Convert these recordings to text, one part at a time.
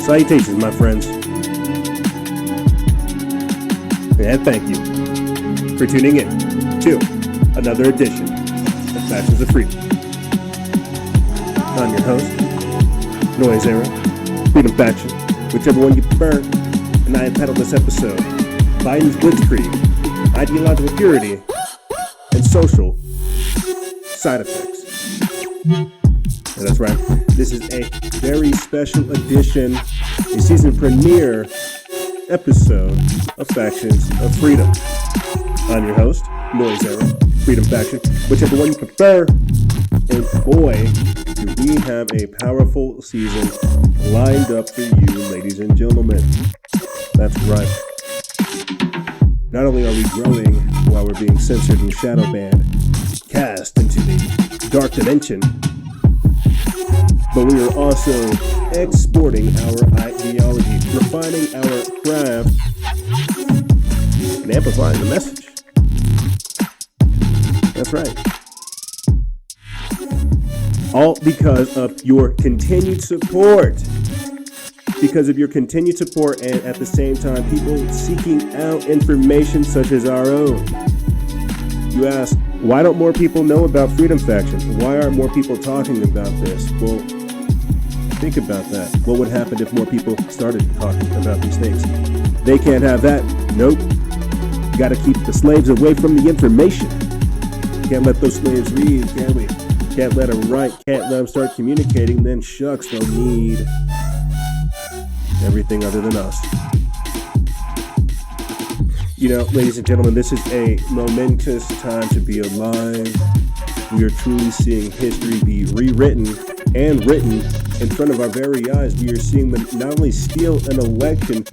Salutations, my friends. And thank you for tuning in to another edition of Factions of Freedom. I'm your host, Noise Era, Freedom Faction, whichever one you prefer, and I entitled this episode, Biden's Blitzkrieg, Ideological Purity, and Social Side Effects. And that's right, this is a very special edition, a season premiere episode of Factions of Freedom. I'm your host, Noise Era, Freedom Faction, whichever one you prefer. And boy, do we have a powerful season lined up for you, ladies and gentlemen. That's right. Not only are we growing while we're being censored and shadow banned, cast into the dark dimension, but we are also exporting our ideology, refining our craft, and amplifying the message. That's right. All because of your continued support. Because of your continued support, and at the same time, people seeking out information such as our own. You ask, why don't more people know about Freedom Faction? Why aren't more people talking about this? Well, think about that. What would happen if more people started talking about these things? They can't have that. Nope. Got to keep the slaves away from the information. Can't let those slaves read, can we? Can't let them write. Can't let them start communicating. Then shucks, they'll need everything other than us. You know, ladies and gentlemen, this is a momentous time to be alive. We are truly seeing history be rewritten and written in front of our very eyes. We are seeing them not only steal an election,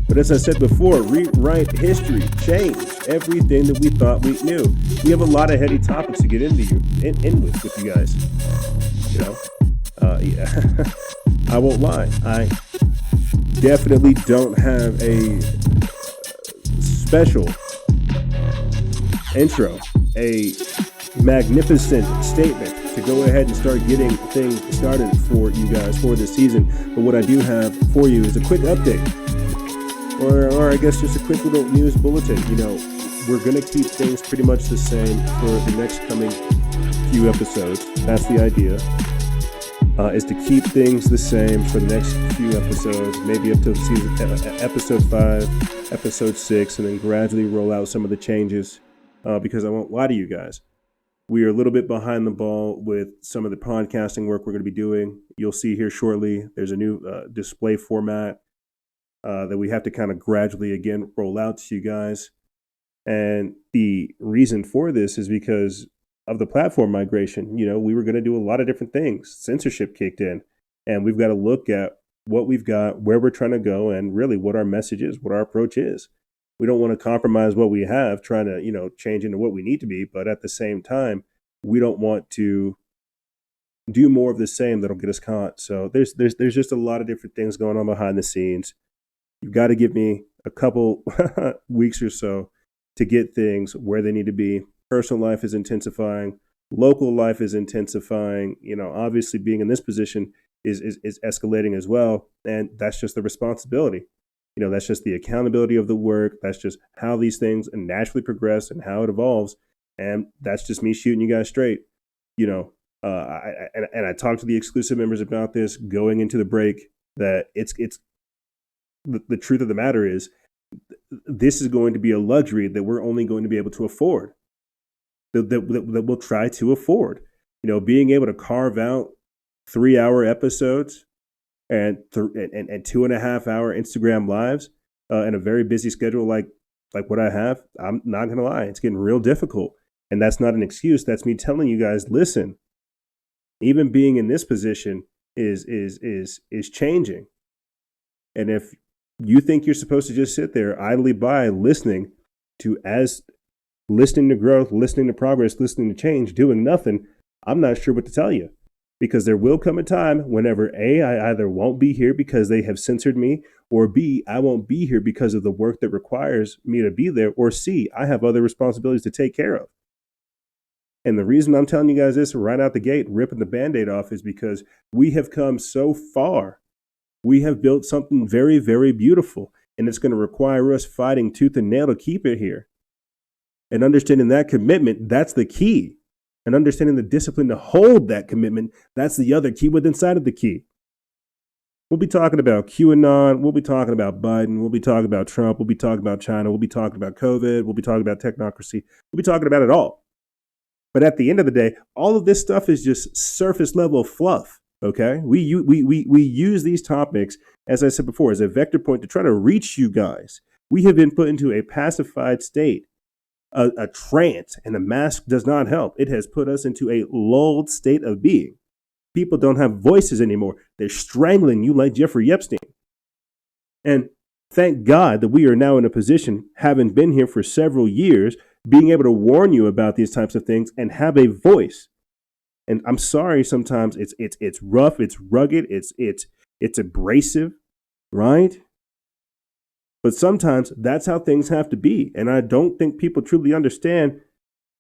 but as I said before, rewrite history, change everything that we thought we knew. We have a lot of heady topics to get into with you guys. You know, yeah, I won't lie. I definitely don't have a special intro, a magnificent statement to go ahead and start getting things started for you guys for this season. But what I do have for you is a quick update, or I guess just a quick little news bulletin. You know, we're going to keep things pretty much the same for the next coming few episodes. That's the idea, is to keep things the same for the next few episodes, maybe up to episode 5, episode 6, and then gradually roll out some of the changes, because I won't lie to you guys. We are a little bit behind the ball with some of the podcasting work we're going to be doing. You'll see here shortly, there's a new display format that we have to kind of gradually, again, roll out to you guys. And the reason for this is because of the platform migration. You know, we were going to do a lot of different things. Censorship kicked in, and we've got to look at what we've got, where we're trying to go, and really what our message is, what our approach is. We don't want to compromise what we have, trying to, you know, change into what we need to be. But at the same time, we don't want to do more of the same that'll get us caught. So there's just a lot of different things going on behind the scenes. You've got to give me a couple weeks or so to get things where they need to be. Personal life is intensifying. Local life is intensifying. You know, obviously being in this position is escalating as well. And that's just the responsibility. You know, that's just the accountability of the work. That's just how these things naturally progress and how it evolves. And that's just me shooting you guys straight. You know, I talked to the exclusive members about this going into the break, that it's the truth of the matter is this is going to be a luxury that we're only going to be able to afford, that we'll try to afford. You know, being able to carve out 3-hour episodes and 2.5-hour Instagram lives in a very busy schedule like what I have, I'm not going to lie, it's getting real difficult. And that's not an excuse. That's me telling you guys, listen, even being in this position is changing. And if you think you're supposed to just sit there idly by listening to growth, listening to progress, listening to change, doing nothing, I'm not sure what to tell you. Because there will come a time whenever A, I either won't be here because they have censored me, or B, I won't be here because of the work that requires me to be there, or C, I have other responsibilities to take care of. And the reason I'm telling you guys this right out the gate, ripping the Band-Aid off, is because we have come so far We have built something very, very beautiful, and it's going to require us fighting tooth and nail to keep it here. And understanding that commitment, that's the key. And understanding the discipline to hold that commitment, that's the other key within inside of the key. We'll be talking about QAnon. We'll be talking about Biden. We'll be talking about Trump. We'll be talking about China. We'll be talking about COVID. We'll be talking about technocracy. We'll be talking about it all. But at the end of the day, all of this stuff is just surface level fluff. Okay, we use these topics, as I said before, as a vector point to try to reach you guys. We have been put into a pacified state, a trance, and the mask does not help. It has put us into a lulled state of being. People don't have voices anymore. They're strangling you like Jeffrey Epstein. And thank God that we are now in a position, having been here for several years, being able to warn you about these types of things and have a voice. And I'm sorry, sometimes it's rough, it's rugged, it's abrasive, right? But sometimes that's how things have to be. And I don't think people truly understand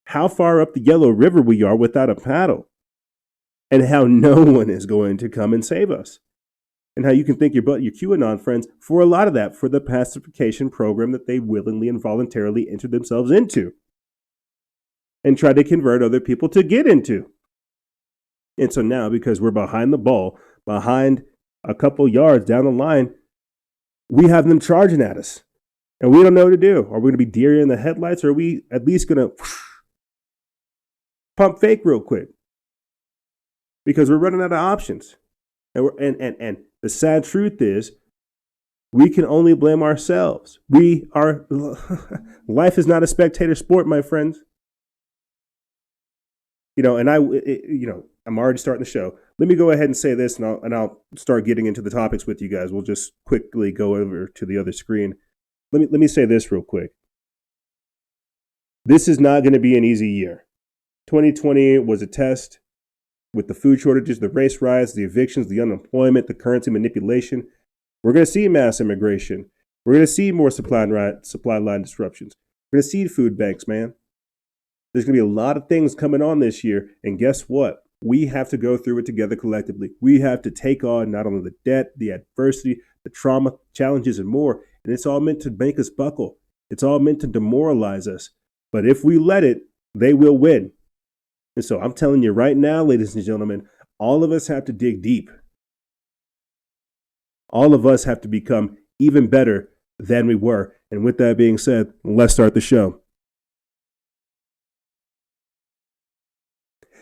how far up the Yellow River we are without a paddle, and how no one is going to come and save us. And how you can thank your QAnon friends for a lot of that, for the pacification program that they willingly and voluntarily entered themselves into and tried to convert other people to get into. And so now, because we're behind the ball, behind a couple yards down the line, we have them charging at us. And we don't know what to do. Are we going to be deer in the headlights, or are we at least going to pump fake real quick? Because we're running out of options. And the sad truth is, we can only blame ourselves. Life is not a spectator sport, my friends. I'm already starting the show. Let me go ahead and say this, and I'll start getting into the topics with you guys. We'll just quickly go over to the other screen. Let me say this real quick. This is not going to be an easy year. 2020 was a test with the food shortages, the race riots, the evictions, the unemployment, the currency manipulation. We're going to see mass immigration. We're going to see more supply line disruptions. We're going to see food banks, man. There's going to be a lot of things coming on this year. And guess what? We have to go through it together collectively. We have to take on not only the debt, the adversity, the trauma, challenges, and more. And it's all meant to make us buckle. It's all meant to demoralize us. But if we let it, they will win. And so I'm telling you right now, ladies and gentlemen, all of us have to dig deep. All of us have to become even better than we were. And with that being said, let's start the show.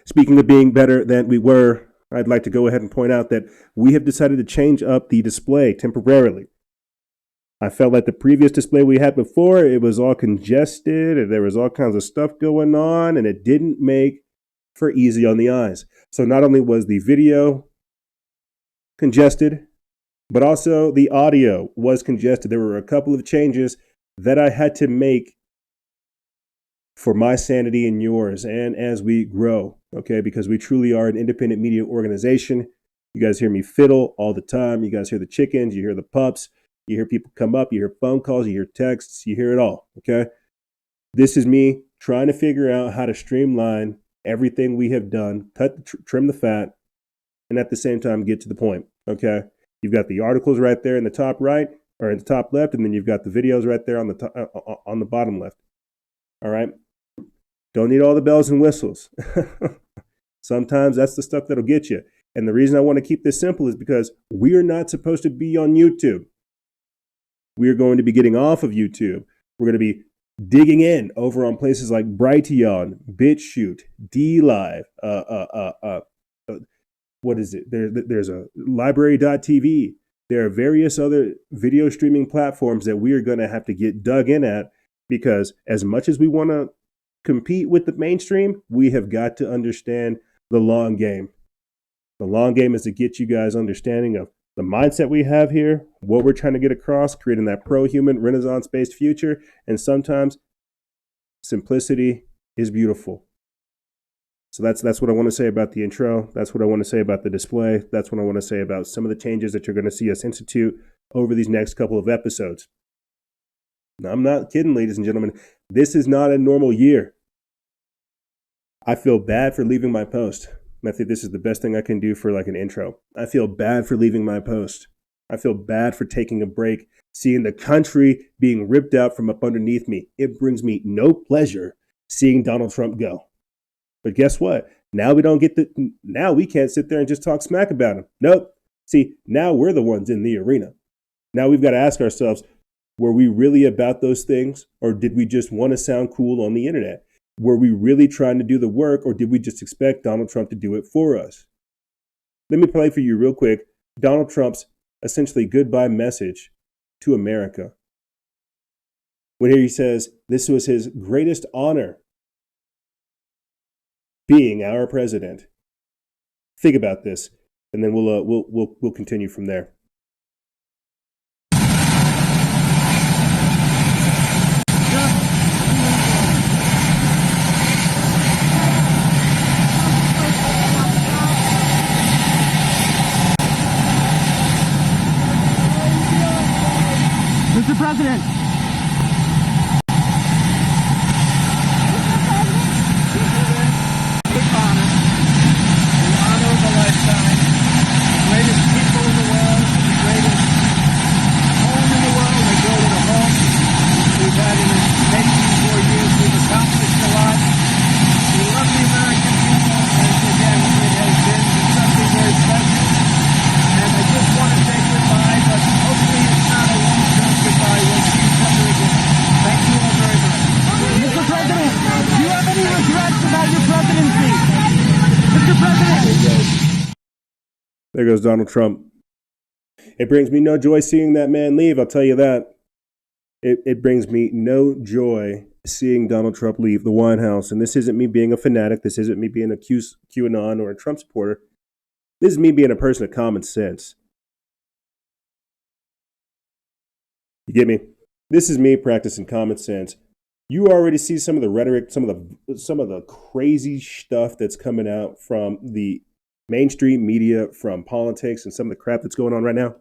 Speaking of being better than we were, I'd like to go ahead and point out that we have decided to change up the display temporarily. I felt like the previous display we had before, it was all congested and there was all kinds of stuff going on, and it didn't make for easy on the eyes. So not only was the video congested, but also the audio was congested. There were a couple of changes that I had to make for my sanity and yours, and as we grow, okay, because we truly are an independent media organization. You guys hear me fiddle all the time. You guys hear the chickens, you hear the pups, you hear people come up, you hear phone calls, you hear texts, you hear it all, okay? This is me trying to figure out how to streamline everything we have done, trim the fat, and at the same time get to the point, okay? You've got the articles right there in the top right, or in the top left, and then you've got the videos right there on the bottom left, all right? Don't need all the bells and whistles. Sometimes that's the stuff that'll get you. And the reason I want to keep this simple is because we are not supposed to be on YouTube. We are going to be getting off of YouTube. We're going to be digging in over on places like Brighteon, BitChute, DLive, what is it? There's a library.tv. There are various other video streaming platforms that we are going to have to get dug in at, because as much as we want to compete with the mainstream, we have got to understand the long game. The long game is to get you guys understanding of the mindset we have here, what we're trying to get across, creating that pro-human, Renaissance-based future. And sometimes simplicity is beautiful. So that's what I want to say about the intro. That's what I want to say about the display. That's what I want to say about some of the changes that you're going to see us institute over these next couple of episodes. Now, I'm not kidding, ladies and gentlemen. This is not a normal year. I feel bad for leaving my post. And I think this is the best thing I can do for like an intro. I feel bad for leaving my post. I feel bad for taking a break, seeing the country being ripped out from up underneath me. It brings me no pleasure seeing Donald Trump go. But guess what? Now we can't sit there and just talk smack about him. Nope. See, now we're the ones in the arena. Now we've got to ask ourselves, were we really about those things, or did we just want to sound cool on the internet? Were we really trying to do the work, or did we just expect Donald Trump to do it for us? Let me play for you real quick Donald Trump's essentially goodbye message to America. When he says this was his greatest honor, being our president. Think about this, and then we'll continue from there. Mr. President. There goes Donald Trump. It brings me no joy seeing that man leave, I'll tell you that. It brings me no joy seeing Donald Trump leave the White House. And this isn't me being a fanatic. This isn't me being a QAnon or a Trump supporter. This is me being a person of common sense. You get me? This is me practicing common sense. You already see some of the rhetoric, some of the crazy stuff that's coming out from the mainstream media, from politics, and some of the crap that's going on right now.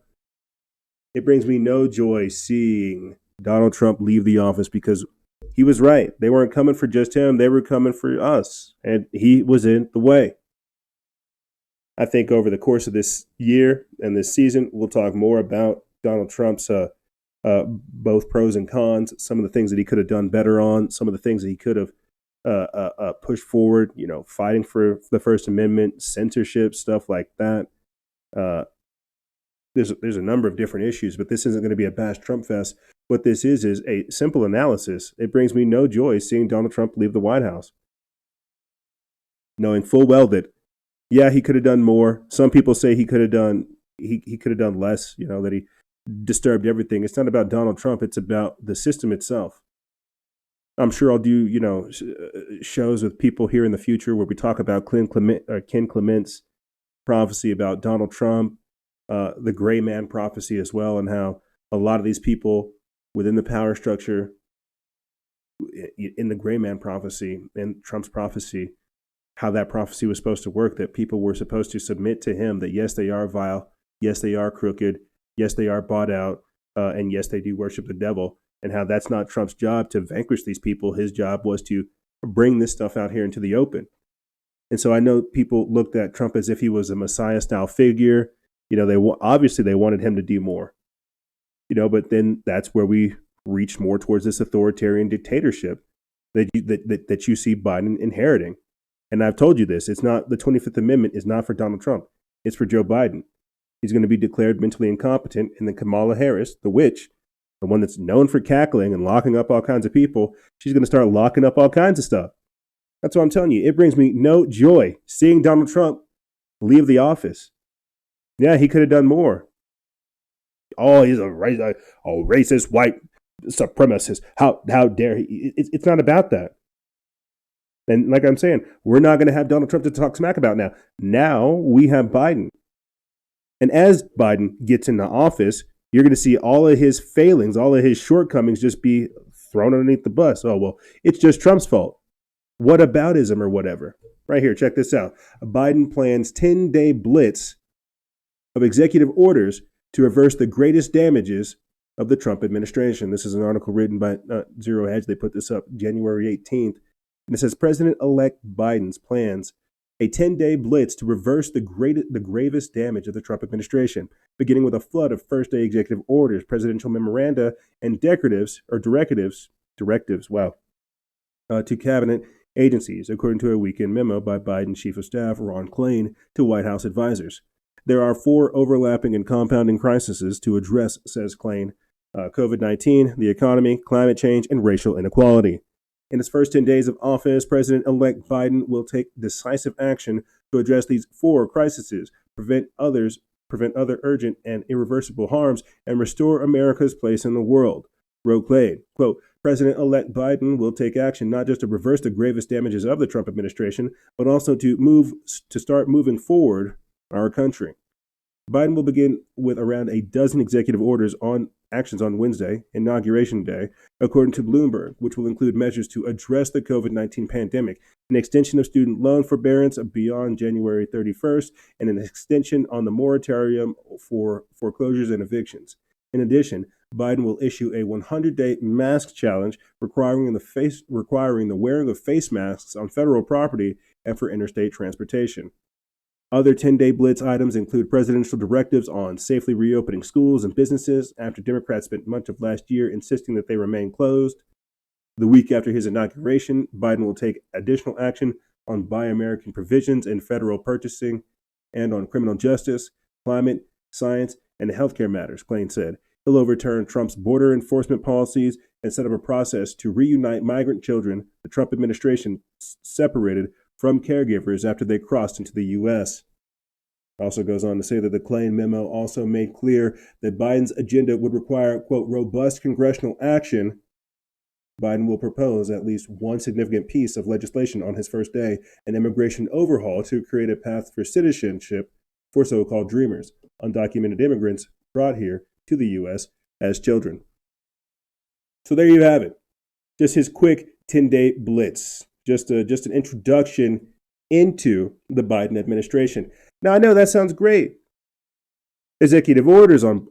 It brings me no joy seeing Donald Trump leave the office, because he was right. They weren't coming for just him. They were coming for us, and he was in the way. I think over the course of this year and this season, we'll talk more about Donald Trump's both pros and cons, some of the things that he could have done better on, some of the things that he could have pushed forward, fighting for the First Amendment, censorship, stuff like that. There's a number of different issues, but this isn't going to be a bash Trump fest. What this is a simple analysis. It brings me no joy seeing Donald Trump leave the White House, knowing full well that, yeah, he could have done more. Some people say he could have done less. That he disturbed everything. It's not about Donald Trump. It's about the system itself. I'm sure I'll do, shows with people here in the future where we talk about Ken Clement's prophecy about Donald Trump, the gray man prophecy as well, and how a lot of these people within the power structure, in the gray man prophecy and Trump's prophecy, how that prophecy was supposed to work, that people were supposed to submit to him, that yes, they are vile, yes, they are crooked, yes, they are bought out, and yes, they do worship the devil. And how that's not Trump's job to vanquish these people. His job was to bring this stuff out here into the open. And so I know people looked at Trump as if he was a Messiah-style figure. Obviously they wanted him to do more. But then that's where we reach more towards this authoritarian dictatorship that you see Biden inheriting. And I've told you this. It's not, the 25th Amendment is not for Donald Trump. It's for Joe Biden. He's going to be declared mentally incompetent, and then Kamala Harris, the witch, the one that's known for cackling and locking up all kinds of people, she's going to start locking up all kinds of stuff. That's what I'm telling you. It brings me no joy seeing Donald Trump leave the office. Yeah, he could have done more. Oh, he's a racist white supremacist. How dare he? It's not about that. And like I'm saying, we're not going to have Donald Trump to talk smack about now. Now we have Biden. And as Biden gets into office, you're going to see all of his failings, all of his shortcomings just be thrown underneath the bus. Oh, well, it's just Trump's fault. Whataboutism or whatever. Right here, check this out. Biden plans 10-day blitz of executive orders to reverse the greatest damages of the Trump administration. This is an article written by Zero Hedge. They put this up January 18th. And it says President-elect Biden's plans a 10-day blitz to reverse the gravest damage of the Trump administration, beginning with a flood of first-day executive orders, presidential memoranda, and directives, to cabinet agencies, according to a weekend memo by Biden Chief of Staff Ron Klain to White House advisors. There are 4 overlapping and compounding crises to address, says Klain: COVID-19, the economy, climate change, and racial inequality. In his first 10 days of office, President-elect Biden will take decisive action to address these 4 crises, prevent other urgent and irreversible harms, and restore America's place in the world, wrote Klain. Quote, President-elect Biden will take action not just to reverse the gravest damages of the Trump administration, but also to start moving forward our country. Biden will begin with around a dozen executive orders on actions on Wednesday, Inauguration Day, according to Bloomberg, which will include measures to address the COVID-19 pandemic, an extension of student loan forbearance beyond January 31st, and an extension on the moratorium for foreclosures and evictions. In addition, Biden will issue a 100-day mask challenge requiring the wearing of face masks on federal property and for interstate transportation. Other 10-day blitz items include presidential directives on safely reopening schools and businesses after Democrats spent much of last year insisting that they remain closed. The week after his inauguration, Biden will take additional action on Buy American provisions in federal purchasing and on criminal justice, climate, science, and healthcare matters, Klain said. He'll overturn Trump's border enforcement policies and set up a process to reunite migrant children the Trump administration separated from caregivers after they crossed into the U.S. Also goes on to say that the Klain memo also made clear that Biden's agenda would require, quote, robust congressional action. Biden will propose at least one significant piece of legislation on his first day, an immigration overhaul to create a path for citizenship for so-called dreamers, undocumented immigrants brought here to the U.S. as children. So there you have it. Just his quick 10-day blitz. Just an introduction into the Biden administration. Now, I know that sounds great. Executive orders on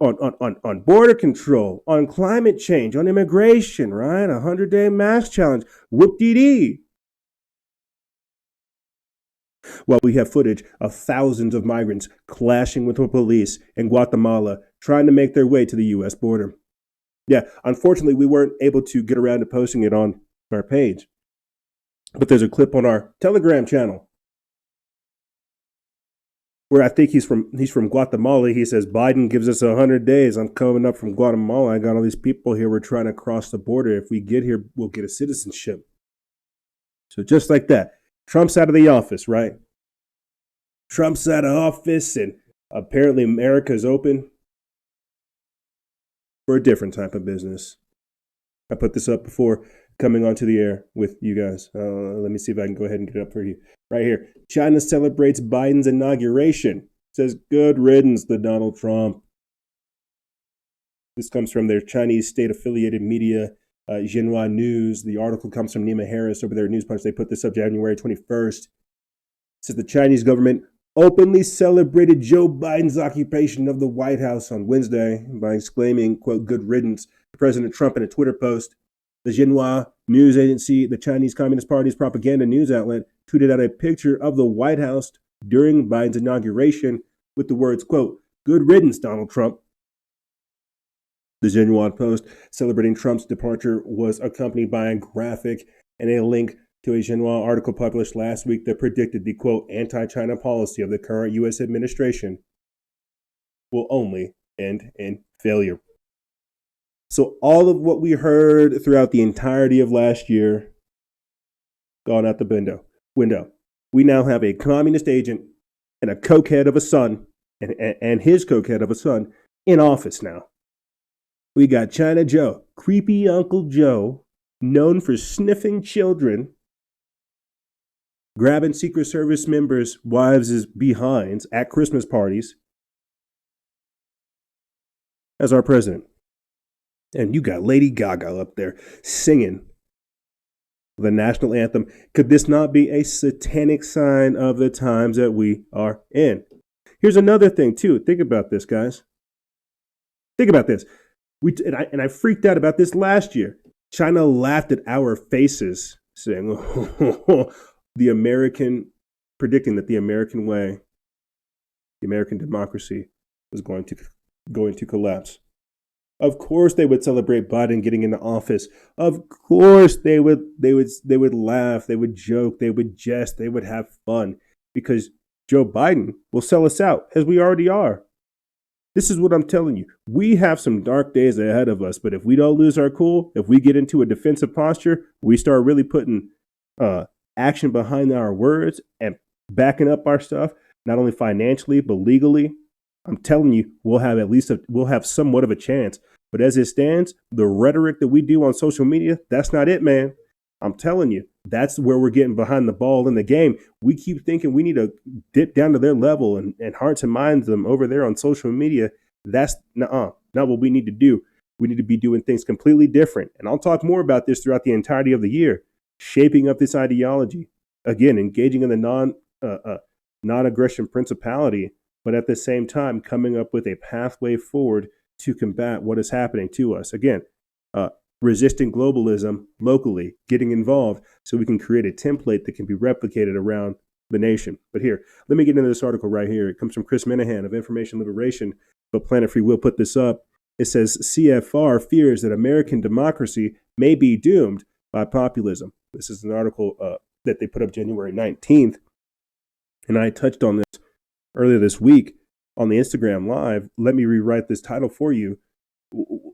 border control, on climate change, on immigration, right? 100-day mask challenge. Whoop-dee-dee. While we have footage of thousands of migrants clashing with the police in Guatemala trying to make their way to the U.S. border. Yeah, unfortunately, we weren't able to get around to posting it on our page. But there's a clip on our Telegram channel where I think he's from Guatemala. He says, Biden gives us 100 days. I'm coming up from Guatemala. I got all these people here. We're trying to cross the border. If we get here, we'll get a citizenship. So just like that, Trump's out of the office, right? Trump's out of office, and apparently America's open for a different type of business. I put this up before coming onto the air with you guys. Let me see if I can go ahead and get it up for you. Right here. China celebrates Biden's inauguration. Says, good riddance to Donald Trump. This comes from their Chinese state-affiliated media, Xinhua News. The article comes from Nima Harris over there at News Punch. They put this up January 21st. It says the Chinese government openly celebrated Joe Biden's occupation of the White House on Wednesday by exclaiming, quote, good riddance to President Trump in a Twitter post. The Xinhua news agency, the Chinese Communist Party's propaganda news outlet, tweeted out a picture of the White House during Biden's inauguration with the words, quote, good riddance, Donald Trump. The Xinhua Post celebrating Trump's departure was accompanied by a graphic and a link to a Xinhua article published last week that predicted the, quote, anti-China policy of the current U.S. administration will only end in failure. So all of what we heard throughout the entirety of last year, gone out the window. We now have a communist agent and a cokehead of a son, and his cokehead of a son, in office now. We got China Joe, creepy Uncle Joe, known for sniffing children, grabbing Secret Service members' wives' behinds at Christmas parties, as our president. And you got Lady Gaga up there singing the national anthem. Could this not be a satanic sign of the times that we are in? Here's another thing, too. Think about this, guys. Think about this. I freaked out about this last year. China laughed at our faces, saying, the American predicting that the American way, the American democracy, was going to collapse. Of course, they would celebrate Biden getting into office. Of course, they would laugh, they would joke, they would jest, they would have fun, because Joe Biden will sell us out, as we already are. This is what I'm telling you. We have some dark days ahead of us, but if we don't lose our cool, if we get into a defensive posture, we start really putting action behind our words and backing up our stuff, not only financially but legally. I'm telling you, we'll have somewhat of a chance. But as it stands, the rhetoric that we do on social media, that's not it, man. I'm telling you, that's where we're getting behind the ball in the game. We keep thinking we need to dip down to their level and hearts and minds them over there on social media. That's not what we need to do. We need to be doing things completely different. And I'll talk more about this throughout the entirety of the year, shaping up this ideology. Again, engaging in the non-aggression principality, but at the same time, coming up with a pathway forward to combat what is happening to us. Again, resisting globalism locally, getting involved so we can create a template that can be replicated around the nation. But here, let me get into this article right here. It comes from Chris Minahan of Information Liberation, but Planet Free will put this up. It says CFR fears that American democracy may be doomed by populism. This is an article that they put up January 19th. And I touched on this earlier this week on the Instagram Live. Let me rewrite this title for you.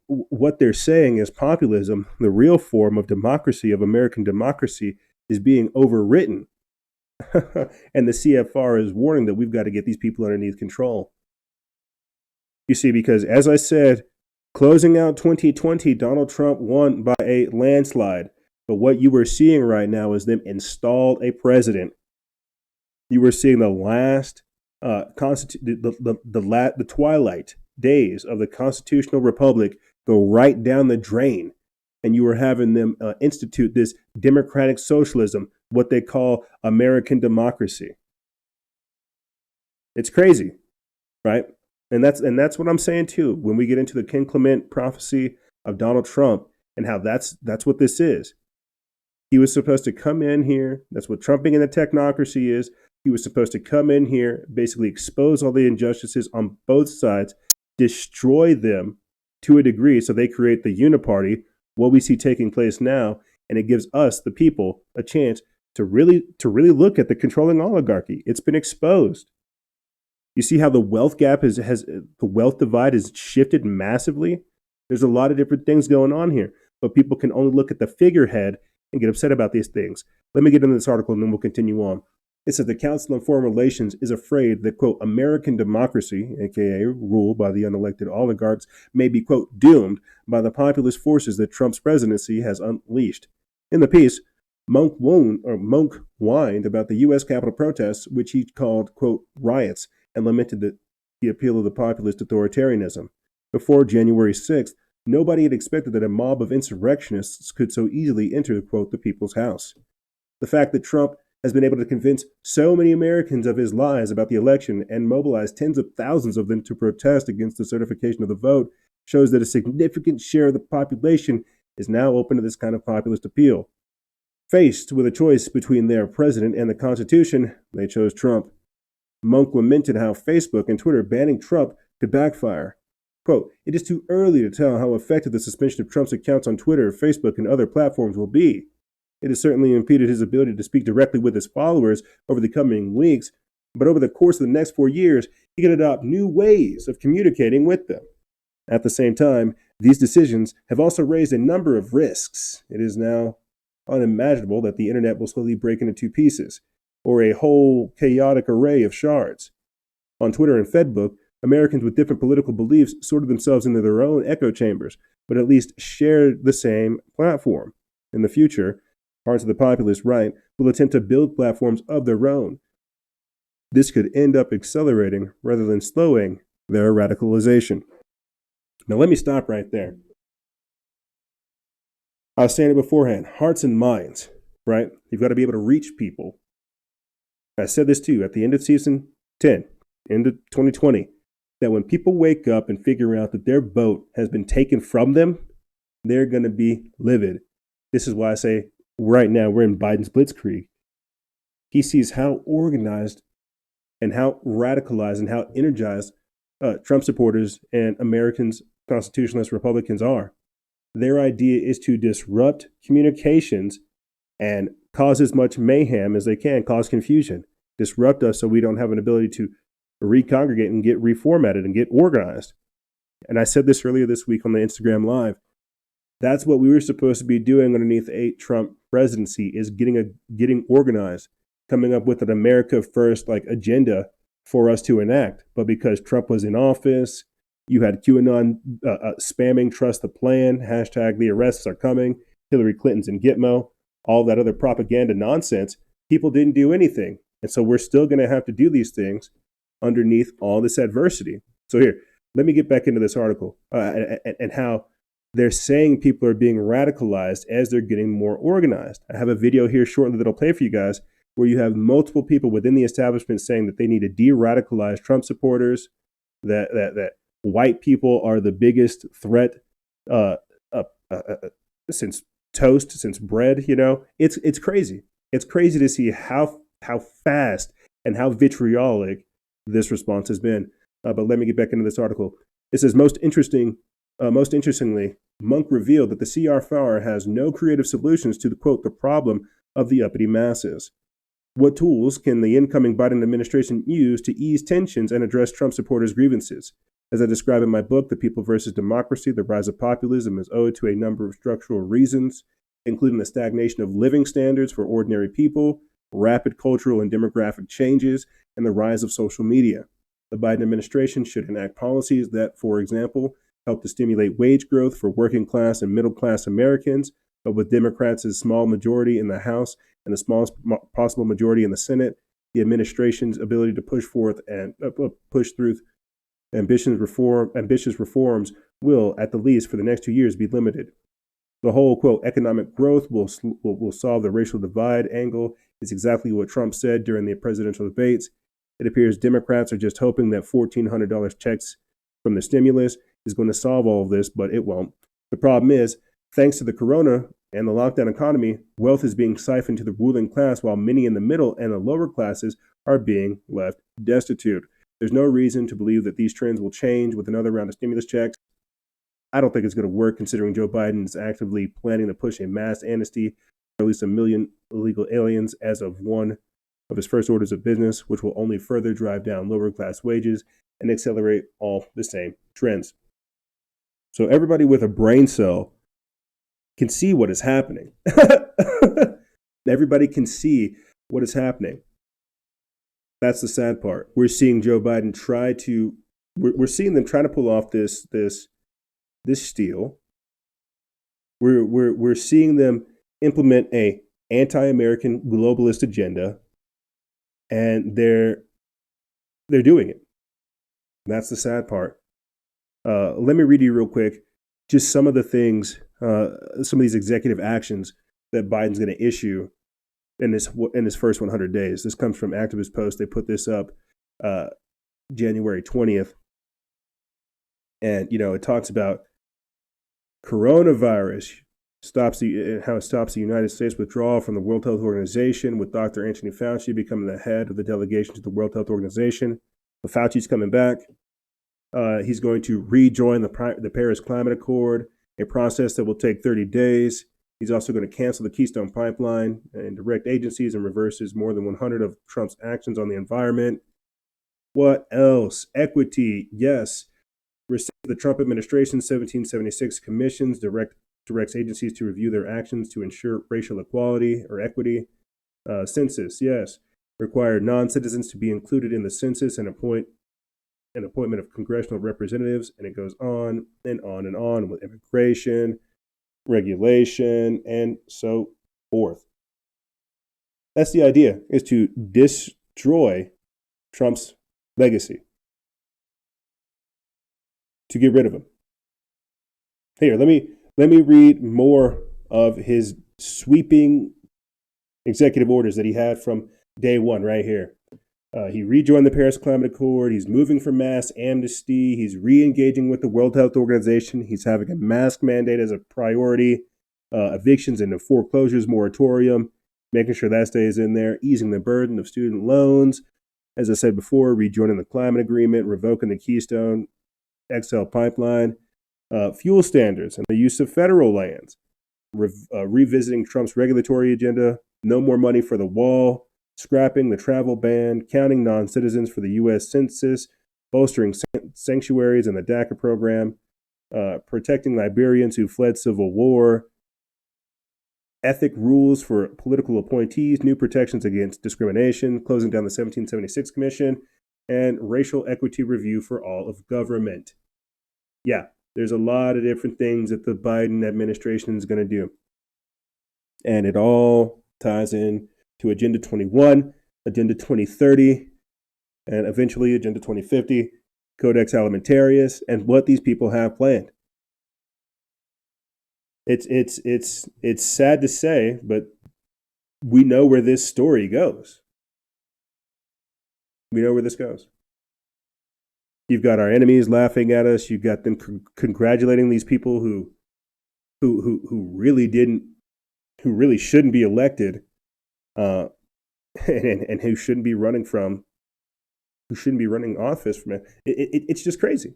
What they're saying is populism, the real form of democracy, of American democracy, is being overwritten. And the CFR is warning that we've got to get these people underneath control. You see, because as I said, closing out 2020, Donald Trump won by a landslide. But what you were seeing right now is them install a president. You were seeing the last the twilight days of the constitutional republic go right down the drain, and you were having them institute this democratic socialism, what they call American democracy. It's crazy, right? And that's what I'm saying too. When we get into the Ken Clement prophecy of Donald Trump and how that's what this is. He was supposed to come in here. That's what trumping in the technocracy is. He was supposed to come in here, basically expose all the injustices on both sides, destroy them to a degree so they create the uniparty, what we see taking place now, and it gives us, the people, a chance to really look at the controlling oligarchy. It's been exposed. You see how the wealth gap has the wealth divide has shifted massively? There's a lot of different things going on here, but people can only look at the figurehead and get upset about these things. Let me get into this article and then we'll continue on. It says the Council on Foreign Relations is afraid that, quote, American democracy, aka ruled by the unelected oligarchs, may be, quote, doomed by the populist forces that Trump's presidency has unleashed. In the piece, Monk whined about the U.S. Capitol protests, which he called, quote, riots, and lamented the appeal of the populist authoritarianism. Before January 6th, nobody had expected that a mob of insurrectionists could so easily enter, quote, the people's house. The fact that Trump has been able to convince so many Americans of his lies about the election and mobilize tens of thousands of them to protest against the certification of the vote shows that a significant share of the population is now open to this kind of populist appeal. Faced with a choice between their president and the Constitution, they chose Trump. Monk lamented how Facebook and Twitter banning Trump could backfire. Quote, it is too early to tell how effective the suspension of Trump's accounts on Twitter, Facebook, and other platforms will be. It has certainly impeded his ability to speak directly with his followers over the coming weeks, but over the course of the next 4 years, he can adopt new ways of communicating with them. At the same time, these decisions have also raised a number of risks. It is now unimaginable that the internet will slowly break into two pieces, or a whole chaotic array of shards. On Twitter and Facebook, Americans with different political beliefs sorted themselves into their own echo chambers, but at least shared the same platform. In the future, parts of the populist right will attempt to build platforms of their own. This could end up accelerating rather than slowing their radicalization. Now let me stop right there. I was saying it beforehand, hearts and minds, right? You've got to be able to reach people. I said this too at the end of season 10, end of 2020, that when people wake up and figure out that their vote has been taken from them, they're going to be livid. This is why I say right now we're in Biden's Blitzkrieg. he sees how organized and how radicalized and how energized Trump supporters and Americans, constitutionalist Republicans are. Their idea is to disrupt communications and cause as much mayhem as they can, cause confusion, disrupt us so we don't have an ability to recongregate and get reformatted and get organized. And I said this earlier this week on the Instagram Live. That's what we were supposed to be doing underneath a Trump presidency, is getting organized, coming up with an America First agenda for us to enact. But because Trump was in office, you had QAnon spamming "Trust the Plan," hashtag "the arrests are coming," Hillary Clinton's in Gitmo, all that other propaganda nonsense. People didn't do anything. And so we're still going to have to do these things underneath all this adversity. So here, let me get back into this article and how they're saying people are being radicalized as they're getting more organized. I have a video here shortly that I'll play for you guys where you have multiple people within the establishment saying that they need to de-radicalize Trump supporters, that white people are the biggest threat since toast, since bread. It's crazy. It's crazy to see how fast and how vitriolic this response has been. But let me get back into this article. It says, most interestingly, Monk revealed that the CFR has no creative solutions to the problem of the uppity masses. What tools can the incoming Biden administration use to ease tensions and address Trump supporters' grievances? As I describe in my book, The People versus Democracy, The Rise of Populism is owed to a number of structural reasons, including the stagnation of living standards for ordinary people, rapid cultural and demographic changes, and the rise of social media. The Biden administration should enact policies that, for example, help to stimulate wage growth for working class and middle class Americans, but with Democrats' small majority in the House and the smallest possible majority in the Senate, the administration's ability to push forth and push through ambitious reforms will, at the least for the next 2 years, be limited. The whole, economic growth will solve the racial divide angle is exactly what Trump said during the presidential debates. It appears Democrats are just hoping that $1,400 checks from the stimulus is going to solve all of this, but it won't. The problem is, thanks to the corona and the lockdown economy, wealth is being siphoned to the ruling class while many in the middle and the lower classes are being left destitute. There's no reason to believe that these trends will change with another round of stimulus checks. I don't think it's going to work, considering Joe Biden is actively planning to push a mass amnesty for at least 1 million illegal aliens as of one of his first orders of business, which will only further drive down lower class wages and accelerate all the same trends. So everybody with a brain cell can see what is happening. Everybody can see what is happening. That's the sad part. We're seeing Joe Biden we're seeing them trying to pull off this steal. We're seeing them implement a anti-American globalist agenda, and they're doing it. That's the sad part. Let me read you real quick just some of the things, some of these executive actions that Biden's going to issue in his first 100 days. This comes from Activist Post. They put this up January 20th. And, it talks about coronavirus how it stops the United States withdrawal from the World Health Organization, with Dr. Anthony Fauci becoming the head of the delegation to the World Health Organization. But Fauci's coming back. He's going to rejoin the Paris Climate Accord, a process that will take 30 days. He's also going to cancel the Keystone Pipeline and direct agencies and reverses more than 100 of Trump's actions on the environment. What else? Equity, yes. The Trump administration's 1776 commissions directs agencies to review their actions to ensure racial equality or equity. Census, yes. Require non-citizens to be included in the census and appointment of congressional representatives. And it goes on and on and on with immigration, regulation, and so forth. That's the idea, is to destroy Trump's legacy, to get rid of him. Here, let me read more of his sweeping executive orders that he had from day one right here. He rejoined the Paris Climate Accord. He's moving for mass amnesty. He's re-engaging with the World Health Organization. He's having a mask mandate as a priority, evictions and a foreclosures moratorium. making sure that stays in there, easing the burden of student loans. As I said before, rejoining the climate agreement, revoking the Keystone XL pipeline, fuel standards and the use of federal lands, revisiting Trump's regulatory agenda, no more money for the wall, scrapping the travel ban, counting non-citizens for the U.S. Census, bolstering sanctuaries and the DACA program, protecting Liberians who fled civil war, ethic rules for political appointees, new protections against discrimination, closing down the 1776 Commission, and racial equity review for all of government. Yeah, there's a lot of different things that the Biden administration is going to do. And it all ties in to Agenda 21, Agenda 2030, and eventually Agenda 2050, Codex Alimentarius, and what these people have planned. It's sad to say, but we know where this story goes. We know where this goes. You've got our enemies laughing at us. You've got them congratulating these people who really shouldn't be elected, and who shouldn't be running office from it. It's just crazy.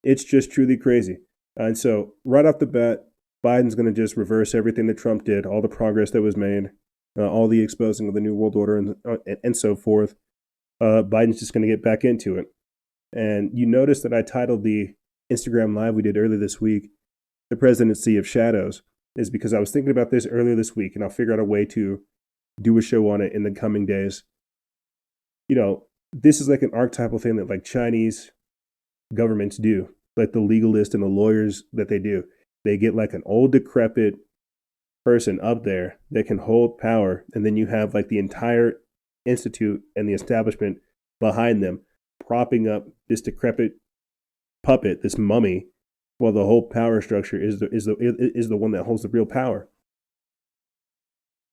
It's just truly crazy. And so right off the bat, Biden's going to just reverse everything that Trump did, all the progress that was made, all the exposing of the New World Order and so forth. Biden's just going to get back into it. And you notice that I titled the Instagram Live we did earlier this week, The Presidency of Shadows, is because I was thinking about this earlier this week, and I'll figure out a way to do a show on it in the coming days. You know, this is like an archetypal thing that like Chinese governments do, like the legalists and the lawyers that they do. They get like an old decrepit person up there that can hold power, and then you have like the entire institute and the establishment behind them propping up this decrepit puppet, this mummy, while the whole power structure is the one that holds the real power.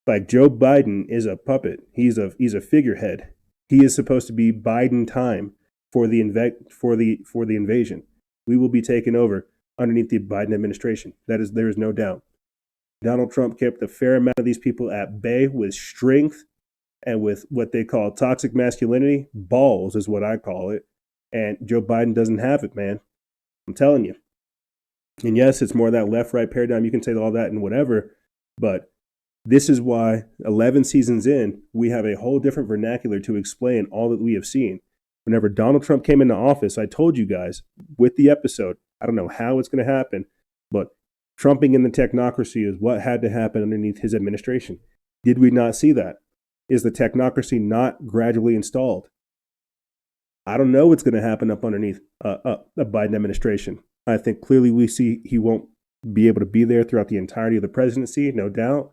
Like Joe Biden is a puppet. He's a figurehead. He is supposed to be Biden time for the invasion. We will be taken over underneath the Biden administration. There is no doubt. Donald Trump kept a fair amount of these people at bay with strength and with what they call toxic masculinity. Balls is what I call it. And Joe Biden doesn't have it, man. I'm telling you. And yes, it's more of that left-right paradigm. You can say all that and whatever, but this is why 11 seasons in, we have a whole different vernacular to explain all that we have seen. Whenever Donald Trump came into office, I told you guys with the episode, I don't know how it's going to happen, but trumping in the technocracy is what had to happen underneath his administration. Did we not see that? Is the technocracy not gradually installed? I don't know what's going to happen up underneath the Biden administration. I think clearly we see he won't be able to be there throughout the entirety of the presidency, no doubt.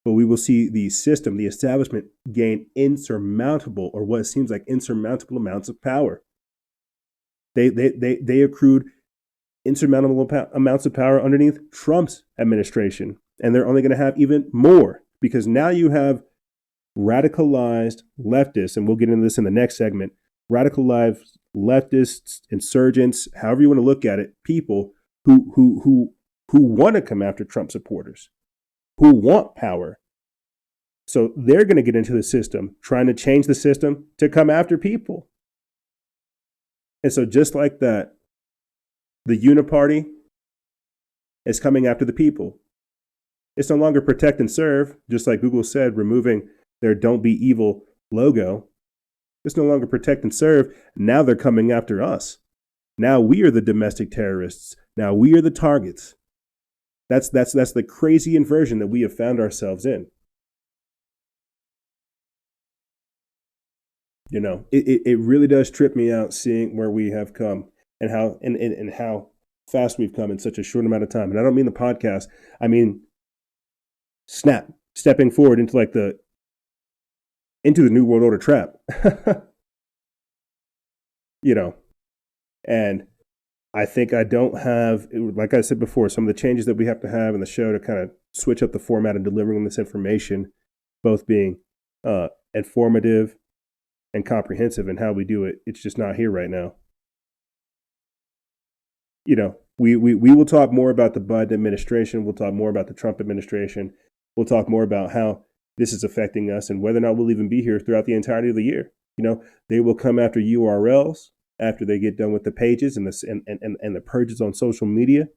But we will see the system, the establishment, gain insurmountable, or what seems like insurmountable amounts of power. They accrued insurmountable amounts of power underneath Trump's administration. And they're only going to have even more, because now you have radicalized leftists, and we'll get into this in the next segment, radicalized leftists, insurgents, however you want to look at it, people who want to come after Trump supporters, who want power. So they're going to get into the system, trying to change the system to come after people. And so just like that, the Uniparty is coming after the people. It's no longer protect and serve, just like Google said, removing their Don't Be Evil logo. It's no longer protect and serve. Now they're coming after us. Now we are the domestic terrorists. Now we are the targets. That's the crazy inversion that we have found ourselves in. You know, it really does trip me out seeing where we have come and how fast we've come in such a short amount of time. And I don't mean the podcast. I mean, stepping forward into the New World Order trap. You know, and I think I don't have, like I said before, some of the changes that we have to have in the show to kind of switch up the format of delivering this information, both being informative and comprehensive in how we do it. It's just not here right now. You know, we will talk more about the Biden administration. We'll talk more about the Trump administration. We'll talk more about how this is affecting us and whether or not we'll even be here throughout the entirety of the year. They will come after URLs after they get done with the pages and the purges on social media.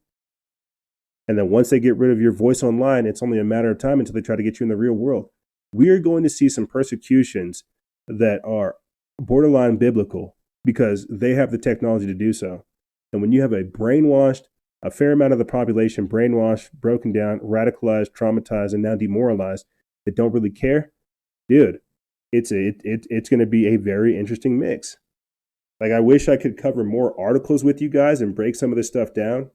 And then once they get rid of your voice online, it's only a matter of time until they try to get you in the real world. We are going to see some persecutions that are borderline biblical because they have the technology to do so. And when you have a fair amount of the population brainwashed, broken down, radicalized, traumatized, and now demoralized that don't really care, dude, it's going to be a very interesting mix. Like, I wish I could cover more articles with you guys and break some of this stuff down.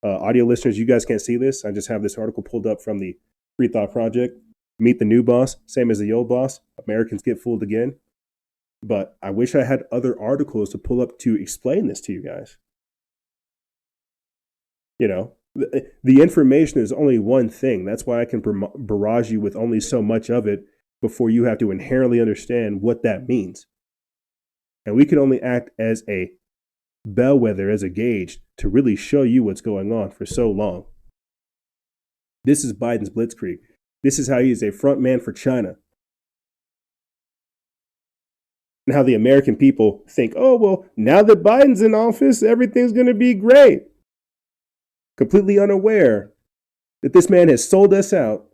Audio listeners, you guys can't see this. I just have this article pulled up from the Free Thought Project. Meet the new boss, same as the old boss. Americans get fooled again. But I wish I had other articles to pull up to explain this to you guys. The information is only one thing. That's why I can barrage you with only so much of it before you have to inherently understand what that means. And we can only act as a bellwether, as a gauge, to really show you what's going on for so long. This is Biden's Blitzkrieg. This is how he is a front man for China. And how the American people think, oh, well, now that Biden's in office, everything's going to be great. Completely unaware that this man has sold us out,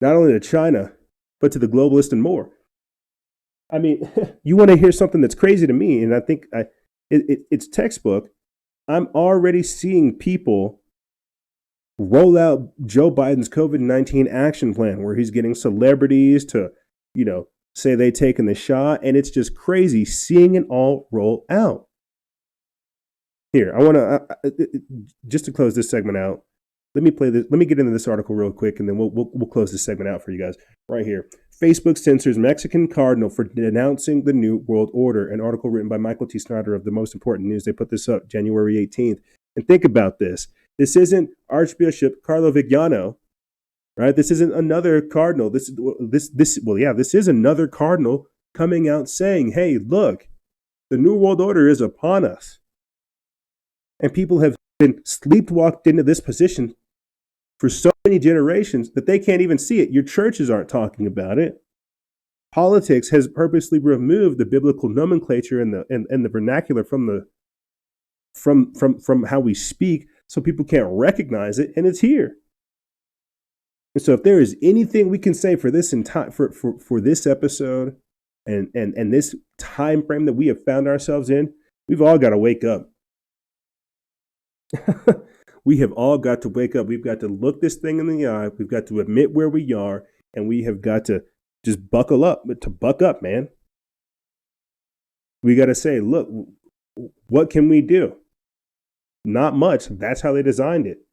not only to China, but to the globalists and more. I mean, you want to hear something that's crazy to me, and I think it's textbook. I'm already seeing people roll out Joe Biden's COVID-19 action plan where he's getting celebrities to, say they taken the shot, and it's just crazy seeing it all roll out. Here, I want to just to close this segment out. Let me play this. Let me get into this article real quick, and then we'll close this segment out for you guys right here. Facebook censors Mexican cardinal for denouncing the New World Order. An article written by Michael T. Snyder of The Most Important News. They put this up January 18th. And think about this. This isn't Archbishop Carlo Vigliano, right? This isn't another cardinal. This is another cardinal coming out saying, hey, look, the New World Order is upon us. And people have been sleepwalked into this position for so many generations that they can't even see it. Your churches aren't talking about it. Politics has purposely removed the biblical nomenclature and the vernacular from how we speak, so people can't recognize it, and it's here. And so, if there is anything we can say for this for this episode and this time frame that we have found ourselves in, we've all got to wake up. We have all got to wake up. We've got to look this thing in the eye. We've got to admit where we are, and we have got to just buckle up. But to buck up, man, we got to say, look, what can we do? Not much. That's how they designed it.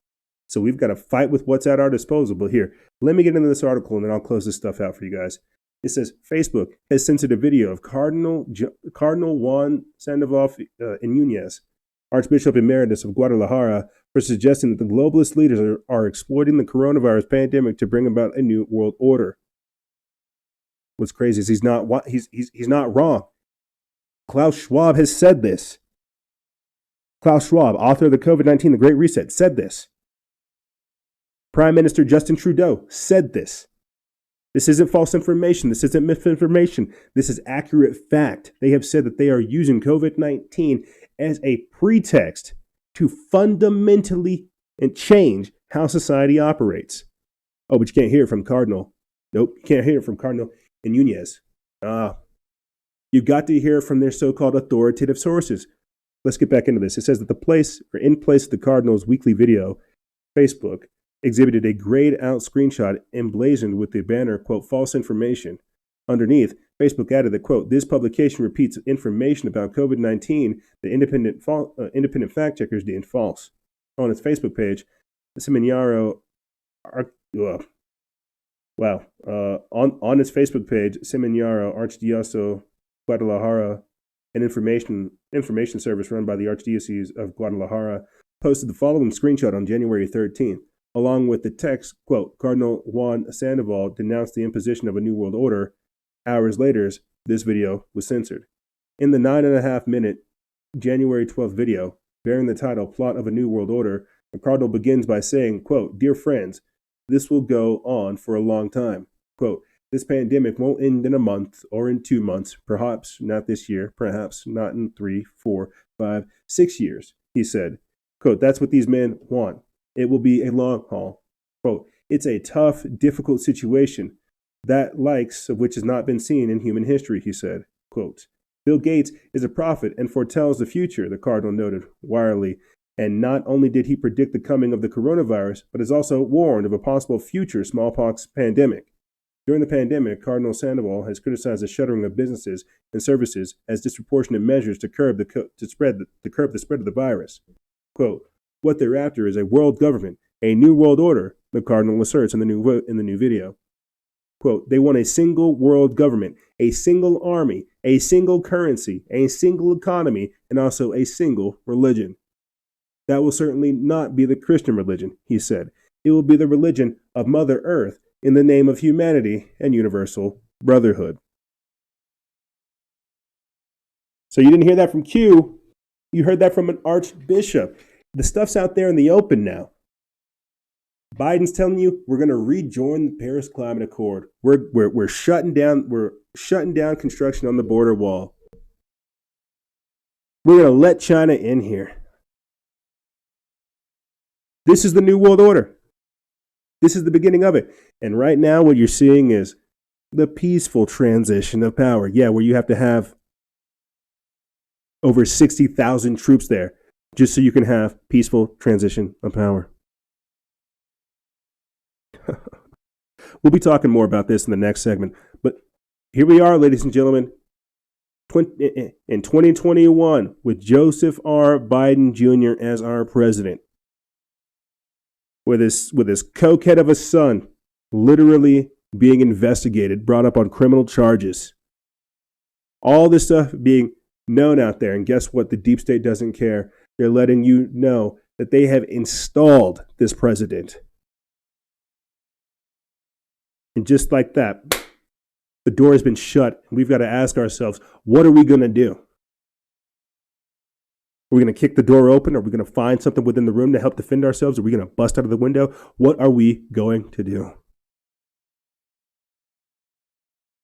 So we've got to fight with what's at our disposal. But here, let me get into this article, and then I'll close this stuff out for you guys. It says Facebook has censored a video of Cardinal Juan Sandoval Inúñez, Archbishop Emeritus of Guadalajara, for suggesting that the globalist leaders are exploiting the coronavirus pandemic to bring about a new world order. What's crazy is he's not wrong. Klaus Schwab has said this. Klaus Schwab, author of the COVID-19, The Great Reset, said this. Prime Minister Justin Trudeau said this. This isn't false information. This isn't misinformation. This is accurate fact. They have said that they are using COVID-19 as a pretext to fundamentally change how society operates. Oh, but you can't hear it from Cardinal. Nope, you can't hear it from Cardinal Inúñez. You've got to hear it from their so-called authoritative sources. Let's get back into this. It says that in place of the Cardinal's weekly video, Facebook exhibited a grayed out screenshot emblazoned with the banner, quote, false information. Underneath, Facebook added that, quote, this publication repeats information about COVID-19 that independent fact checkers deemed false. On its Facebook page, the Seminario, on its Facebook page, Seminario Archdiocese Guadalajara, an information service run by the Archdiocese of Guadalajara, posted the following screenshot on January 13th. Along with the text, quote, Cardinal Juan Sandoval denounced the imposition of a new world order. Hours later, this video was censored. In the 9.5-minute January 12th video, bearing the title Plot of a New World Order, The Cardinal begins by saying, quote, "Dear friends, this will go on for a long time. Quote, this pandemic won't end in a month or in 2 months, perhaps not this year, perhaps not in 3, 4, 5, 6 years," he said. Quote, "That's what these men want. It will be a long haul." Quote, "It's a tough, difficult situation, that likes of which has not been seen in human history," he said. Quote, "Bill Gates is a prophet and foretells the future," the Cardinal noted wryly. And not only did he predict the coming of the coronavirus, but has also warned of a possible future smallpox pandemic. During the pandemic, Cardinal Sandoval has criticized the shuttering of businesses and services as disproportionate measures to curb the spread of the virus. Quote, "What they're after is a world government, a new world order," the Cardinal asserts in the new video. Quote, "They want a single world government, a single army, a single currency, a single economy, and also a single religion. That will certainly not be the Christian religion," he said. "It will be the religion of Mother Earth in the name of humanity and universal brotherhood." So you didn't hear that from Q. You heard that from an archbishop. The stuff's out there in the open now. Biden's telling you we're going to rejoin the Paris Climate Accord. We're shutting down construction on the border wall. We're going to let China in here. This is the New World Order. This is the beginning of it. And right now what you're seeing is the peaceful transition of power. Yeah, where you have to have over 60,000 troops there just so you can have peaceful transition of power. We'll be talking more about this in the next segment. But here we are, ladies and gentlemen, in 2021 with Joseph R. Biden Jr. as our president. With his cokehead of a son literally being investigated, brought up on criminal charges. All this stuff being known out there. And guess what? The deep state doesn't care. They're letting you know that they have installed this president. And just like that, the door has been shut. We've got to ask ourselves, what are we going to do? Are we going to kick the door open? Are we going to find something within the room to help defend ourselves? Are we going to bust out of the window? What are we going to do?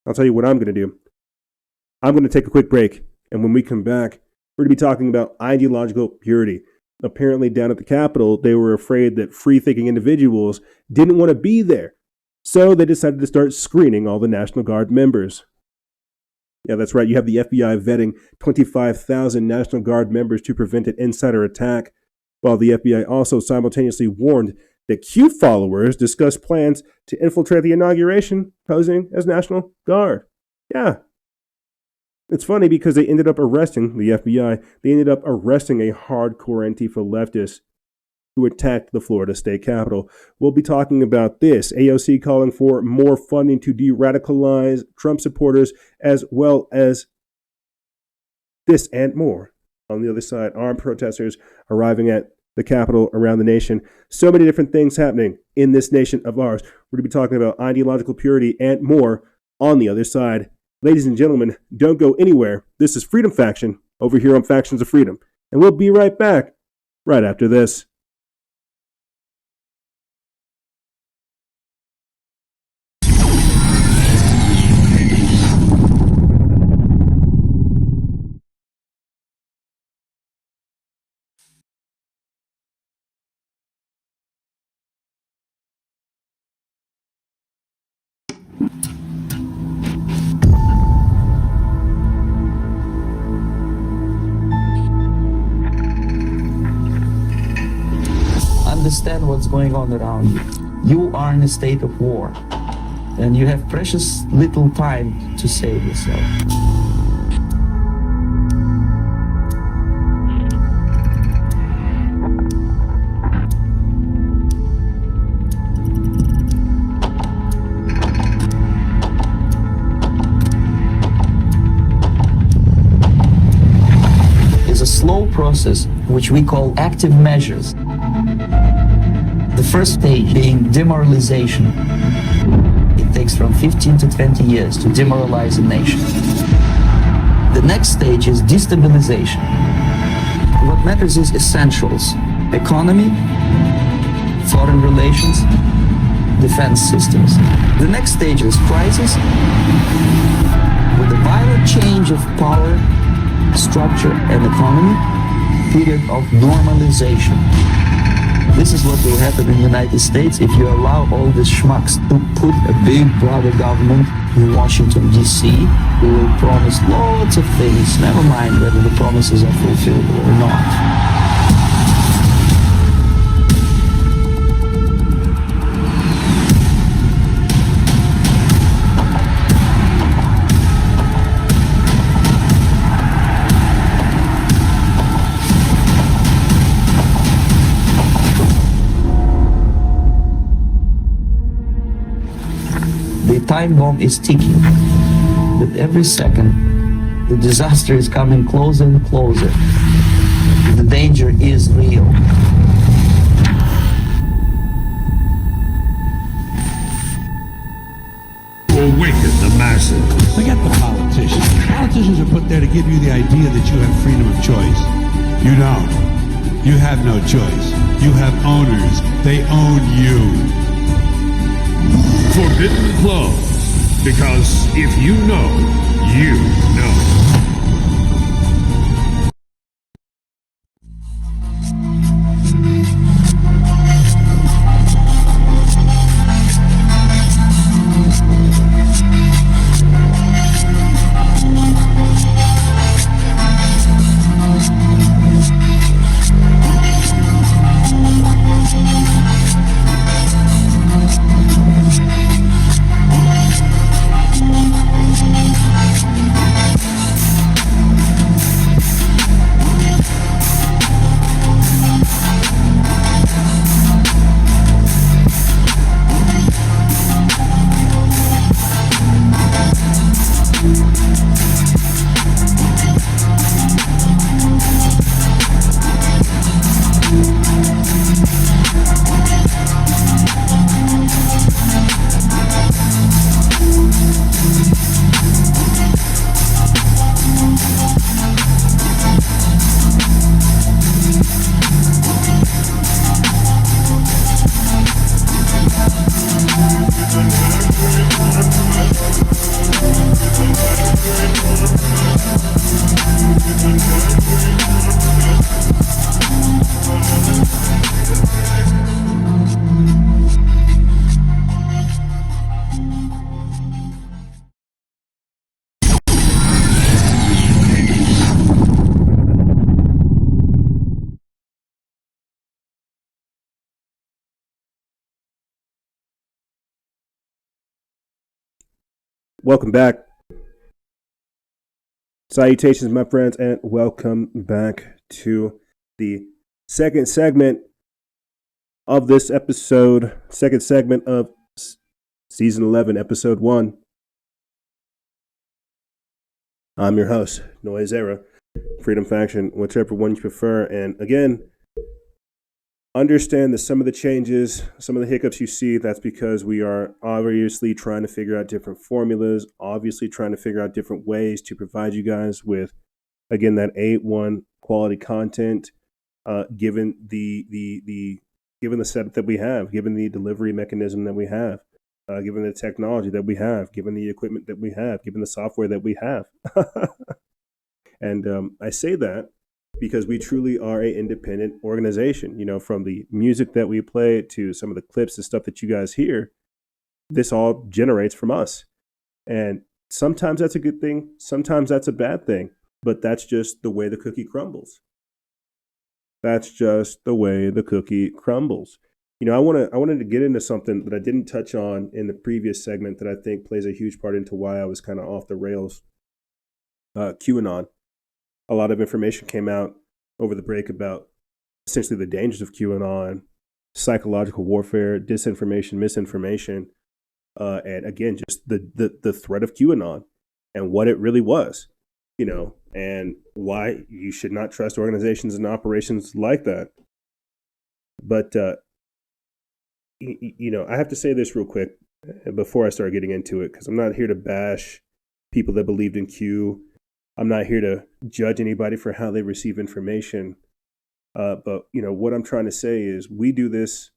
I'll tell you what I'm going to do. I'm going to take a quick break. And when we come back, we're going to be talking about ideological purity. Apparently down at the Capitol, they were afraid that free-thinking individuals didn't want to be there. So they decided to start screening all the National Guard members. Yeah, that's right. You have the FBI vetting 25,000 National Guard members to prevent an insider attack, while the FBI also simultaneously warned that Q followers discussed plans to infiltrate the inauguration, posing as National Guard. Yeah. It's funny because they ended up arresting, the FBI, they ended up arresting a hardcore Antifa leftist who attacked the Florida State Capitol. We'll be talking about this. AOC calling for more funding to de-radicalize Trump supporters, as well as this and more. On the other side, armed protesters arriving at the Capitol around the nation. So many different things happening in this nation of ours. We're going to be talking about ideological purity and more on the other side. Ladies and gentlemen, don't go anywhere. This is Freedom Faction over here on Factions of Freedom. And we'll be right back right after this. Understand what's going on around you. You are in a state of war, and you have precious little time to save yourself. It's a slow process which we call active measures. The first stage being demoralization. It takes from 15 to 20 years to demoralize a nation. The next stage is destabilization. What matters is essentials: economy, foreign relations, defense systems. The next stage is crisis, with a violent change of power, structure, and economy, period of normalization. This is what will happen in the United States if you allow all these schmucks to put a big brother government in Washington, D.C., who will promise lots of things, never mind whether the promises are fulfilled or not. The time bomb is ticking. With every second, the disaster is coming closer and closer. The danger is real. To awaken the masses. Forget the politicians. Politicians are put there to give you the idea that you have freedom of choice. You don't. You have no choice. You have owners. They own you. Forbidden clause. Because if you know, you know. Welcome back. Salutations, my friends, and welcome back to the second segment of this episode, second segment of season 11, episode 1. I'm your host, Noise Era, Freedom Faction, whichever one you prefer. And again, understand that some of the changes, some of the hiccups you see, that's because we are obviously trying to figure out different formulas, obviously trying to figure out different ways to provide you guys with, again, that A1 quality content, given the setup that we have, given the delivery mechanism that we have, given the technology that we have, given the equipment that we have, given the software that we have. And I say that because we truly are an independent organization. You know, from the music that we play to some of the clips and stuff that you guys hear, this all generates from us. And sometimes that's a good thing, sometimes that's a bad thing, but that's just the way the cookie crumbles. That's just the way the cookie crumbles. You know, I wanted to get into something that I didn't touch on in the previous segment that I think plays a huge part into why I was kind of off the rails. QAnon. A lot of information came out over the break about essentially the dangers of QAnon, psychological warfare, disinformation, misinformation, and again, just the threat of QAnon and what it really was, you know, and why you should not trust organizations and operations like that. But, you know, I have to say this real quick before I start getting into it, because I'm not here to bash people that believed in Q. I'm not here to judge anybody for how they receive information. But, you know, what I'm trying to say is we do this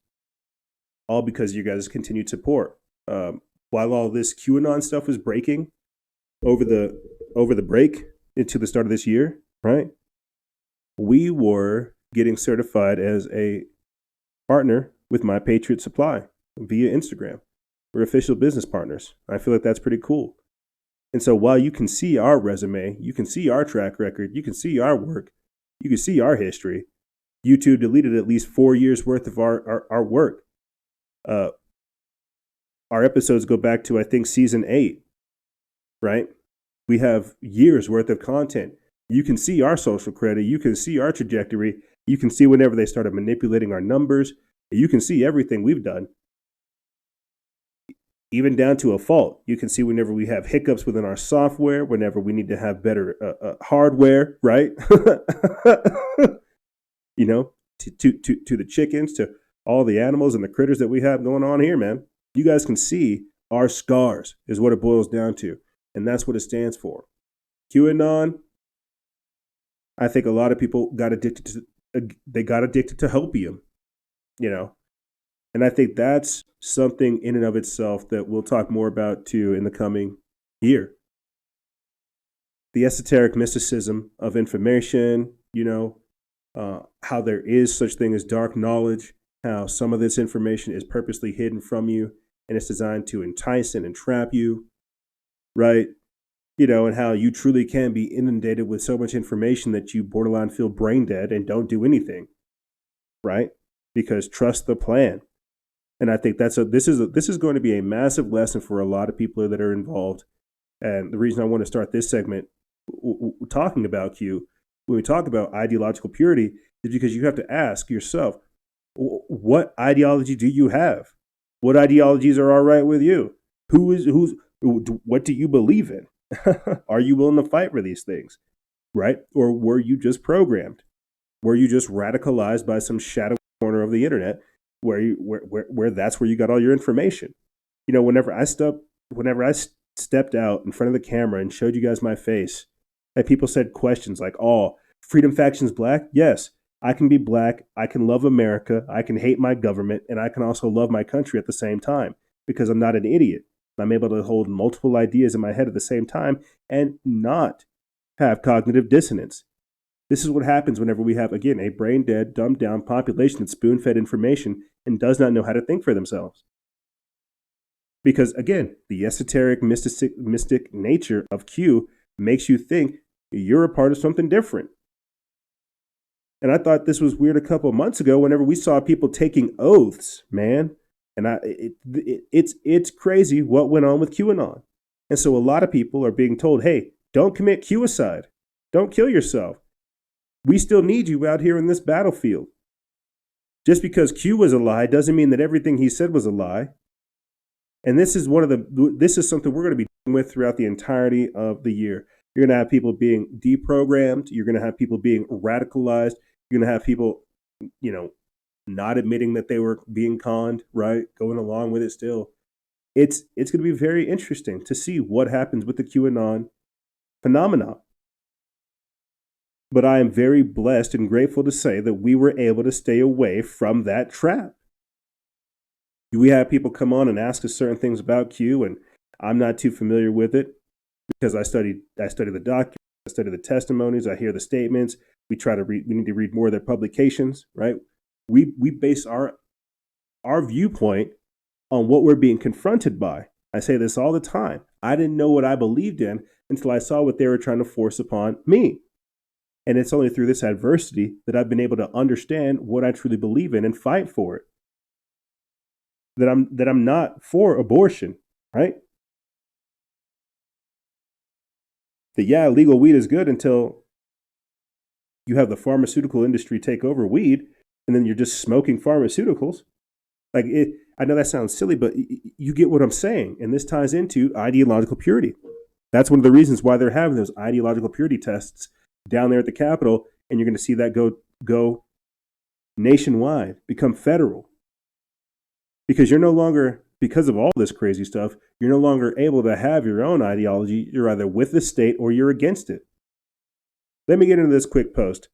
all because you guys' continued support. While all this QAnon stuff was breaking over the break into the start of this year, right? We were getting certified as a partner with My Patriot Supply via Instagram. We're official business partners. I feel like that's pretty cool. And so while you can see our resume, you can see our track record, you can see our work, you can see our history, YouTube deleted at least 4 years worth of our work. Our episodes go back to, I think, season 8, right? We have years worth of content. You can see our social credit. You can see our trajectory. You can see whenever they started manipulating our numbers. You can see everything we've done, even down to a fault. You can see whenever we have hiccups within our software, whenever we need to have better hardware, right? You know, to the chickens, to all the animals and the critters that we have going on here, man. You guys can see our scars is what it boils down to. And that's what it stands for. QAnon, I think a lot of people got addicted to hopium, you know. And I think that's something in and of itself that we'll talk more about too in the coming year. The esoteric mysticism of information, you know, how there is such thing as dark knowledge, how some of this information is purposely hidden from you and it's designed to entice and entrap you, right? You know, and how you truly can be inundated with so much information that you borderline feel brain dead and don't do anything, right? Because trust the plan. And I think this is going to be a massive lesson for a lot of people that are involved. And the reason I want to start this segment talking about Q, when we talk about ideological purity, is because you have to ask yourself, what ideology do you have? What ideologies are all right with you? What do you believe in? Are you willing to fight for these things, right? Or were you just programmed? Were you just radicalized by some shadow corner of the internet where that's where you got all your information? You know, whenever I stepped out in front of the camera and showed you guys my face, and people said questions like, "Oh, Freedom Faction's black?" Yes, I can be black. I can love America. I can hate my government, and I can also love my country at the same time because I'm not an idiot. I'm able to hold multiple ideas in my head at the same time and not have cognitive dissonance. This is what happens whenever we have, again, a brain dead, dumbed down population that's spoon fed information and does not know how to think for themselves. Because, again, the esoteric, mystic nature of Q makes you think you're a part of something different. And I thought this was weird a couple of months ago whenever we saw people taking oaths, man. And it's crazy what went on with QAnon. And so a lot of people are being told, hey, don't commit QAcide. Don't kill yourself. We still need you out here in this battlefield. Just because Q was a lie doesn't mean that everything he said was a lie. And this is something we're going to be dealing with throughout the entirety of the year. You're going to have people being deprogrammed. You're going to have people being radicalized. You're going to have people, you know, not admitting that they were being conned, right? Going along with it still. It's going to be very interesting to see what happens with the QAnon phenomenon. But I am very blessed and grateful to say that we were able to stay away from that trap. We have people come on and ask us certain things about Q, and I'm not too familiar with it because I study the documents, I study the testimonies, I hear the statements. We need to read more of their publications, right? We base our viewpoint on what we're being confronted by. I say this all the time. I didn't know what I believed in until I saw what they were trying to force upon me. And it's only through this adversity that I've been able to understand what I truly believe in and fight for it. That I'm not for abortion, right? That yeah, legal weed is good until you have the pharmaceutical industry take over weed, and then you're just smoking pharmaceuticals. Like I know that sounds silly, but you get what I'm saying. And this ties into ideological purity. That's one of the reasons why they're having those ideological purity tests down there at the Capitol, and you're going to see that go nationwide, become federal. Because you're no longer, because of all this crazy stuff, you're no longer able to have your own ideology. You're either with the state or you're against it. Let me get into this quick post.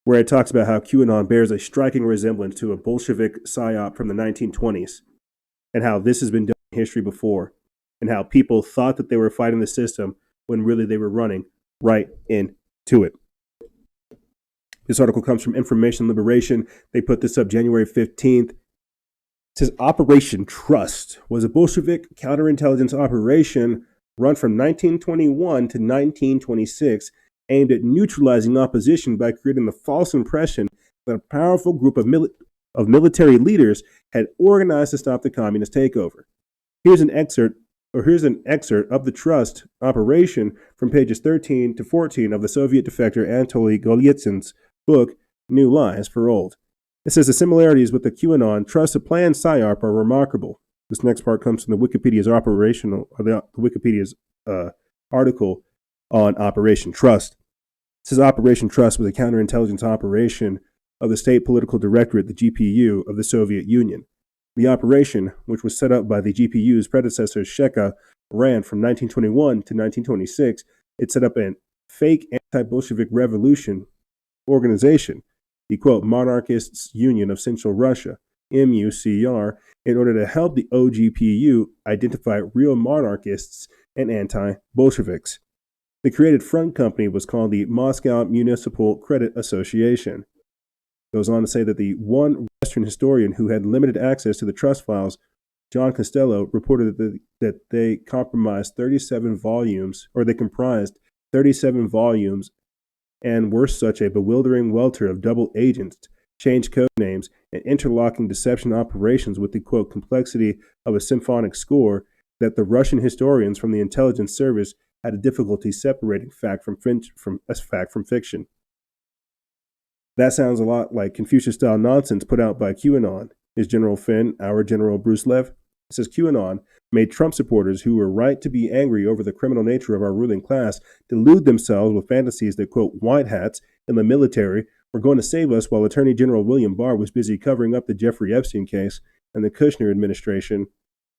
where it talks about how QAnon bears a striking resemblance to a Bolshevik psyop from the 1920s, and how this has been done in history before, and how people thought that they were fighting the system when really they were running right into it. This article comes from Information Liberation. They put this up January 15th. It says Operation Trust was a Bolshevik counterintelligence operation run from 1921 to 1926, aimed at neutralizing opposition by creating the false impression that a powerful group of military leaders had organized to stop the communist takeover. Here's an excerpt of the Trust operation from pages 13 to 14 of the Soviet defector Anatoly Golitsyn's book, New Lies for Old. It says the similarities with the QAnon Trust planned PSYOP are remarkable. This next part comes from the Wikipedia's article on Operation Trust. It says Operation Trust was a counterintelligence operation of the State Political Directorate, the GPU, of the Soviet Union. The operation, which was set up by the GPU's predecessor Sheka, ran from 1921 to 1926. It set up a fake anti-Bolshevik revolution organization, the quote Monarchists Union of Central Russia, MUCR, in order to help the OGPU identify real monarchists and anti-Bolsheviks. The created front company was called the Moscow Municipal Credit Association. It goes on to say that the one Western historian who had limited access to the trust files, John Costello, reported that they comprised 37 volumes and were such a bewildering welter of double agents, changed code names, and interlocking deception operations with the, quote, complexity of a symphonic score that the Russian historians from the intelligence service had a difficulty separating fact from fiction. That sounds a lot like Confucius-style nonsense put out by QAnon. Is General Finn our General Bruce Lev? It says QAnon made Trump supporters who were right to be angry over the criminal nature of our ruling class delude themselves with fantasies that, quote, white hats in the military were going to save us while Attorney General William Barr was busy covering up the Jeffrey Epstein case and the Kushner administration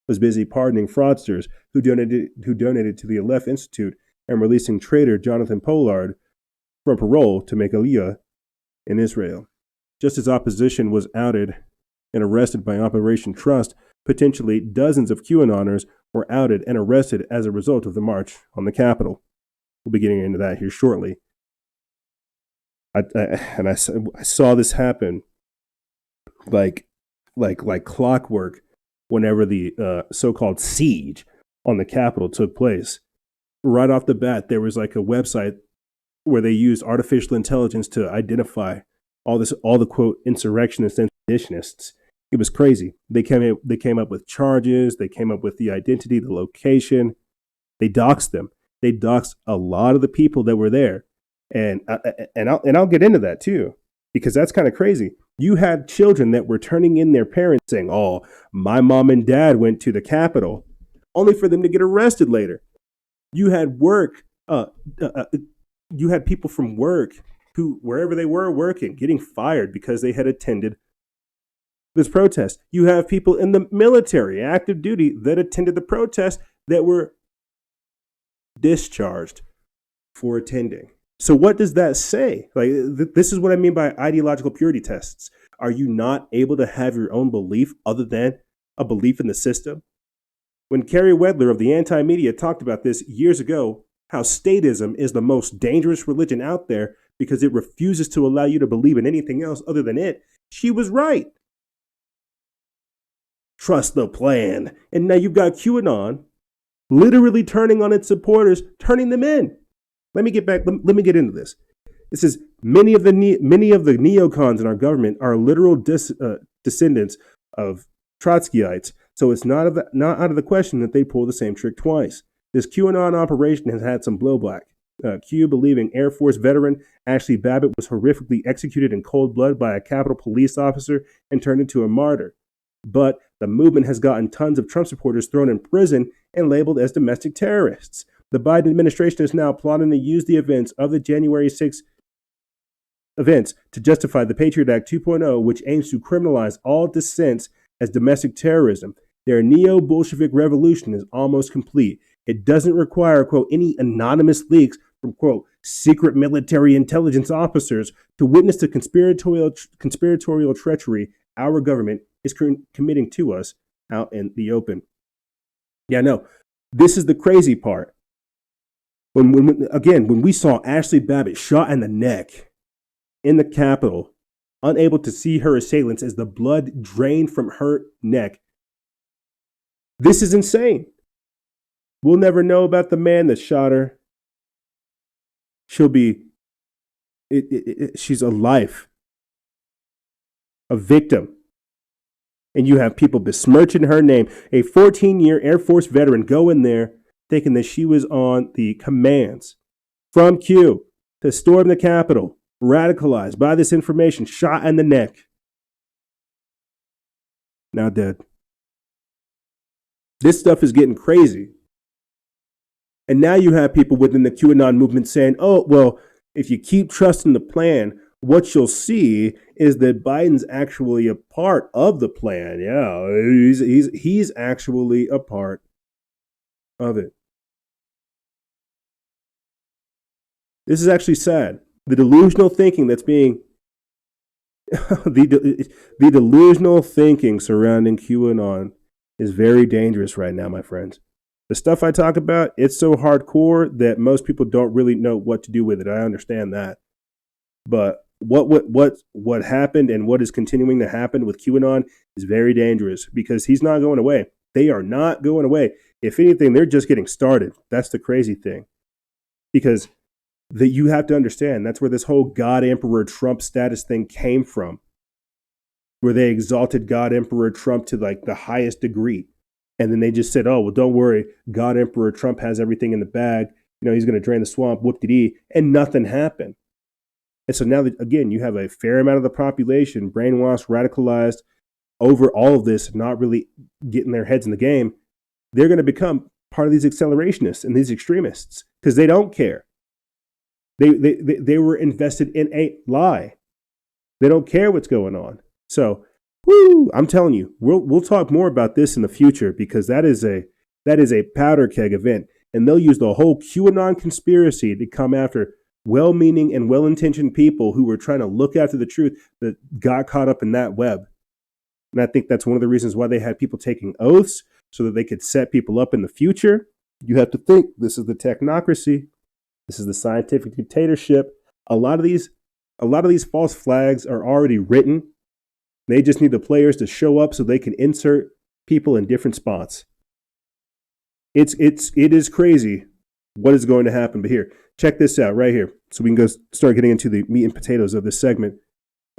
was busy pardoning fraudsters who donated to the Aleph Institute and releasing traitor Jonathan Pollard from parole to make aliyah in Israel. Just as opposition was outed and arrested by Operation Trust, potentially dozens of QAnoners were outed and arrested as a result of the march on the Capitol. We'll be getting into that here shortly. I saw this happen like clockwork whenever the so-called siege on the Capitol took place. Right off the bat, there was like a website where they used artificial intelligence to identify all the quote insurrectionists and seditionists. It was crazy. They came up with charges. They came up with the identity, the location. They doxed them. They doxed a lot of the people that were there, and I'll get into that too, because that's kind of crazy. You had children that were turning in their parents saying, "Oh, my mom and dad went to the Capitol," only for them to get arrested later. You had you had people from work who, wherever they were working, getting fired because they had attended this protest. You have people in the military, active duty, that attended the protest that were discharged for attending. So what does that say? Like, this is what I mean by ideological purity tests. Are you not able to have your own belief other than a belief in the system? When Kerry Wedler of the Anti-Media talked about this years ago, how statism is the most dangerous religion out there because it refuses to allow you to believe in anything else other than it, she was right. Trust the plan. And now you've got QAnon literally turning on its supporters, turning them in. Let me get into this. It says many of the neocons in our government are literal descendants of Trotskyites, so it's not out of the question that they pull the same trick twice. This QAnon operation has had some blowback. Q believing Air Force veteran Ashley Babbitt was horrifically executed in cold blood by a Capitol police officer and turned into a martyr. But the movement has gotten tons of Trump supporters thrown in prison and labeled as domestic terrorists. The Biden administration is now plotting to use the events of the January 6th events to justify the Patriot Act 2.0, which aims to criminalize all dissents as domestic terrorism. Their neo-Bolshevik revolution is almost complete. It doesn't require, quote, any anonymous leaks from, quote, secret military intelligence officers to witness the conspiratorial treachery our government is committing to us out in the open. Yeah, no, this is the crazy part. When we saw Ashley Babbitt shot in the neck in the Capitol, unable to see her assailants as the blood drained from her neck, this is insane. We'll never know about the man that shot her. She's a life, a victim. And you have people besmirching her name. A 14-year Air Force veteran go in there thinking that she was on the commands from Q to storm the Capitol, radicalized by this information, shot in the neck. Now dead. This stuff is getting crazy. And now you have people within the QAnon movement saying, oh, well, if you keep trusting the plan, what you'll see is that Biden's actually a part of the plan. Yeah, he's actually a part of it. This is actually sad. The delusional thinking that's being the delusional thinking surrounding QAnon is very dangerous right now, my friends. The stuff I talk about, it's so hardcore that most people don't really know what to do with it. I understand that. But what happened and what is continuing to happen with QAnon is very dangerous because he's not going away. They are not going away. If anything, they're just getting started. That's the crazy thing. Because you have to understand, that's where this whole God Emperor Trump status thing came from. Where they exalted God Emperor Trump to like the highest degree. And then they just said, oh, well, don't worry. God Emperor Trump has everything in the bag. You know, he's going to drain the swamp, whoop-de-dee. And nothing happened. And so now, again, you have a fair amount of the population brainwashed, radicalized over all of this, not really getting their heads in the game. They're going to become part of these accelerationists and these extremists because they don't care. They were invested in a lie. They don't care what's going on. So, I'm telling you, we'll talk more about this in the future because that is a powder keg event, and they'll use the whole QAnon conspiracy to come after well-meaning and well-intentioned people who were trying to look after the truth that got caught up in that web. And I think that's one of the reasons why they had people taking oaths so that they could set people up in the future. You have to think this is the technocracy. This is the scientific dictatorship. A lot of these false flags are already written. They just need the players to show up so they can insert people in different spots. It is crazy what is going to happen. But here, check this out right here. So we can go start getting into the meat and potatoes of this segment.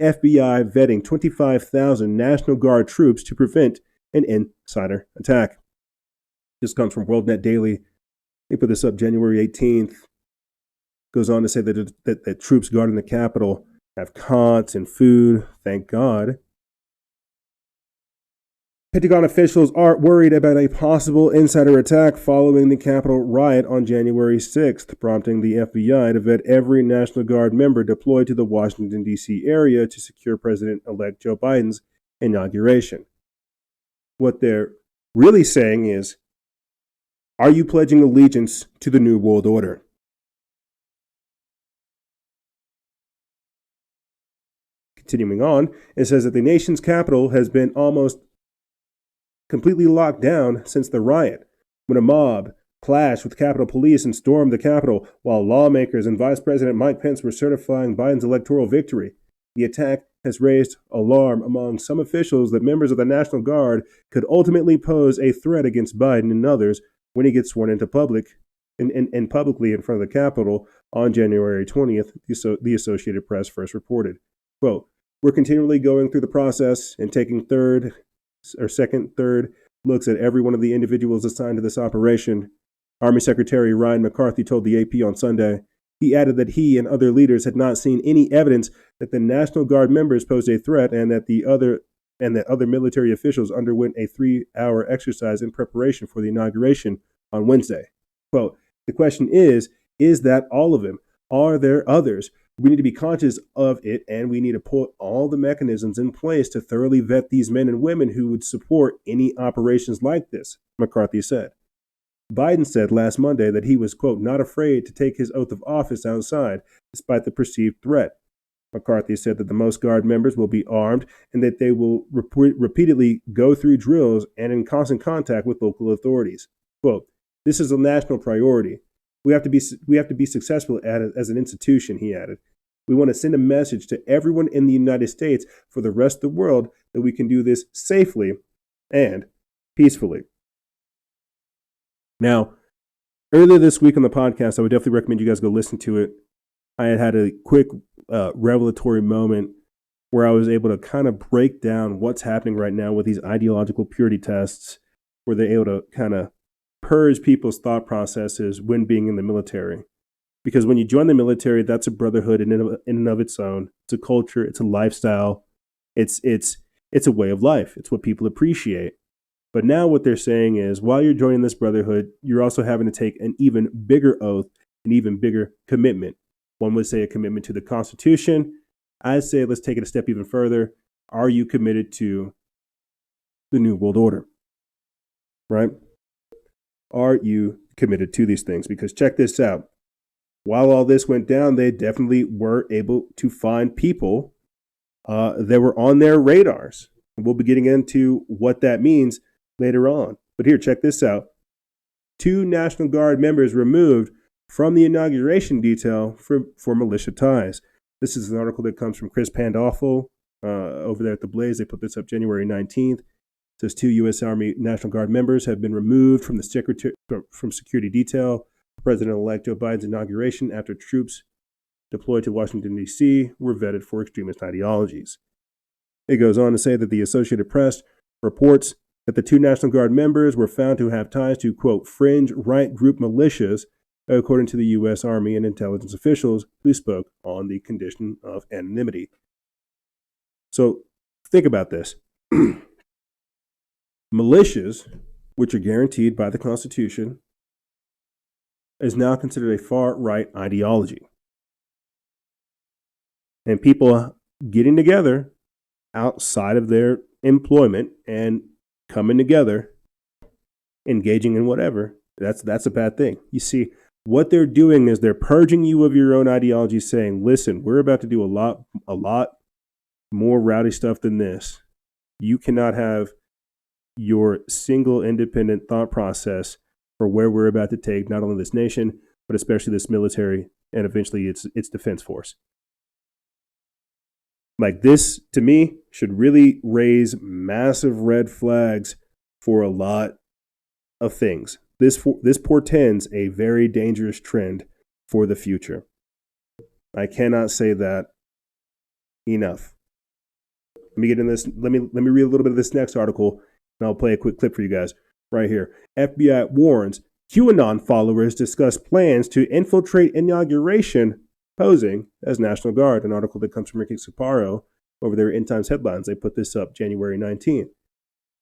FBI vetting 25,000 National Guard troops to prevent an insider attack. This comes from WorldNet Daily. They put this up January 18th. Goes on to say that troops guarding the Capitol have cots and food. Thank God. Pentagon officials are worried about a possible insider attack following the Capitol riot on January 6th, prompting the FBI to vet every National Guard member deployed to the Washington, D.C. area to secure President-elect Joe Biden's inauguration. What they're really saying is, are you pledging allegiance to the New World Order? Continuing on, it says that the nation's capital has been almost completely locked down since the riot, when a mob clashed with Capitol Police and stormed the Capitol while lawmakers and Vice President Mike Pence were certifying Biden's electoral victory. The attack has raised alarm among some officials that members of the National Guard could ultimately pose a threat against Biden and others when he gets sworn into publicly in front of the Capitol on January 20th, the Associated Press first reported. Quote, we're continually going through the process and taking third looks at every one of the individuals assigned to this operation. Army Secretary Ryan McCarthy told the AP on Sunday. He added that he and other leaders had not seen any evidence that the National Guard members posed a threat and that other military officials underwent a 3-hour exercise in preparation for the inauguration on Wednesday. Quote, the question is that all of them? Are there others? We need to be conscious of it, and we need to put all the mechanisms in place to thoroughly vet these men and women who would support any operations like this, McCarthy said. Biden said last Monday that he was, quote, not afraid to take his oath of office outside despite the perceived threat. McCarthy said that the most Guard members will be armed and that they will repeatedly go through drills and in constant contact with local authorities. Quote, this is a national priority. We have to be successful at it as an institution, he added. We want to send a message to everyone in the United States for the rest of the world that we can do this safely and peacefully. Now, earlier this week on the podcast, I would definitely recommend you guys go listen to it. I had a quick revelatory moment where I was able to kind of break down what's happening right now with these ideological purity tests, where they're able to kind of purge people's thought processes when being in the military. Because when you join the military, that's a brotherhood in and of its own. It's a culture. It's a lifestyle. It's a way of life. It's what people appreciate. But now what they're saying is, while you're joining this brotherhood, you're also having to take an even bigger oath, an even bigger commitment. One would say a commitment to the Constitution. I'd say let's take it a step even further. Are you committed to the New World Order? Right? Are you committed to these things? Because check this out. While all this went down, they definitely were able to find people that were on their radars. We'll be getting into what that means later on. But here, check this out. 2 National Guard members removed from the inauguration detail for militia ties. This is an article that comes from Chris Pandolfo over there at The Blaze. They put this up January 19th. It says 2 U.S. Army National Guard members have been removed from the from security detail for President-elect Joe Biden's inauguration after troops deployed to Washington, D.C. were vetted for extremist ideologies. It goes on to say that the Associated Press reports that the 2 National Guard members were found to have ties to, quote, fringe right group militias, according to the U.S. Army and intelligence officials who spoke on the condition of anonymity. So think about this. Militias, which are guaranteed by the Constitution, is now considered a far-right ideology. And people getting together outside of their employment and coming together, engaging in whatever, that's a bad thing. You see, what they're doing is they're purging you of your own ideology, saying, listen, we're about to do a lot more rowdy stuff than this. You cannot have your single independent thought process for where we're about to take not only this nation, but especially this military and eventually its defense force. Like, this, to me, should really raise massive red flags for a lot of things. This portends a very dangerous trend for the future. I cannot say that enough. Let me get in this. Let me read a little bit of this next article, and I'll play a quick clip for you guys right here. FBI warns QAnon followers discuss plans to infiltrate inauguration, posing as National Guard. An article that comes from Ricky Suparo over there in Times Headlines. They put this up January 19th.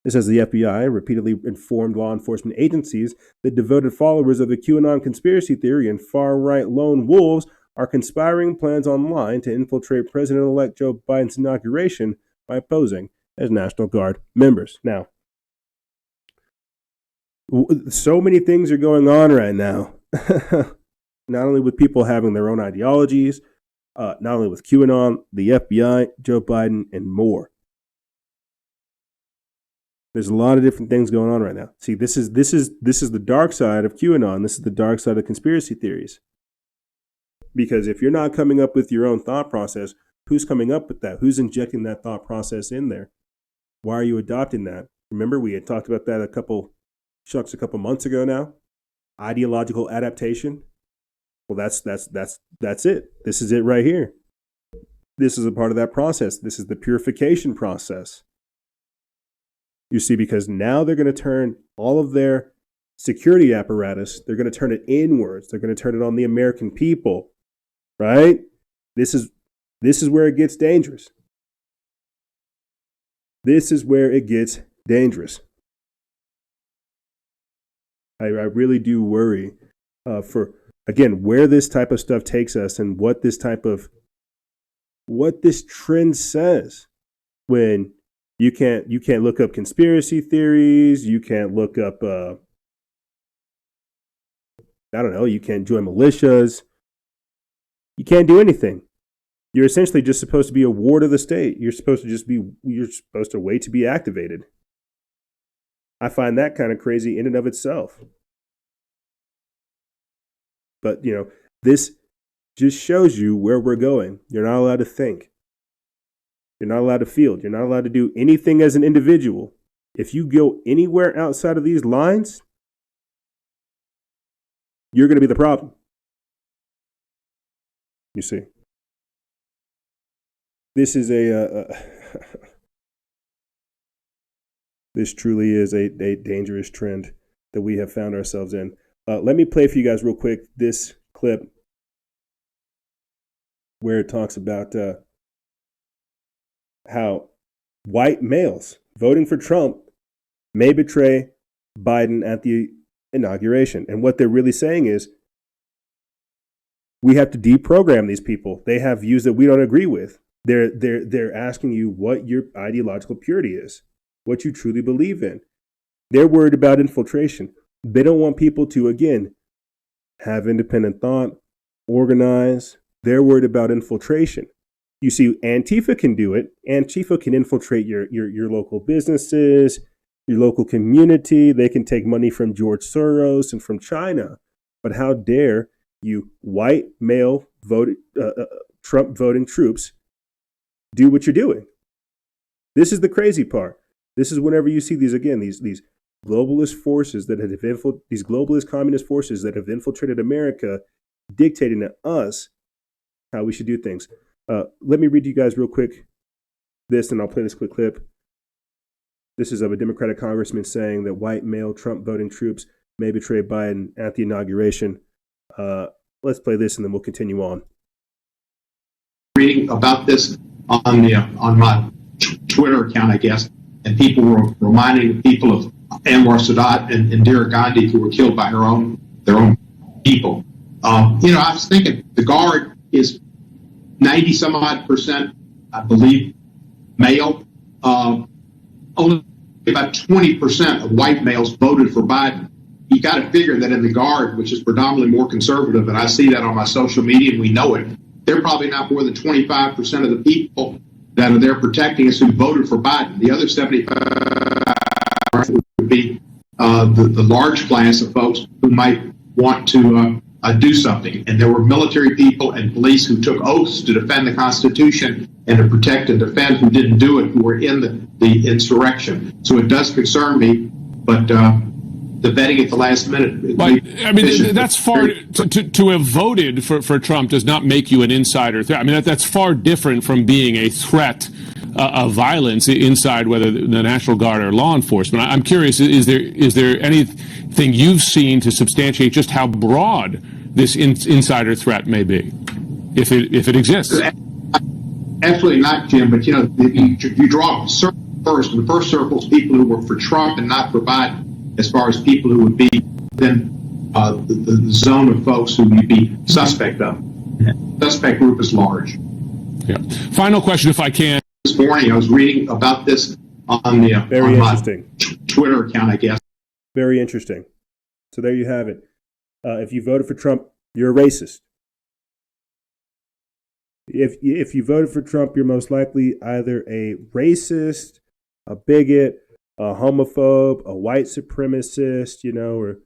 It says the FBI repeatedly informed law enforcement agencies that devoted followers of the QAnon conspiracy theory and far-right lone wolves are conspiring plans online to infiltrate President-elect Joe Biden's inauguration by posing as National Guard members. Now, so many things are going on right now, not only with people having their own ideologies, not only with QAnon, the FBI, Joe Biden, and more. There's a lot of different things going on right now. See, this is the dark side of QAnon. This is the dark side of conspiracy theories. Because if you're not coming up with your own thought process, who's coming up with that? Who's injecting that thought process in there? Why are you adopting that? Remember, we had talked about that a couple months ago now. Ideological adaptation. Well, that's it. This is it right here. This is a part of that process. This is the purification process. You see, because now they're going to turn all of their security apparatus, they're going to turn it inwards. They're going to turn it on the American people, right? This is where it gets dangerous. This is where it gets dangerous. I really do worry for, again, where this type of stuff takes us and what this trend says when you can't look up conspiracy theories. You can't look up I don't know, you can't join militias. You can't do anything. You're essentially just supposed to be a ward of the state. You're supposed to wait to be activated. I find that kind of crazy in and of itself. But, this just shows you where we're going. You're not allowed to think. You're not allowed to feel. You're not allowed to do anything as an individual. If you go anywhere outside of these lines, you're going to be the problem. You see. This is this truly is a dangerous trend that we have found ourselves in. Let me play for you guys real quick this clip where it talks about how white males voting for Trump may betray Biden at the inauguration. And what they're really saying is we have to deprogram these people. They have views that we don't agree with. They're asking you what your ideological purity is, what you truly believe in. They're worried about infiltration. They don't want people to, again, have independent thought, organize. They're worried about infiltration. You see, Antifa can do it. Antifa can infiltrate your local businesses, your local community. They can take money from George Soros and from China. But how dare you white male Trump voting troops do what you're doing? This is the crazy part. This is whenever you see these globalist forces that have these globalist communist forces that have infiltrated America, dictating to us how we should do things. Let me read to you guys real quick this, and I'll play this quick clip. This is of a Democratic congressman saying that white male Trump voting troops may betray Biden at the inauguration. Let's play this, and then we'll continue on. Reading about this on my Twitter account, I guess, and people were reminding people of Anwar Sadat and Indira Gandhi, who were killed by their own people. I was thinking the Guard is 90 some odd percent, I believe, male. Only about 20% of white males voted for Biden. You got to figure that in the Guard, which is predominantly more conservative, and I see that on my social media, and we know it, they're probably not more than 25% of the people that are there protecting us who voted for Biden. The other 75% would be the large class of folks who might want to do something. And there were military people and police who took oaths to defend the Constitution and to protect and defend, who didn't do it, who were in the insurrection. So it does concern me, but the vetting at the last minute. But I mean, that's far to have voted for Trump does not make you an insider threat. I mean, that's far different from being a threat of violence inside, whether the National Guard or law enforcement. I'm curious: is there anything you've seen to substantiate just how broad this insider threat may be, if it exists? Absolutely not, Jim. But you draw a circle first, and the first circle is people who were for Trump and not for Biden, as far as people who would be within the zone of folks who you'd be suspect of. Suspect group is large. Yeah. Final question, if I can. This morning, I was reading about this on my Twitter account, I guess. Very interesting. So there you have it. If you voted for Trump, you're a racist. If you voted for Trump, you're most likely either a racist, a bigot, a homophobe, a white supremacist, or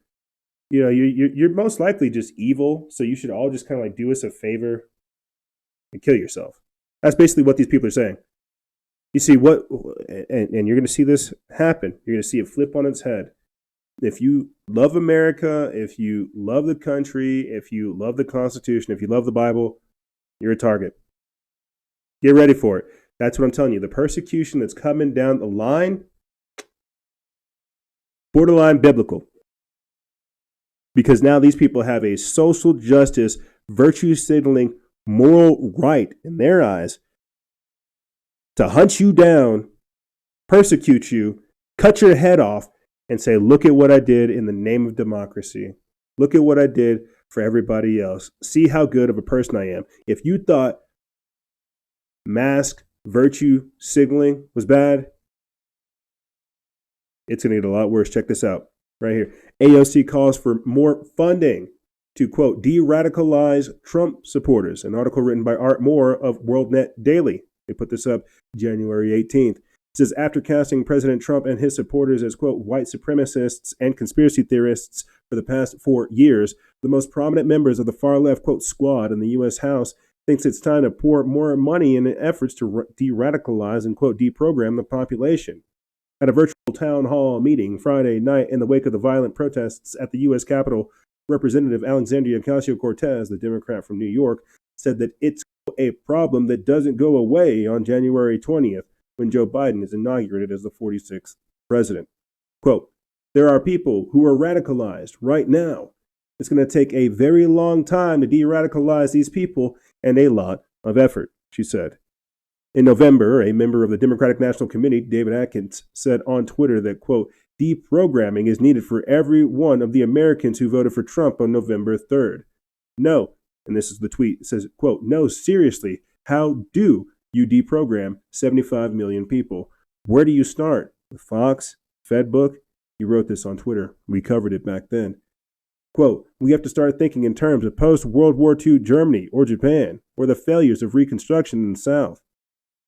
you're most likely just evil. So you should all just kind of like do us a favor and kill yourself. That's basically what these people are saying. You see what, and you're going to see this happen. You're going to see it flip on its head. If you love America, if you love the country, if you love the Constitution, if you love the Bible, you're a target. Get ready for it. That's what I'm telling you. The persecution that's coming down the line, borderline biblical. Because now these people have a social justice, virtue signaling, moral right in their eyes to hunt you down, persecute you, cut your head off, and say, look at what I did in the name of democracy. Look at what I did for everybody else. See how good of a person I am. If you thought mask virtue signaling was bad, it's going to get a lot worse. Check this out right here. AOC calls for more funding to, quote, de-radicalize Trump supporters. An article written by Art Moore of WorldNet Daily. They put this up January 18th. It says, after casting President Trump and his supporters as, quote, white supremacists and conspiracy theorists for the past 4 years, the most prominent members of the far-left, quote, squad in the U.S. House thinks it's time to pour more money in efforts to de-radicalize and, quote, deprogram the population. At a virtual town hall meeting Friday night in the wake of the violent protests at the U.S. Capitol, Representative Alexandria Ocasio-Cortez, the Democrat from New York, said that it's a problem that doesn't go away on January 20th when Joe Biden is inaugurated as the 46th president. Quote, there are people who are radicalized right now. It's going to take a very long time to de-radicalize these people and a lot of effort, she said. In November, a member of the Democratic National Committee, David Atkins, said on Twitter that, quote, deprogramming is needed for every one of the Americans who voted for Trump on November 3rd. No, and this is the tweet, it says, quote, no, seriously, how do you deprogram 75 million people? Where do you start? With Fox? Fedbook? He wrote this on Twitter. We covered it back then. Quote, we have to start thinking in terms of post-World War II Germany or Japan, or the failures of Reconstruction in the South.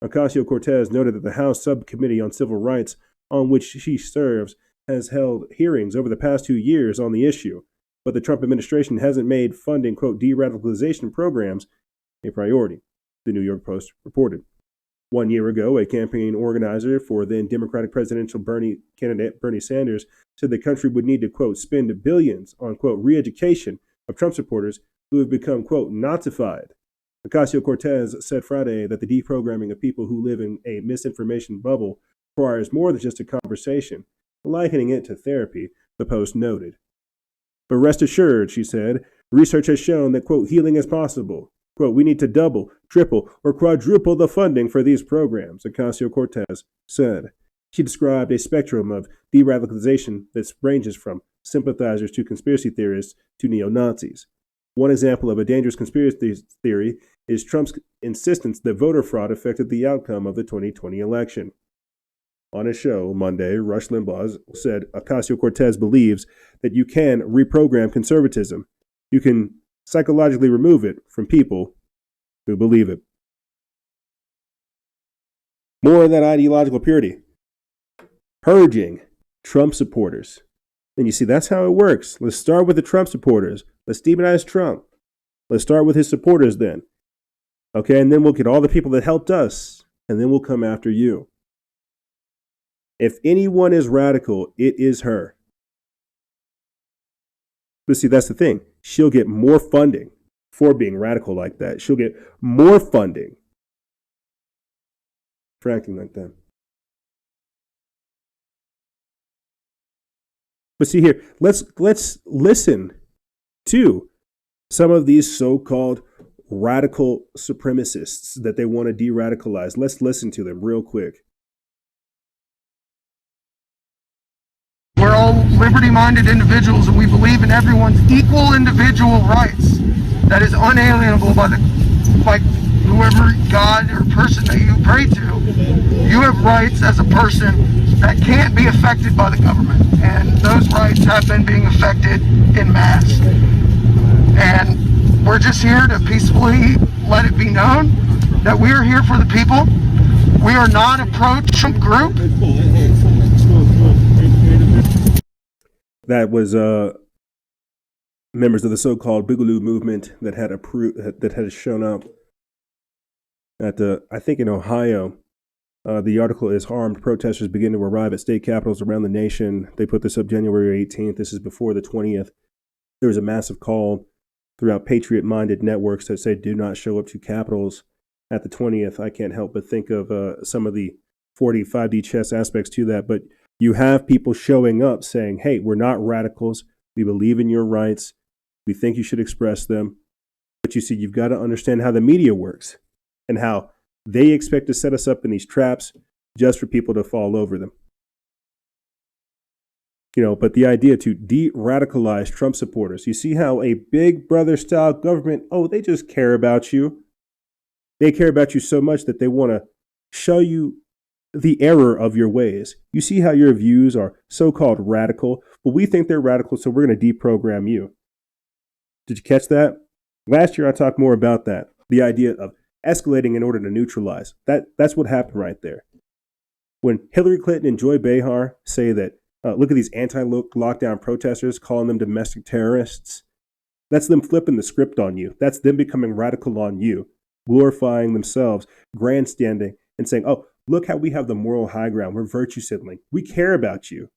Ocasio-Cortez noted that the House Subcommittee on Civil Rights, on which she serves, has held hearings over the past 2 years on the issue, but the Trump administration hasn't made funding, quote, de-radicalization programs a priority, the New York Post reported. 1 year ago, a campaign organizer for then Democratic presidential candidate Bernie Sanders said the country would need to, quote, spend billions on, quote, re-education of Trump supporters who have become, quote, Nazified. Ocasio-Cortez said Friday that the deprogramming of people who live in a misinformation bubble requires more than just a conversation, likening it to therapy, the Post noted. But rest assured, she said, research has shown that, quote, healing is possible. Quote, we need to double, triple, or quadruple the funding for these programs, Ocasio-Cortez said. She described a spectrum of de-radicalization that ranges from sympathizers to conspiracy theorists to neo-Nazis. One example of a dangerous conspiracy theory is Trump's insistence that voter fraud affected the outcome of the 2020 election. On his show Monday, Rush Limbaugh said Ocasio-Cortez believes that you can reprogram conservatism. You can psychologically remove it from people who believe it. More of that ideological purity. Purging Trump supporters. And you see, that's how it works. Let's start with the Trump supporters. Let's demonize Trump. Let's start with his supporters then. Okay, and then we'll get all the people that helped us, and then we'll come after you. If anyone is radical, it is her. But see, that's the thing. She'll get more funding for being radical like that. She'll get more funding for acting like that. But see here, let's listen to some of these so-called radical supremacists that they want to de-radicalize. Let's listen to them real quick. We're all liberty-minded individuals, and we believe in everyone's equal individual rights. That is unalienable by whoever God or person that you pray to. You have rights as a person that can't be affected by the government, and those rights have been being affected en masse. And we're just here to peacefully let it be known that we are here for the people. We are not a pro-Trump group. That was members of the so-called Boogaloo movement that had shown up at I think in Ohio. The article is armed protesters begin to arrive at state capitals around the nation. They put this up January 18th. This is before the 20th. There was a massive call throughout patriot-minded networks that said do not show up to capitals at the 20th. I can't help but think of some of the 45D chess aspects to that, but you have people showing up saying, hey, we're not radicals. We believe in your rights. We think you should express them. But you see, you've got to understand how the media works and how they expect to set us up in these traps just for people to fall over them. But the idea to de-radicalize Trump supporters, you see how a big brother style government, they just care about you. They care about you so much that they want to show you the error of your ways. You see how your views are so-called radical, but we think they're radical, so we're going to deprogram you. Did you catch that? Last year I talked more about that. The idea of escalating in order to neutralize. That's what happened right there. When Hillary Clinton and Joy Behar say that, look at these anti-lockdown protesters, calling them domestic terrorists, that's them flipping the script on you. That's them becoming radical on you, glorifying themselves, grandstanding, and saying, oh, look how we have the moral high ground. We're virtue signaling. We care about you.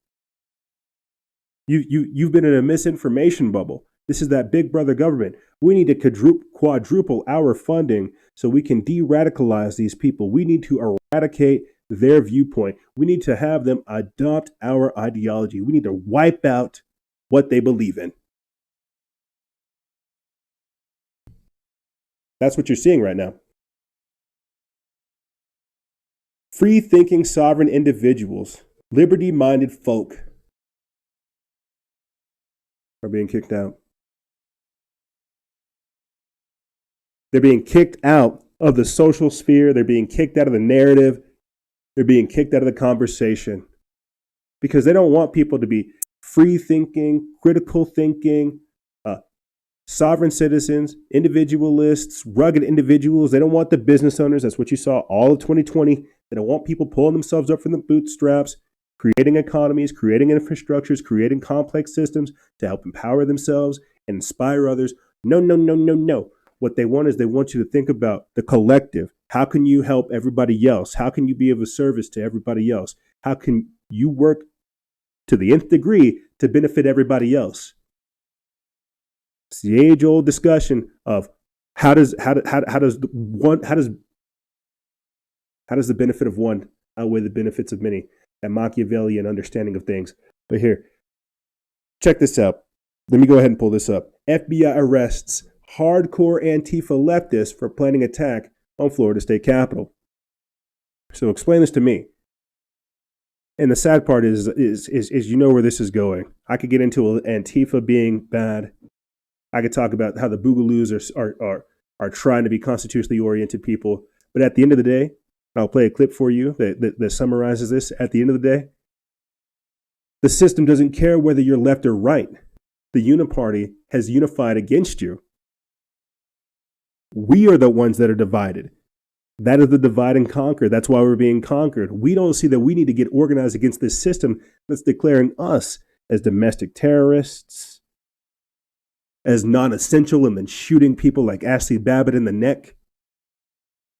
You've been in a misinformation bubble. This is that big brother government. We need to quadruple our funding so we can de-radicalize these people. We need to eradicate their viewpoint. We need to have them adopt our ideology. We need to wipe out what they believe in. That's what you're seeing right now. Free-thinking sovereign individuals, liberty-minded folk are being kicked out. They're being kicked out of the social sphere. They're being kicked out of the narrative. They're being kicked out of the conversation because they don't want people to be free-thinking, critical thinking, sovereign citizens, individualists, rugged individuals. They don't want the business owners. That's what you saw all of 2020. They don't want people pulling themselves up from the bootstraps, creating economies, creating infrastructures, creating complex systems to help empower themselves and inspire others. No, no, no, no, no. What they want is they want you to think about the collective. How can you help everybody else? How can you be of a service to everybody else? How can you work to the nth degree to benefit everybody else? It's the age-old discussion of how does the benefit of one outweigh the benefits of many? That Machiavellian understanding of things. But here, check this out. Let me go ahead and pull this up. FBI arrests hardcore Antifa leftists for planning attack on Florida State Capitol. So explain this to me. And the sad part is you know where this is going. I could get into Antifa being bad. I could talk about how the Boogaloos are trying to be constitutionally oriented people. But at the end of the day, I'll play a clip for you that summarizes this. At the end of the day, the system doesn't care whether you're left or right. The Uniparty has unified against you. We are the ones that are divided. That is the divide and conquer. That's why we're being conquered. We don't see that we need to get organized against this system that's declaring us as domestic terrorists, as non-essential, and then shooting people like Ashley Babbitt in the neck.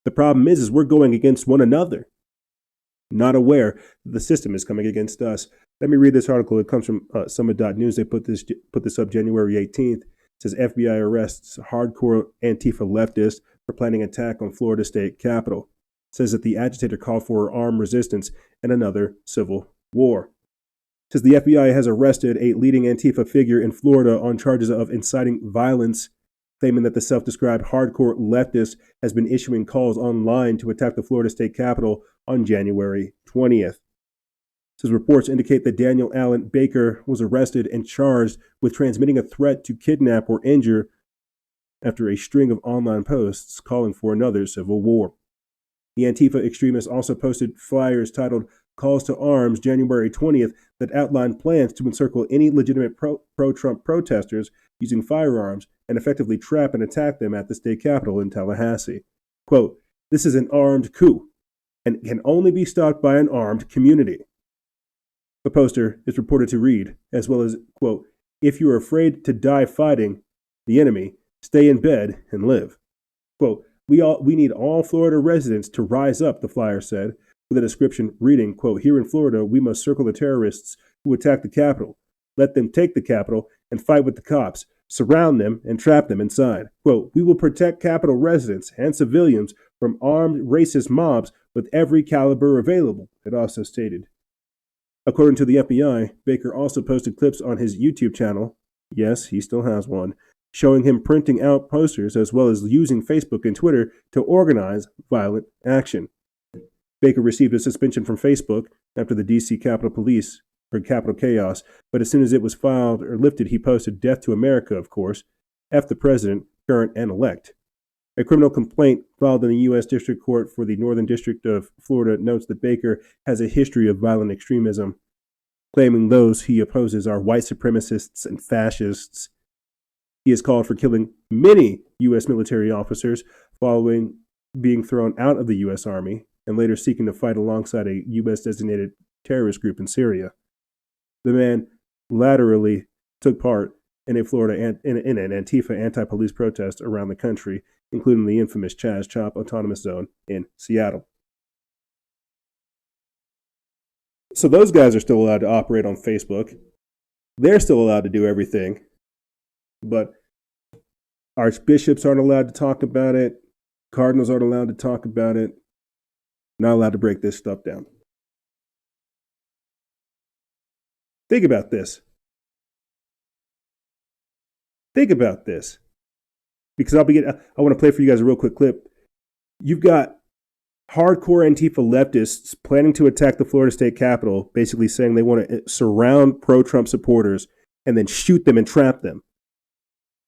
The problem is we're going against one another, not aware that the system is coming against us. Let me read this article. It comes from Summit.news. They put this up January 18th. It says FBI arrests hardcore Antifa leftist for planning attack on Florida State Capitol. It says that the agitator called for armed resistance and another civil war. It says the FBI has arrested a leading Antifa figure in Florida on charges of inciting violence, claiming that the self-described hardcore leftist has been issuing calls online to attack the Florida State Capitol on January 20th. It says reports indicate that Daniel Allen Baker was arrested and charged with transmitting a threat to kidnap or injure after a string of online posts calling for another civil war. The Antifa extremist also posted flyers titled Calls to Arms January 20th that outlined plans to encircle any legitimate pro-Trump protesters using firearms and effectively trap and attack them at the state capitol in Tallahassee. Quote, "This is an armed coup and can only be stopped by an armed community." The poster is reported to read, as well as, quote, "If you are afraid to die fighting the enemy, stay in bed and live." Quote, we need all Florida residents to rise up, the flyer said, with a description reading, quote, "Here in Florida, we must circle the terrorists who attack the Capitol. Let them take the Capitol and fight with the cops, surround them and trap them inside. Quote, we will protect Capitol residents and civilians from armed racist mobs with every caliber available," it also stated. According to the FBI, Baker also posted clips on his YouTube channel, yes, he still has one, showing him printing out posters as well as using Facebook and Twitter to organize violent action. Baker received a suspension from Facebook after the D.C. Capitol Police or Capitol Chaos, but as soon as it was filed or lifted, he posted "Death to America," of course, F the President, current and elect. A criminal complaint filed in the U.S. District Court for the Northern District of Florida notes that Baker has a history of violent extremism, claiming those he opposes are white supremacists and fascists. He has called for killing many U.S. military officers following being thrown out of the U.S. Army and later seeking to fight alongside a U.S. designated terrorist group in Syria. The man laterally took part in a Florida in an Antifa anti-police protest around the country, including the infamous Chaz Chop Autonomous Zone in Seattle. So those guys are still allowed to operate on Facebook. They're still allowed to do everything. But archbishops aren't allowed to talk about it. Cardinals aren't allowed to talk about it. Not allowed to break this stuff down. Think about this. Think about this. Because I want to play for you guys a real quick clip. You've got hardcore Antifa leftists planning to attack the Florida state capitol, basically saying they want to surround pro-Trump supporters and then shoot them and trap them.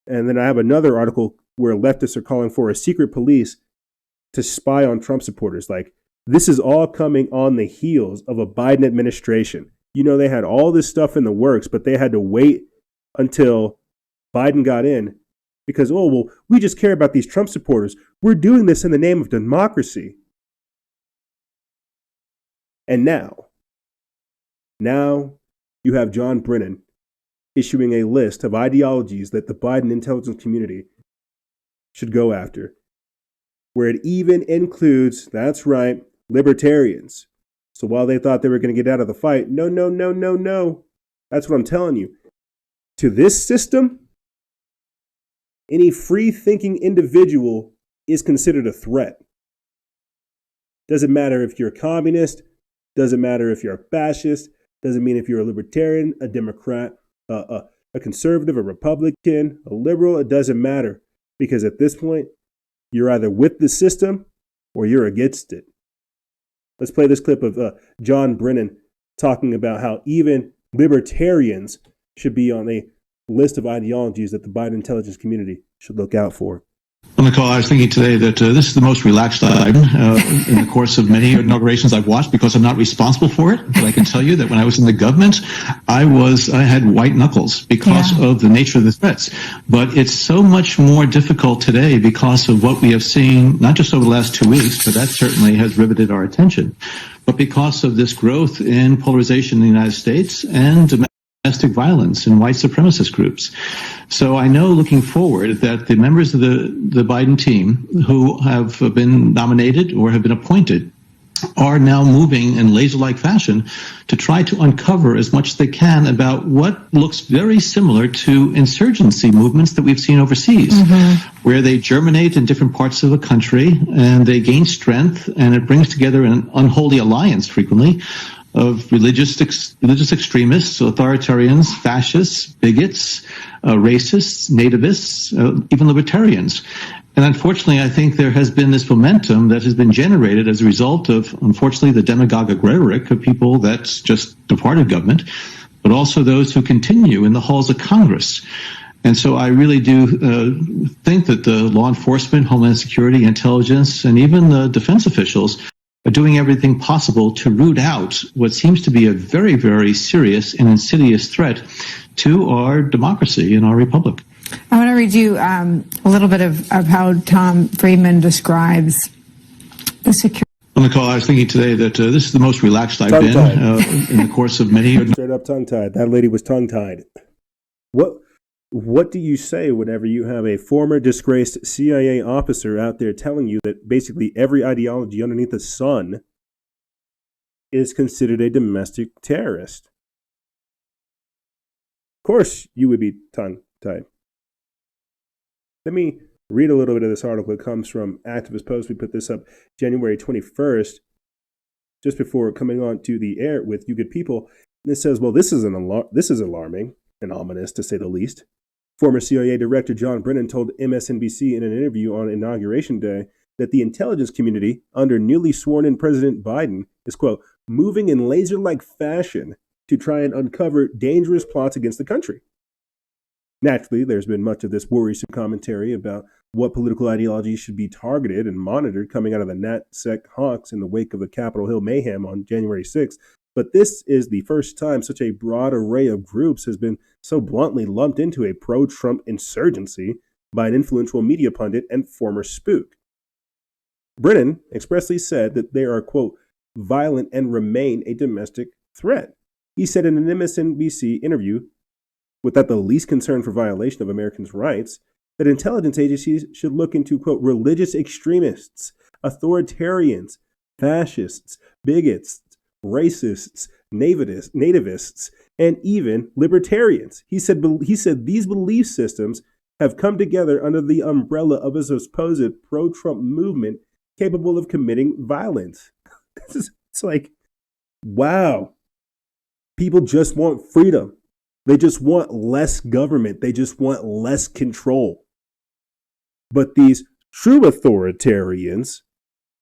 And then I have another article where leftists are calling for a secret police to spy on Trump supporters. Like, this is all coming on the heels of a Biden administration. You know, they had all this stuff in the works, but they had to wait until Biden got in because, oh, well, we just care about these Trump supporters. We're doing this in the name of democracy. And now you have John Brennan issuing a list of ideologies that the Biden intelligence community should go after, where it even includes, that's right, libertarians. So while they thought they were going to get out of the fight, no. That's what I'm telling you. To this system, any free-thinking individual is considered a threat. Doesn't matter if you're a communist, doesn't matter if you're a fascist, doesn't mean if you're a libertarian, a Democrat, a conservative, a Republican, a liberal, it doesn't matter. Because at this point, you're either with the system or you're against it. Let's play this clip of John Brennan talking about how even libertarians should be on a list of ideologies that the Biden intelligence community should look out for. On the call, I was thinking today that this is the most relaxed I've been in the course of many inaugurations I've watched because I'm not responsible for it. But I can tell you that when I was in the government, I had white knuckles because of the nature of the threats. But it's so much more difficult today because of what we have seen, not just over the last 2 weeks, but that certainly has riveted our attention, but because of this growth in polarization in the United States and domestic violence and white supremacist groups. So I know looking forward that the members of the Biden team who have been nominated or have been appointed are now moving in laser-like fashion to try to uncover as much as they can about what looks very similar to insurgency movements that we've seen overseas, where they germinate in different parts of the country and they gain strength, and it brings together an unholy alliance frequently of religious extremists, authoritarians, fascists, bigots, racists, nativists, even libertarians. And unfortunately, I think there has been this momentum that has been generated as a result of, unfortunately, the demagogic rhetoric of people that just departed government, but also those who continue in the halls of Congress. And so I really do think that the law enforcement, Homeland Security, intelligence, and even the defense officials are doing everything possible to root out what seems to be a very, very serious and insidious threat to our democracy and our republic. I want to read you a little bit of how Tom Friedman describes the security. On the call, I was thinking today that this is the most relaxed I've been in the course of many. Straight up tongue-tied. That lady was tongue-tied. What do you say whenever you have a former disgraced CIA officer out there telling you that basically every ideology underneath the sun is considered a domestic terrorist? Of course, you would be tongue-tied. Let me read a little bit of this article. It comes from Activist Post. We put this up January 21st, just before coming on to the air with You Good People. And it says, well, this is alarming and ominous, to say the least. Former CIA Director John Brennan told MSNBC in an interview on Inauguration Day that the intelligence community, under newly sworn-in President Biden, is, quote, moving in laser-like fashion to try and uncover dangerous plots against the country. Naturally, there's been much of this worrisome commentary about what political ideologies should be targeted and monitored coming out of the NatSec hawks in the wake of the Capitol Hill mayhem on January 6th. But this is the first time such a broad array of groups has been so bluntly lumped into a pro-Trump insurgency by an influential media pundit and former spook. Brennan expressly said that they are, quote, violent and remain a domestic threat. He said in an MSNBC interview, without the least concern for violation of Americans' rights, that intelligence agencies should look into, quote, religious extremists, authoritarians, fascists, bigots, racists, nativists, and even libertarians. He said these belief systems have come together under the umbrella of a supposed pro-Trump movement capable of committing violence. It's like, wow. People just want freedom. They just want less government. They just want less control. But these true authoritarians,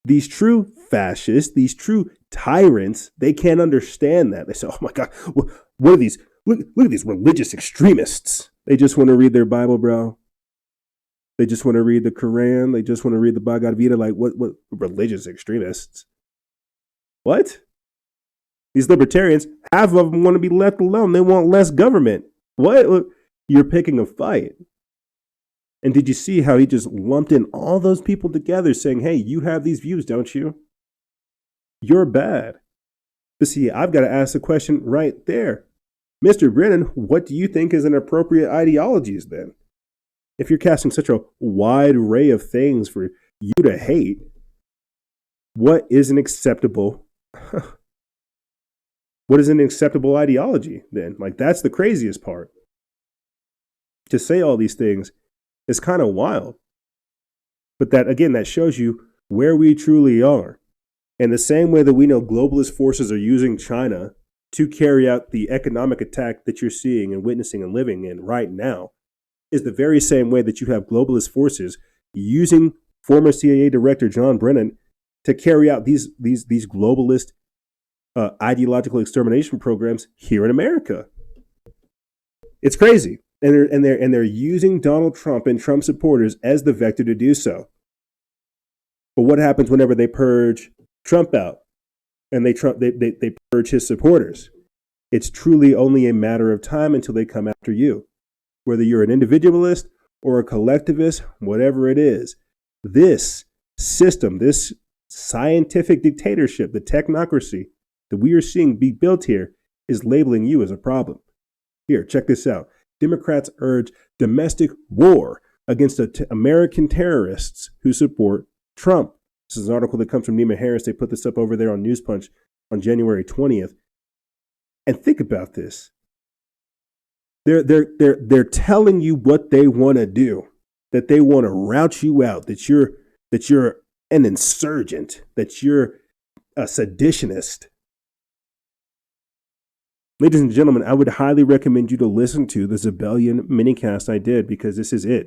these true fascists, these true tyrants, they can't understand that. They say, oh my God, what are these? Look at these religious extremists. They just want to read their Bible, bro. They just want to read the Quran. They just want to read the Bhagavad Gita. Like, what religious extremists? What? These libertarians, half of them want to be left alone. They want less government. What? Look, you're picking a fight. And did you see how he just lumped in all those people together saying, hey, you have these views, don't you? You're bad. But see, I've got to ask the question right there. Mr. Brennan, what do you think is an appropriate ideologies then? If you're casting such a wide array of things for you to hate, what is an acceptable what is an acceptable ideology then? Like, that's the craziest part. To say all these things is kind of wild. But that, again, that shows you where we truly are. And the same way that we know globalist forces are using China to carry out the economic attack that you're seeing and witnessing and living in right now, is the very same way that you have globalist forces using former CIA Director John Brennan to carry out these globalist ideological extermination programs here in America. It's crazy. And they're using Donald Trump and Trump supporters as the vector to do so. But what happens whenever they purge Trump out and they purge his supporters? It's truly only a matter of time until they come after you. Whether you're an individualist or a collectivist, whatever it is, this system, this scientific dictatorship, the technocracy that we are seeing be built here is labeling you as a problem. Here, check this out. Democrats urge domestic war against American terrorists who support Trump. This is an article that comes from Nima Harris. They put this up over there on News Punch on January 20th. And think about this. They're telling you what they want to do, that they want to rout you out, that you're an insurgent, that you're a seditionist. Ladies and gentlemen, I would highly recommend you to listen to the Zebellion minicast I did, because this is it.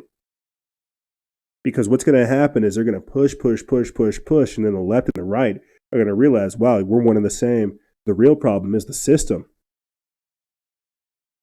Because what's going to happen is they're going to push, and then the left and the right are going to realize, wow, we're one and the same. The real problem is the system.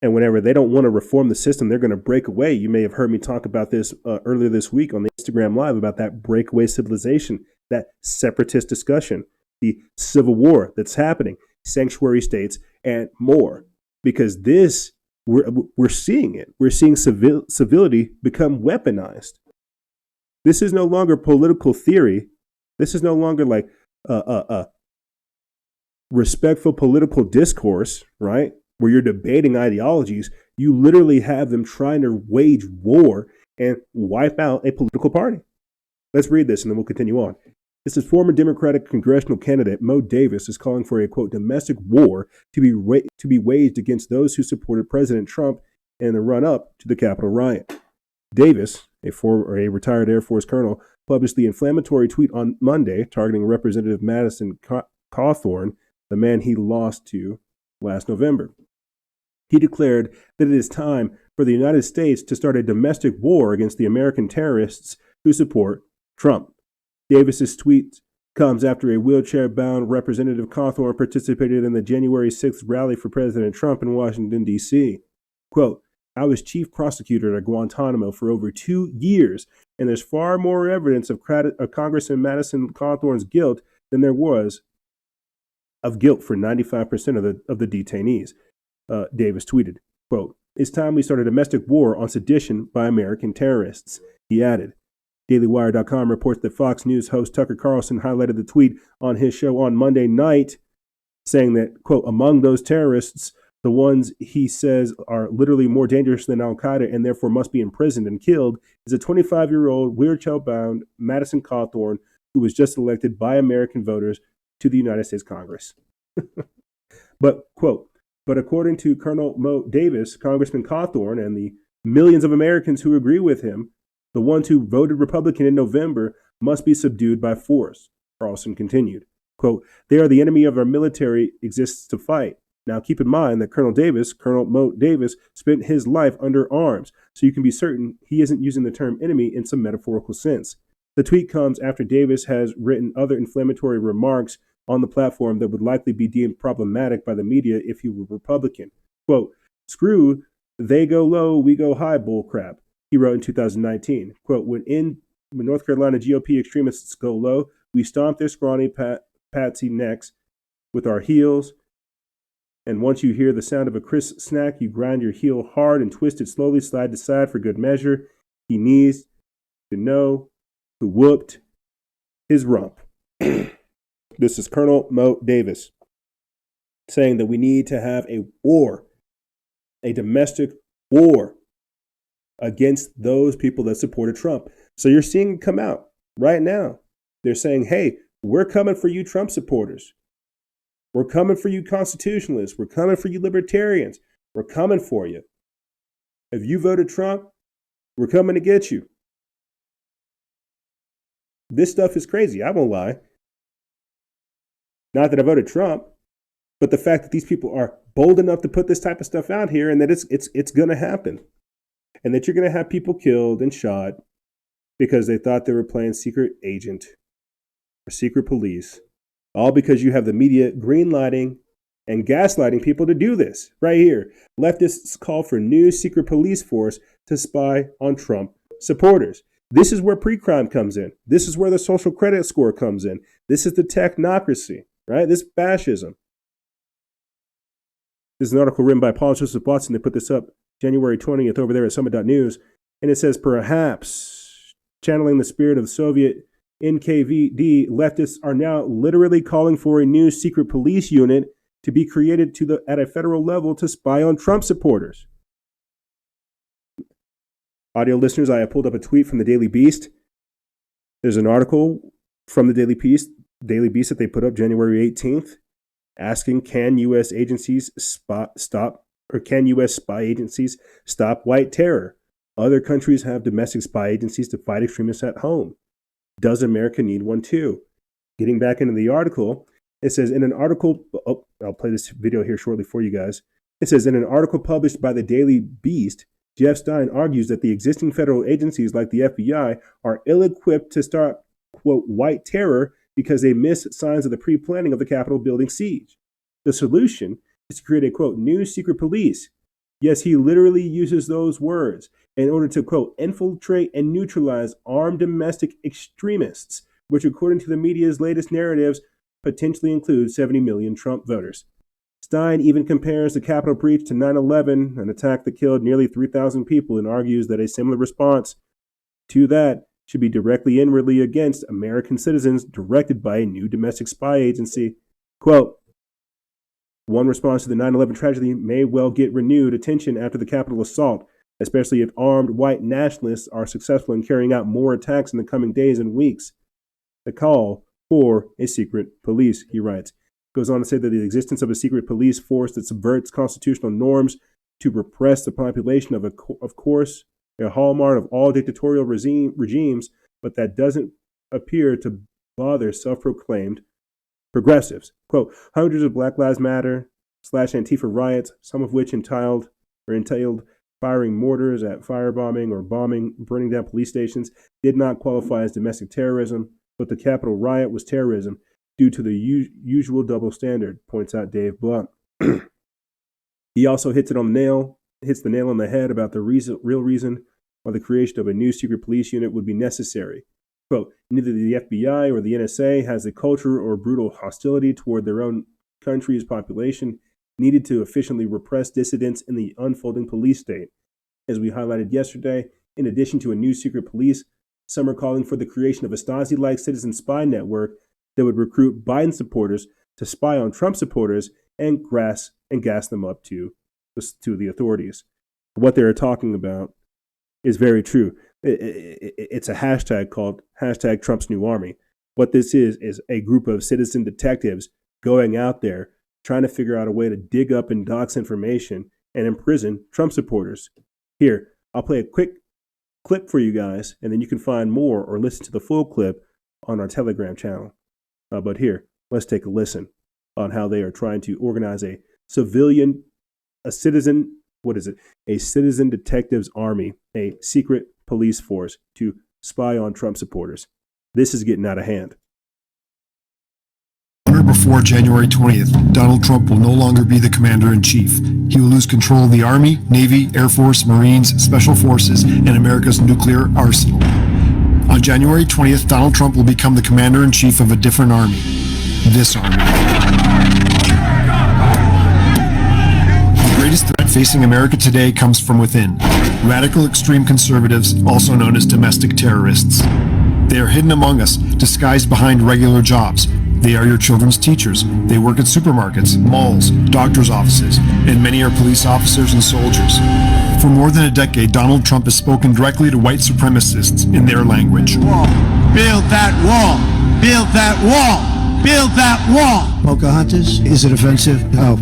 And whenever they don't want to reform the system, they're going to break away. You may have heard me talk about this earlier this week on the Instagram Live about that breakaway civilization, that separatist discussion, the civil war that's happening, sanctuary states, and more. Because this, we're seeing it. We're seeing civility become weaponized. This is no longer political theory. This is no longer like respectful political discourse, right? Where you're debating ideologies. You literally have them trying to wage war and wipe out a political party. Let's read this and then we'll continue on. This is former Democratic congressional candidate Mo Davis is calling for a, quote, domestic war to be waged against those who supported President Trump in the run-up to the Capitol riot. Davis, a retired Air Force colonel, published the inflammatory tweet on Monday targeting Representative Madison Cawthorn, the man he lost to last November. He declared that it is time for the United States to start a domestic war against the American terrorists who support Trump. Davis's tweet comes after a wheelchair-bound Representative Cawthorn participated in the January 6th rally for President Trump in Washington, D.C. Quote, I was chief prosecutor at Guantanamo for over 2 years, and there's far more evidence of Congressman Madison Cawthorn's guilt than there was of guilt for 95% of the detainees. Davis tweeted, quote, "It's time we start a domestic war on sedition by American terrorists," he added. DailyWire.com reports that Fox News host Tucker Carlson highlighted the tweet on his show on Monday night, saying that, quote, "Among those terrorists, the ones he says are literally more dangerous than Al-Qaeda and therefore must be imprisoned and killed, is a 25-year-old wheelchair-bound Madison Cawthorn who was just elected by American voters to the United States Congress." But, quote, "But according to Colonel Mo Davis, Congressman Cawthorn, and the millions of Americans who agree with him, the ones who voted Republican in November must be subdued by force," Carlson continued. Quote, "They are the enemy of our military exists to fight. Now keep in mind that Colonel Mo Davis, spent his life under arms, so you can be certain he isn't using the term enemy in some metaphorical sense." The tweet comes after Davis has written other inflammatory remarks on the platform that would likely be deemed problematic by the media if he were Republican. Quote, "Screw they go low, we go high bullcrap," he wrote in 2019. Quote, when North Carolina GOP extremists go low, we stomp their scrawny patsy necks with our heels. And once you hear the sound of a crisp snack, you grind your heel hard and twist it slowly side to side for good measure. He needs to know who whooped his rump. This is Colonel Mo Davis saying that we need to have a war, a domestic war against those people that supported Trump. So you're seeing it come out right now. They're saying, hey, we're coming for you Trump supporters. We're coming for you constitutionalists. We're coming for you libertarians. We're coming for you. If you voted Trump, we're coming to get you. This stuff is crazy. I won't lie. Not that I voted Trump, but the fact that these people are bold enough to put this type of stuff out here and that it's going to happen. And that you're going to have people killed and shot because they thought they were playing secret agent or secret police. All because you have the media greenlighting and gaslighting people to do this. Right here. Leftists call for new secret police force to spy on Trump supporters. This is where pre-crime comes in. This is where the social credit score comes in. This is the technocracy, right? This fascism. This is an article written by Paul Joseph Watson. They put this up January 20th over there at summit.news. And it says, perhaps channeling the spirit of the Soviet NKVD, leftists are now literally calling for a new secret police unit to be created at a federal level to spy on Trump supporters. Audio listeners, I have pulled up a tweet from the Daily Beast. There's an article from the Daily Beast that they put up January 18th asking, can U.S. agencies can U.S. spy agencies stop white terror? Other countries have domestic spy agencies to fight extremists at home. Does America need one too? Getting back into the article, it says in an article, I'll play this video here shortly for you guys. It says in an article published by the Daily Beast, Jeff Stein argues that the existing federal agencies like the FBI are ill-equipped to start, quote, white terror because they miss signs of the pre-planning of the Capitol building siege. The solution is to create a, quote, new secret police. Yes, he literally uses those words in order to, quote, infiltrate and neutralize armed domestic extremists, which according to the media's latest narratives potentially include 70 million Trump voters. Stein even compares the Capitol breach to 9/11, an attack that killed nearly 3,000 people, and argues that a similar response to that should be directly inwardly against American citizens directed by a new domestic spy agency. Quote, one response to the 9/11 tragedy may well get renewed attention after the Capitol assault, especially if armed white nationalists are successful in carrying out more attacks in the coming days and weeks. The call for a secret police, he writes. Goes on to say that the existence of a secret police force that subverts constitutional norms to repress the population of course, a hallmark of all dictatorial regimes, but that doesn't appear to bother self-proclaimed progressives. Quote, hundreds of Black Lives Matter / Antifa riots, some of which entailed firing mortars at firebombing or burning down police stations, did not qualify as domestic terrorism, but the Capitol riot was terrorism due to the usual double standard, points out Dave Blunt. He also hits the nail on the head about the real reason why the creation of a new secret police unit would be necessary. Quote, neither the FBI or the NSA has a culture or brutal hostility toward their own country's population needed to efficiently repress dissidents in the unfolding police state. As we highlighted yesterday, in addition to a new secret police, some are calling for the creation of a Stasi-like citizen spy network that would recruit Biden supporters to spy on Trump supporters and gas them up to the authorities. What they're talking about is very true. It's a hashtag called hashtag Trump's New Army. What this is a group of citizen detectives going out there trying to figure out a way to dig up and dox information and imprison Trump supporters. Here, I'll play a quick clip for you guys, and then you can find more or listen to the full clip on our Telegram channel. But here, let's take a listen on how they are trying to organize a citizen detectives army, a secret police force to spy on Trump supporters. This is getting out of hand. Before January 20th, Donald Trump will no longer be the commander-in-chief. He will lose control of the Army, Navy, Air Force, Marines, Special Forces, and America's nuclear arsenal. On January 20th, Donald Trump will become the commander-in-chief of a different army. This army. The greatest threat facing America today comes from within. Radical extreme conservatives, also known as domestic terrorists. They are hidden among us, disguised behind regular jobs. They are your children's teachers. They work at supermarkets, malls, doctors' offices, and many are police officers and soldiers. For more than a decade, Donald Trump has spoken directly to white supremacists in their language. Build that wall! Build that wall! Build that wall! Pocahontas? Is it offensive? Oh,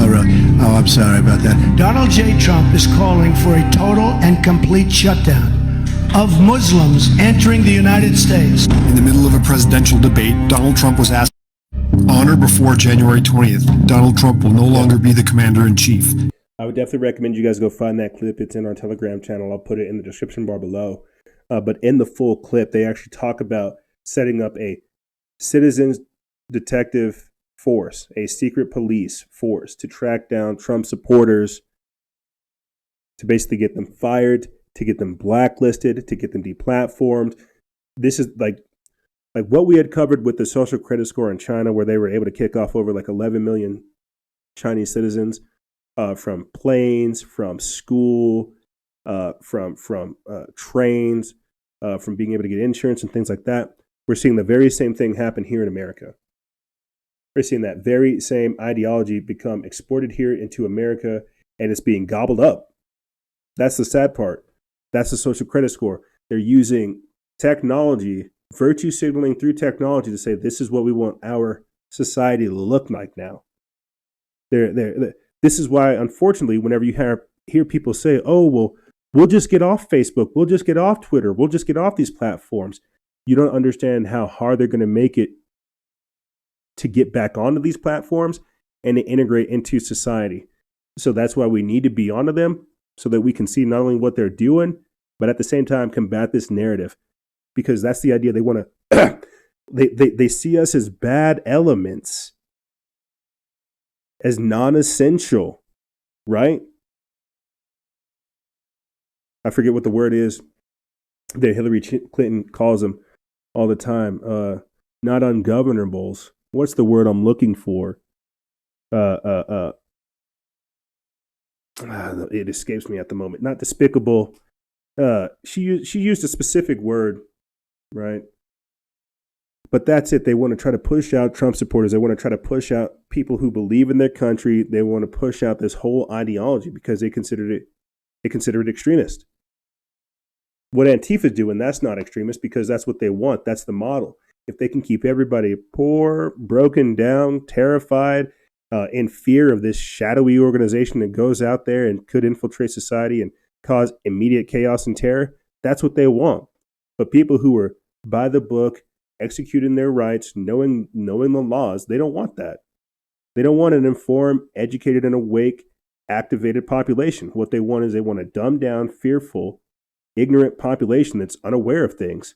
really? Oh, I'm sorry about that. Donald J. Trump is calling for a total and complete shutdown of Muslims entering the United States. In the middle of a presidential debate, Donald Trump was asked, on or before January 20th, Donald Trump will no longer be the commander-in-chief. I would definitely recommend you guys go find that clip. It's in our Telegram channel. I'll put it in the description bar below. But in the full clip, they actually talk about setting up a citizens detective force, a secret police force to track down Trump supporters, to basically get them fired, to get them blacklisted, to get them deplatformed. This is like what we had covered with the social credit score in China, where they were able to kick off over like 11 million Chinese citizens from planes, from school, from trains, from being able to get insurance and things like that. We're seeing the very same thing happen here in America. We're seeing that very same ideology become exported here into America, and it's being gobbled up. That's the sad part. That's the social credit score. They're using technology, virtue signaling through technology to say this is what we want our society to look like now. This is why, unfortunately, whenever you hear people say, oh, well, we'll just get off Facebook, we'll just get off Twitter, we'll just get off these platforms, you don't understand how hard they're going to make it to get back onto these platforms and to integrate into society. So that's why we need to be onto them, so that we can see not only what they're doing, but at the same time combat this narrative. Because that's the idea. They want to they see us as bad elements, as non-essential, right? I forget what the word is that Hillary Clinton calls them all the time. Not ungovernables. What's the word I'm looking for? It escapes me at the moment. Not despicable. She used a specific word, right? But that's it. They want to try to push out Trump supporters. They want to try to push out people who believe in their country. They want to push out this whole ideology because they consider it extremist. What Antifa's doing, that's not extremist, because that's what they want. That's the model. If they can keep everybody poor, broken down, terrified, in fear of this shadowy organization that goes out there and could infiltrate society and cause immediate chaos and terror, that's what they want. But people who are by the book, executing their rights, knowing the laws, they don't want that. They don't want an informed, educated, and awake, activated population. What they want is they want a dumbed down, fearful, ignorant population that's unaware of things.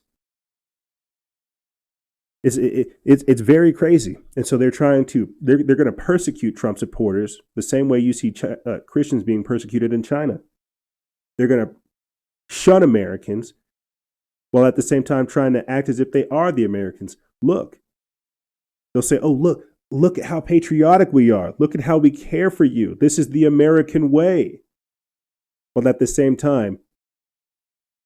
It's very crazy. And so they're going to persecute Trump supporters the same way you see Christians being persecuted in China. They're going to shun Americans while at the same time trying to act as if they are the Americans. Look, they'll say, oh, look look at how patriotic we are. Look at how we care for you. This is the American way. While at the same time,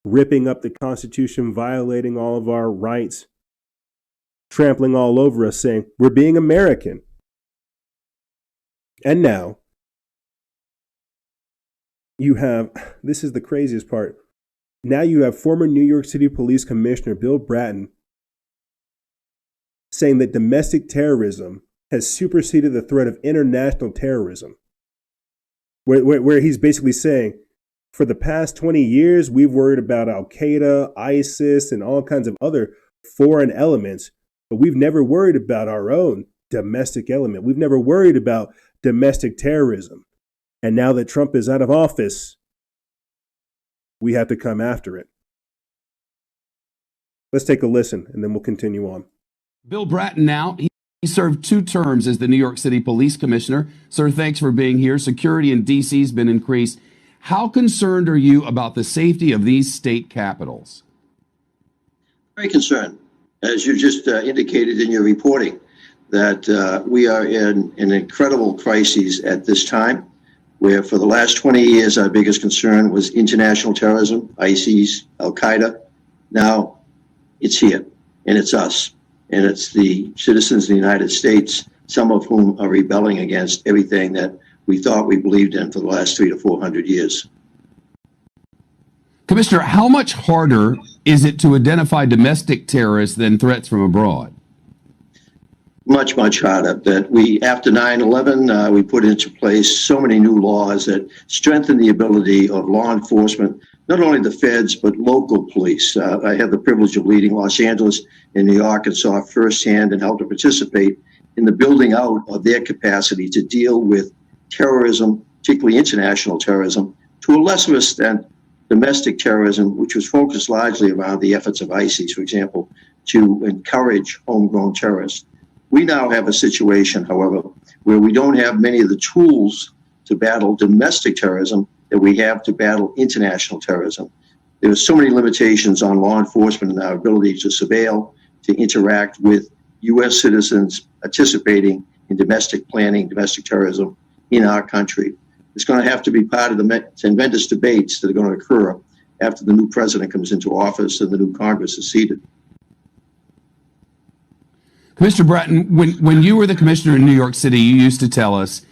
ripping up the Constitution, violating all of our rights, trampling all over us, saying we're being American. And now, you have, this is the craziest part, now you have former New York City Police Commissioner Bill Bratton saying that domestic terrorism has superseded the threat of international terrorism. Where he's basically saying, for the past 20 years, we've worried about Al-Qaeda, ISIS, and all kinds of other foreign elements, but we've never worried about our own domestic element. We've never worried about domestic terrorism. And now that Trump is out of office, we have to come after it. Let's take a listen, and then we'll continue on. Bill Bratton now, he served 2 terms as the New York City Police Commissioner. Sir, thanks for being here. Security in D.C. has been increased. How concerned are you about the safety of these state capitals? Very concerned, as you just indicated in your reporting, that we are in an incredible crisis at this time, where for the last 20 years, our biggest concern was international terrorism, ISIS, Al-Qaeda. Now it's here, and it's us, and it's the citizens of the United States, some of whom are rebelling against everything that we thought we believed in for the last 300 to 400 years. Commissioner, how much harder is it to identify domestic terrorists than threats from abroad? Much, much harder. That we, after 9/11, we put into place so many new laws that strengthen the ability of law enforcement, not only the feds, but local police. I had the privilege of leading Los Angeles and New York and saw firsthand and helped to participate in the building out of their capacity to deal with terrorism, particularly international terrorism, to a lesser extent, domestic terrorism, which was focused largely around the efforts of ISIS, for example, to encourage homegrown terrorists. We now have a situation, however, where we don't have many of the tools to battle domestic terrorism that we have to battle international terrorism. There are so many limitations on law enforcement and our ability to surveil, to interact with U.S. citizens participating in domestic planning, domestic terrorism in our country. It's going to have to be part of the tremendous debates that are going to occur after the new president comes into office and the new Congress is seated. Commissioner Bratton, when you were the commissioner in New York City, you used to tell us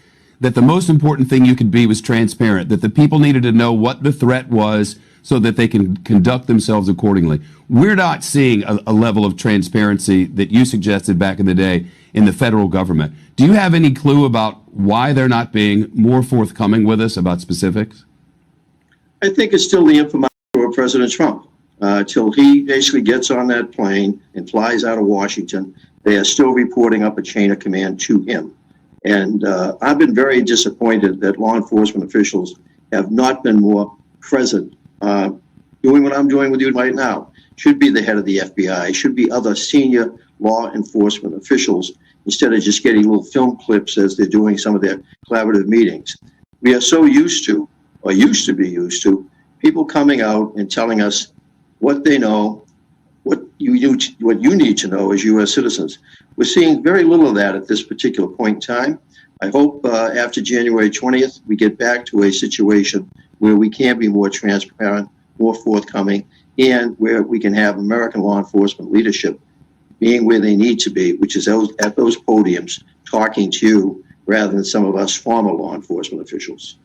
that the most important thing you could be was transparent, that the people needed to know what the threat was so that they can conduct themselves accordingly. We're not seeing a level of transparency that you suggested back in the day in the federal government. Do you have any clue about why they're not being more forthcoming with us about specifics? I think it's still the information of President Trump. Till he basically gets on that plane and flies out of Washington, they are still reporting up a chain of command to him. And I've been very disappointed that law enforcement officials have not been more present. Doing what I'm doing with you right now should be the head of the FBI, should be other senior law enforcement officials, instead of just getting little film clips as they're doing some of their collaborative meetings. We are so used to, or used to be used to, people coming out and telling us what they know, what you need to know as U.S. citizens. We're seeing very little of that at this particular point in time. I hope after January 20th, we get back to a situation where we can be more transparent, more forthcoming, and where we can have American law enforcement leadership being where they need to be, which is at those podiums talking to you rather than some of us former law enforcement officials.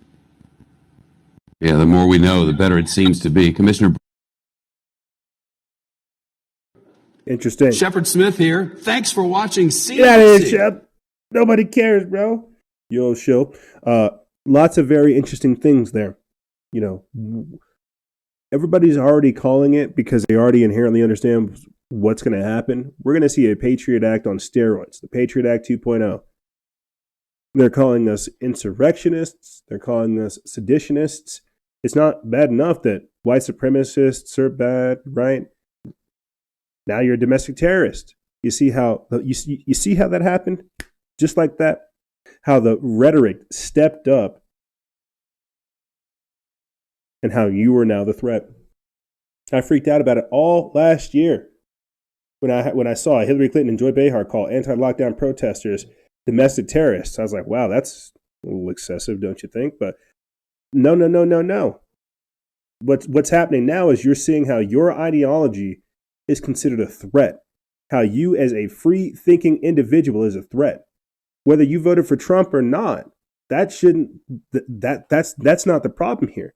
Yeah, the more we know, the better it seems to be. Commissioner. Interesting. Shepard Smith here. Thanks for watching CNC. Get out of here, Shep. Nobody cares, bro. Yo, show. Lots of very interesting things there. You know, everybody's already calling it because they already inherently understand what's going to happen. We're going to see a Patriot Act on steroids, the Patriot Act 2.0. They're calling us insurrectionists. They're calling us seditionists. It's not bad enough that white supremacists are bad, right? Now you're a domestic terrorist. You see how you see how that happened? Just like that, how the rhetoric stepped up, and how you are now the threat. I freaked out about it all last year when I saw Hillary Clinton and Joy Behar call anti-lockdown protesters domestic terrorists. I was like, wow, that's a little excessive, don't you think? But no. What's happening now is you're seeing how your ideology is considered a threat, how you as a free-thinking individual is a threat. Whether you voted for Trump or not, that's not the problem here.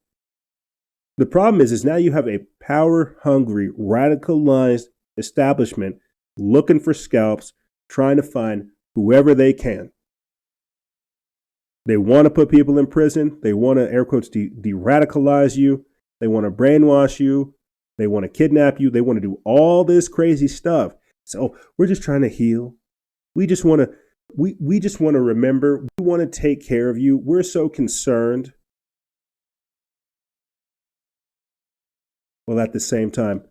The problem is now you have a power-hungry, radicalized establishment looking for scalps, trying to find whoever they can. They want to put people in prison. They want to, air quotes, de-radicalize you. They want to brainwash you. They want to kidnap you. They want to do all this crazy stuff. So we're just trying to heal. We just want to remember. We want to take care of you. We're so concerned. While at the same time,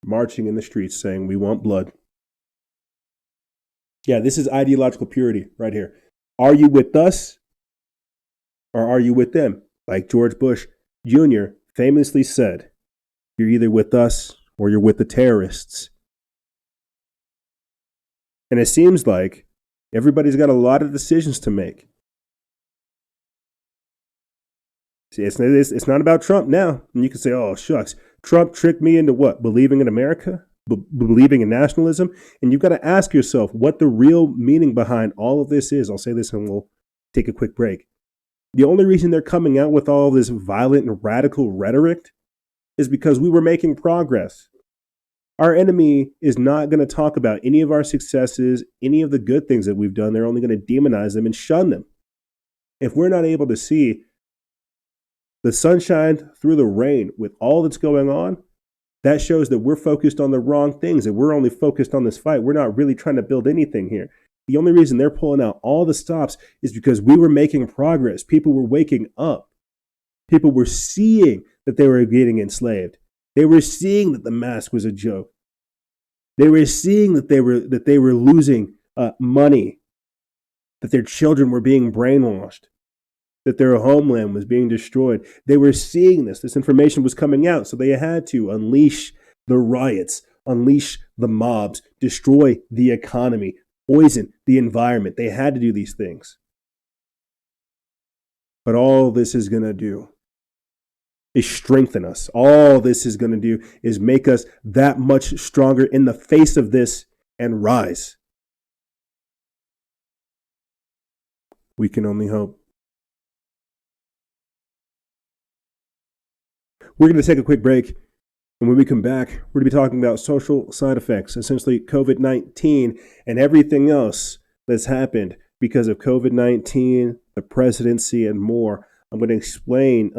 marching in the streets saying we want blood. Yeah, this is ideological purity right here. Are you with us or are you with them? Like George Bush Jr. famously said, you're either with us or you're with the terrorists. And it seems like everybody's got a lot of decisions to make. See, it's not about Trump now. And you can say, oh, shucks, Trump tricked me into what? Believing in America? Believing in nationalism? And you've got to ask yourself what the real meaning behind all of this is. I'll say this and we'll take a quick break. The only reason they're coming out with all this violent and radical rhetoric is because we were making progress. Our enemy is not going to talk about any of our successes, any of the good things that we've done. They're only going to demonize them and shun them. If we're not able to see the sunshine through the rain with all that's going on, that shows that we're focused on the wrong things, and we're only focused on this fight. We're not really trying to build anything here. The only reason they're pulling out all the stops is because we were making progress. People were waking up. People were seeing that they were getting enslaved. They were seeing that the mask was a joke. They were seeing that they were losing money, that their children were being brainwashed, that their homeland was being destroyed. They were seeing this. This information was coming out, so they had to unleash the riots, unleash the mobs, destroy the economy, poison the environment. They had to do these things. But all this is going to do is strengthen us. All this is going to do is make us that much stronger in the face of this and rise. We can only hope. We're going to take a quick break, and when we come back, we're going to be talking about social side effects, essentially COVID-19 and everything else that's happened because of COVID-19, the presidency, and more. I'm going to explain,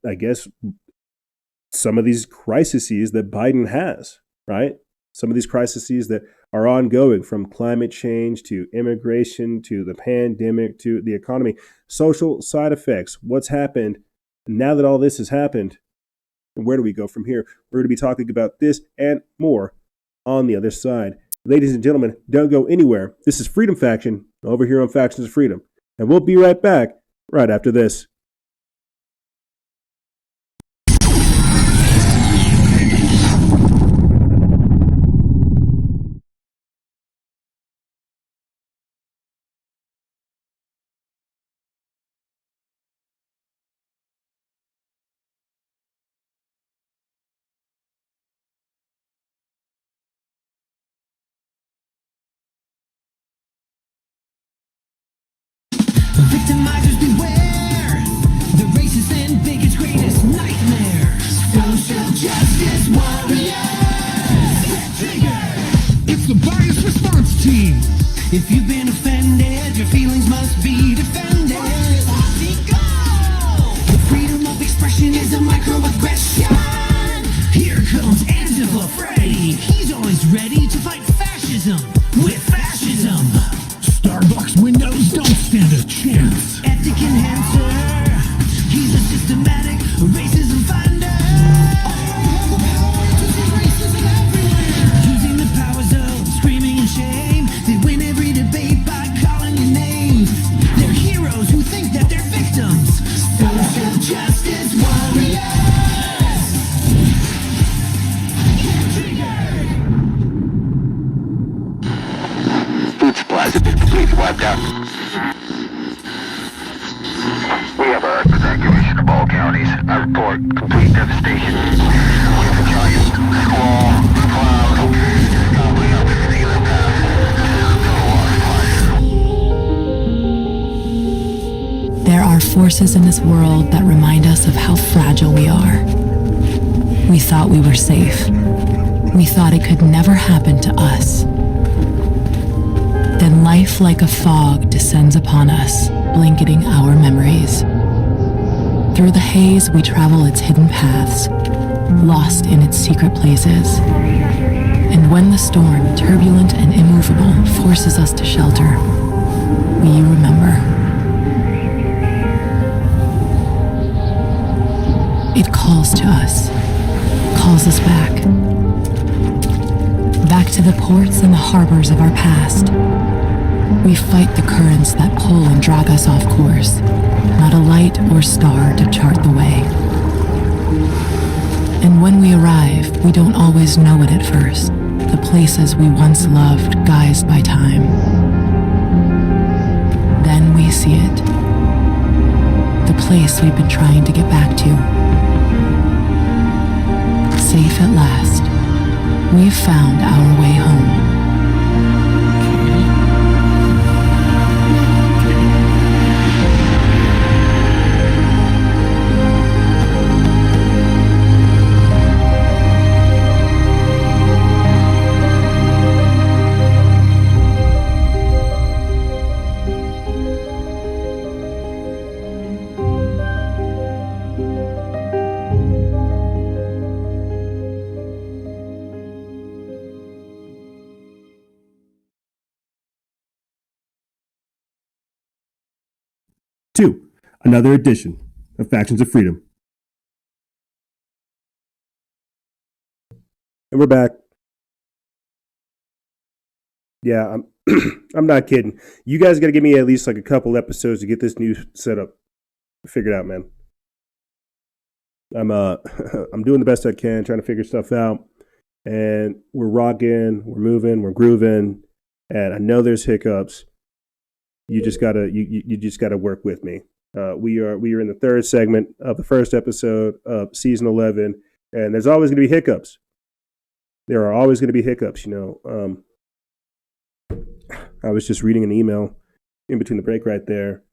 I guess, some of these crises that Biden has, right? Some of these crises that are ongoing, from climate change to immigration to the pandemic to the economy. Social side effects, what's happened now that all this has happened, and where do we go from here? We're going to be talking about this and more on the other side. Ladies and gentlemen, don't go anywhere. This is Freedom Faction over here on Factions of Freedom. And we'll be right back right after this. Victimizers beware, the racist and biggest greatest nightmare. Social justice warriors. It's the bias response team. If you've been offended, your feelings must be defended. The freedom of expression is a microaggression. Here comes Angela Freddy. He's always ready to fight fascism with fascism. Starbucks windows don't stand a chance. Ethic enhancer. He's a systematic racism finder. Using the powers of screaming and shame, they win every debate by calling your names. They're heroes who think that they're victims. Social justice warriors. food supplies have been completely wiped out. We have our evacuation of all counties. I report complete devastation. We have a giant squall, cloud, covering up everything in the path. There are forces in this world that remind us of how fragile we are. We thought we were safe. We thought it could never happen to us. Then life like a fog descends upon us, blanketing our memories. Through the haze, we travel its hidden paths, lost in its secret places. And when the storm, turbulent and immovable, forces us to shelter, we remember. It calls to us, calls us back. Back to the ports and the harbors of our past. We fight the currents that pull and drag us off course, not a light or star to chart the way. And when we arrive, we don't always know it at first, the places we once loved guised by time. Then we see it, the place we've been trying to get back to. Safe at last, we've found our way home. Two, another edition of Factions of Freedom. And we're back. Yeah, I'm not kidding. You guys got to give me at least like a couple episodes to get this new setup figured out, man. I'm doing the best I can, trying to figure stuff out. And we're rocking, we're moving, we're grooving, and I know there's hiccups. You just gotta work with me. We are in the third segment of the first episode of season 11, and there's always going to be hiccups. There are always going to be hiccups. I was just reading an email in between the break right there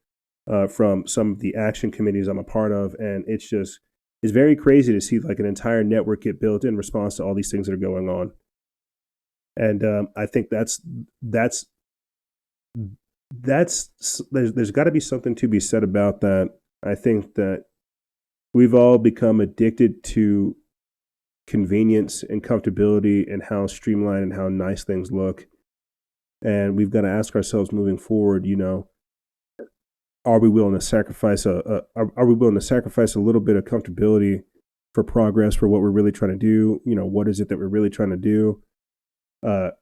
from some of the action committees I'm a part of, and it's very crazy to see like an entire network get built in response to all these things that are going on. And I think there's got to be something to be said about that. I think that we've all become addicted to convenience and comfortability and how streamlined and how nice things look. And we've got to ask ourselves moving forward, are we willing to sacrifice a little bit of comfortability for progress, for what we're really trying to do? What is it that we're really trying to do? I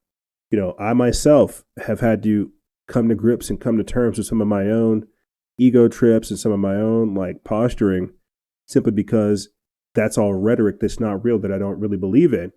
myself have had to come to grips and come to terms with some of my own ego trips and some of my own like posturing, simply because that's all rhetoric that's not real, that I don't really believe in.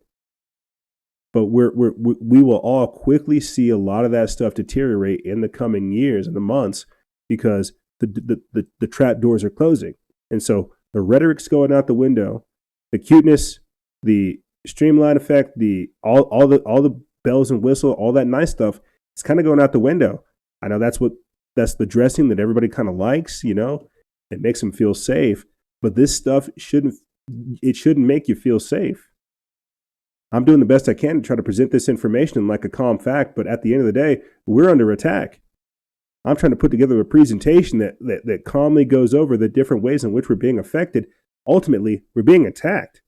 But we will all quickly see a lot of that stuff deteriorate in the coming years and the months, because the trap doors are closing. And so the rhetoric's going out the window, the cuteness, the streamline effect, all the bells and whistle, all that nice stuff, it's kind of going out the window. I know that's the dressing that everybody kind of likes, it makes them feel safe, but this stuff shouldn't make you feel safe. I'm doing the best I can to try to present this information like a calm fact, but at the end of the day, we're under attack. I'm trying to put together a presentation that calmly goes over the different ways in which we're being affected. Ultimately, we're being attacked.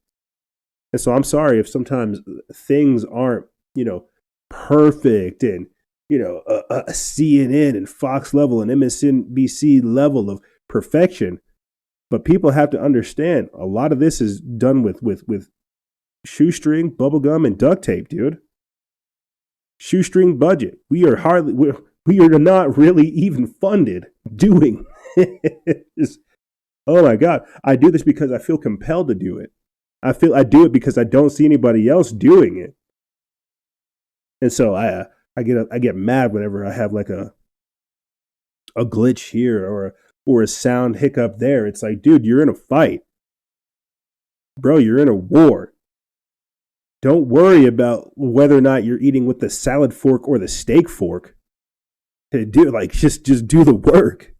And so I'm sorry if sometimes things aren't, perfect and, a CNN and Fox level and MSNBC level of perfection. But people have to understand a lot of this is done with shoestring, bubblegum, and duct tape, dude. Shoestring budget. We are not really even funded doing this. Oh my God. I do this because I feel compelled to do it. I do it because I don't see anybody else doing it. And so I get mad whenever I have like a glitch here or a sound hiccup there. It's like, dude, you're in a fight. Bro, you're in a war. Don't worry about whether or not you're eating with the salad fork or the steak fork. Just do the work.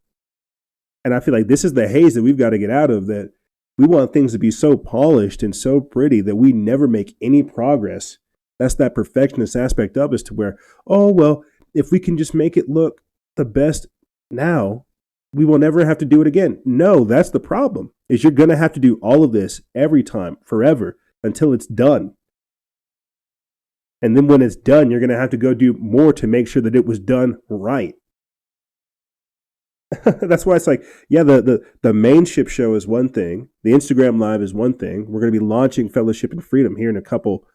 And I feel like this is the haze that we've got to get out of, that we want things to be so polished and so pretty that we never make any progress. That's that perfectionist aspect of us, to where, oh, well, if we can just make it look the best now, we will never have to do it again. No, that's the problem, is you're going to have to do all of this every time, forever, until it's done. And then when it's done, you're going to have to go do more to make sure that it was done right. That's why it's like, yeah, the main ship show is one thing. The Instagram Live is one thing. We're going to be launching Fellowship and Freedom here in a couple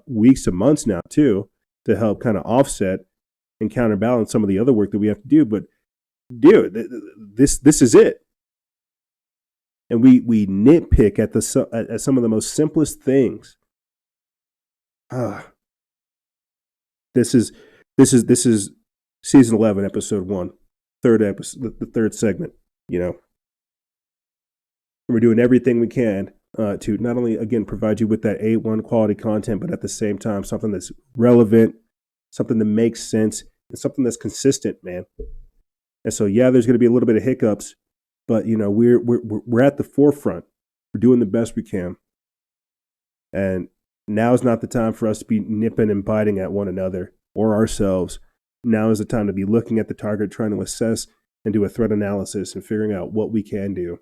weeks to months now, too, to help kind of offset and counterbalance some of the other work that we have to do. But, dude, this is it. And we nitpick at some of the most simplest things. This is season 11, episode 1. Third episode, the third segment, We're doing everything we can to not only, again, provide you with that A1 quality content, but at the same time, something that's relevant, something that makes sense, and something that's consistent, man. And so, yeah, there's going to be a little bit of hiccups, but, we're at the forefront. We're doing the best we can. And now is not the time for us to be nipping and biting at one another or ourselves. Now is the time to be looking at the target, trying to assess and do a threat analysis and figuring out what we can do.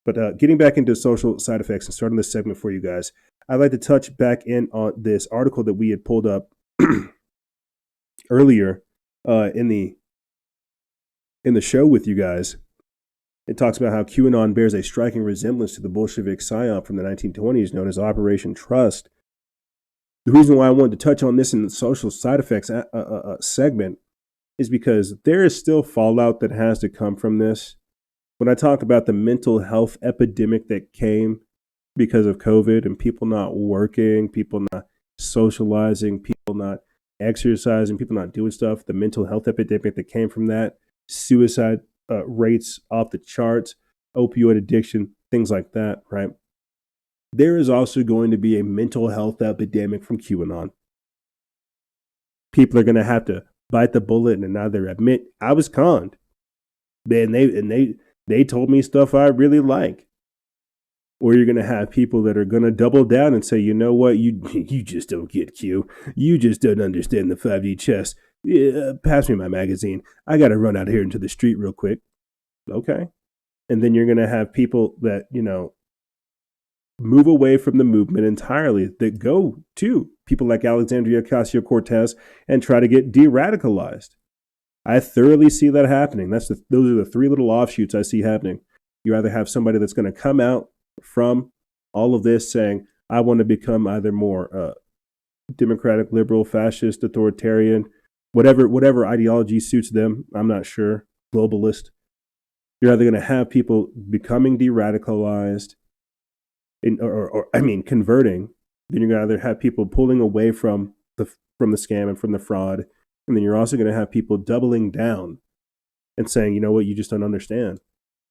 But getting back into social side effects and starting this segment for you guys, I'd like to touch back in on this article that we had pulled up earlier in the show with you guys. It talks about how QAnon bears a striking resemblance to the Bolshevik psyop from the 1920s known as Operation Trust. The reason why I wanted to touch on this in the social side effects segment is because there is still fallout that has to come from this. When I talk about the mental health epidemic that came because of COVID and people not working, people not socializing, people not exercising, people not doing stuff, the mental health epidemic that came from that, suicide rates off the charts, opioid addiction, things like that, right? There is also going to be a mental health epidemic from QAnon. People are going to have to bite the bullet and either admit I was conned. They told me stuff I really like. Or you're going to have people that are going to double down and say, you know what, you just don't get Q. You just don't understand the 5D chess. Yeah, pass me my magazine. I got to run out here into the street real quick. Okay. And then you're going to have people that, move away from the movement entirely, that go to people like Alexandria Ocasio-Cortez and try to get de-radicalized. I thoroughly see that happening. Those are the three little offshoots I see happening. You either have somebody that's going to come out from all of this saying, I want to become either more democratic, liberal, fascist, authoritarian, whatever ideology suits them. I'm not sure. Globalist. You're either going to have people becoming de-radicalized, converting. Then you're going to either have people pulling away from the scam and from the fraud, and then you're also going to have people doubling down and saying, you know what, you just don't understand.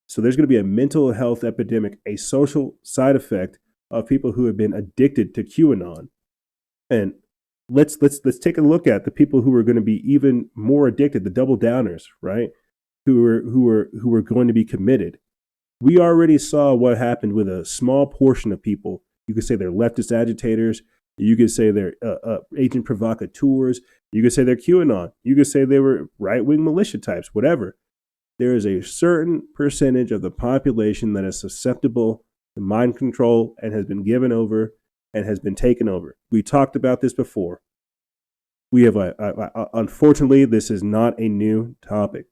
So there's going to be a mental health epidemic, a social side effect of people who have been addicted to QAnon. And let's take a look at the people who are going to be even more addicted, the double downers, right? Who are going to be committed. We already saw what happened with a small portion of people. You could say they're leftist agitators. You could say they're agent provocateurs. You could say they're QAnon. You could say they were right-wing militia types, whatever. There is a certain percentage of the population that is susceptible to mind control and has been given over and has been taken over. We talked about this before. We have, unfortunately, this is not a new topic.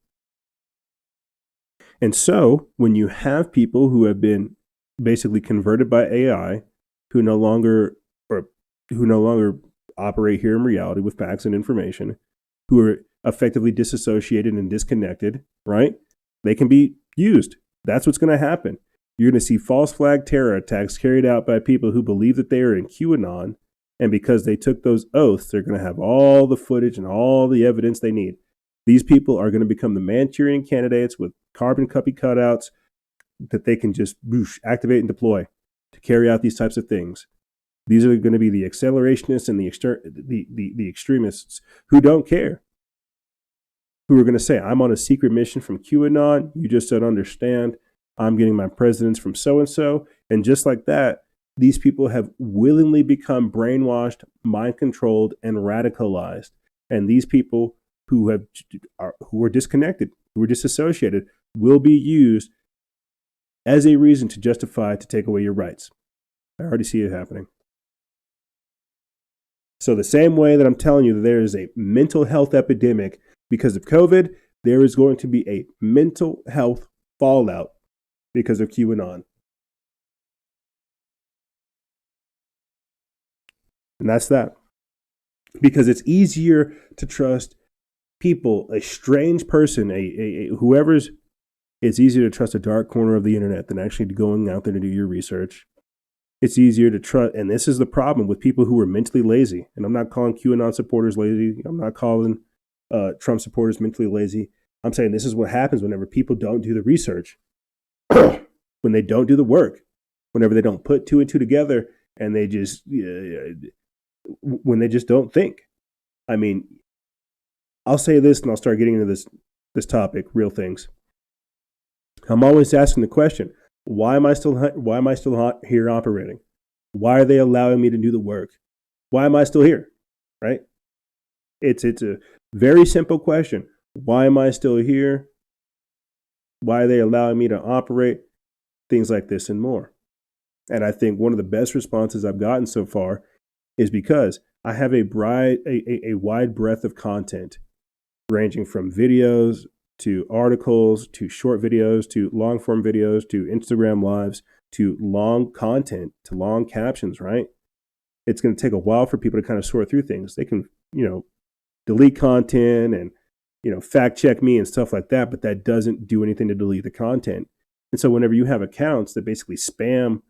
And so when you have people who have been basically converted by AI, who no longer operate here in reality with facts and information, who are effectively disassociated and disconnected, right? They can be used. That's what's going to happen. You're going to see false flag terror attacks carried out by people who believe that they are in QAnon, And because they took those oaths, they're going to have all the footage and all the evidence they need. These people are going to become the Manchurian candidates with carbon copy cutouts that they can just activate and deploy to carry out these types of things. These are going to be the accelerationists and the extremists who don't care, who are going to say, I'm on a secret mission from QAnon. You just don't understand. I'm getting my presidents from so-and-so. And just like that, these people have willingly become brainwashed, mind-controlled, and radicalized. And these people who are disconnected, who are disassociated, will be used as a reason to justify to take away your rights. I already see it happening. So the same way that I'm telling you that there is a mental health epidemic because of COVID, there is going to be a mental health fallout because of QAnon. And that's that. Because it's easier to trust people, a strange person, whoever's, it's easier to trust a dark corner of the internet than actually going out there to do your research. It's easier to trust, and this is the problem with people who are mentally lazy. And I'm not calling QAnon supporters lazy. I'm not calling Trump supporters mentally lazy. I'm saying this is what happens whenever people don't do the research, when they don't do the work, whenever they don't put two and two together, and they just, when they just don't think. I mean, I'll say this, and I'll start getting into this topic, real things. I'm always asking the question: why am I still here operating? Why are they allowing me to do the work? Why am I still here? Right? It's a very simple question. Why am I still here? Why are they allowing me to operate? Things like this and more. And I think one of the best responses I've gotten so far is because I have a wide breadth of content, ranging from videos to articles, to short videos, to long form videos, to Instagram lives, to long content, to long captions, right? It's going to take a while for people to kind of sort through things. They can, delete content and, fact check me and stuff like that, but that doesn't do anything to delete the content. And so whenever you have accounts that basically spam,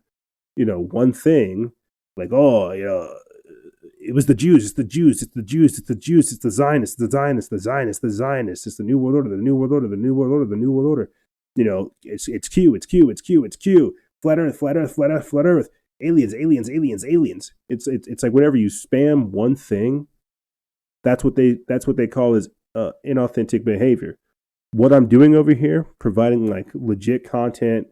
one thing, like, it was the Jews, it's the Jews, it's the Jews, it's the Jews, it's the Zionists, the Zionists, the Zionists, the Zionists, it's the New World Order, the New World Order, the New World Order, the New World Order. It's Q, it's Q, it's Q, it's Q. Flat Earth, flat Earth, flat Earth, flat Earth. Aliens, aliens, aliens, aliens. It's like whenever you spam one thing, that's what they call is inauthentic behavior. What I'm doing over here, providing like legit content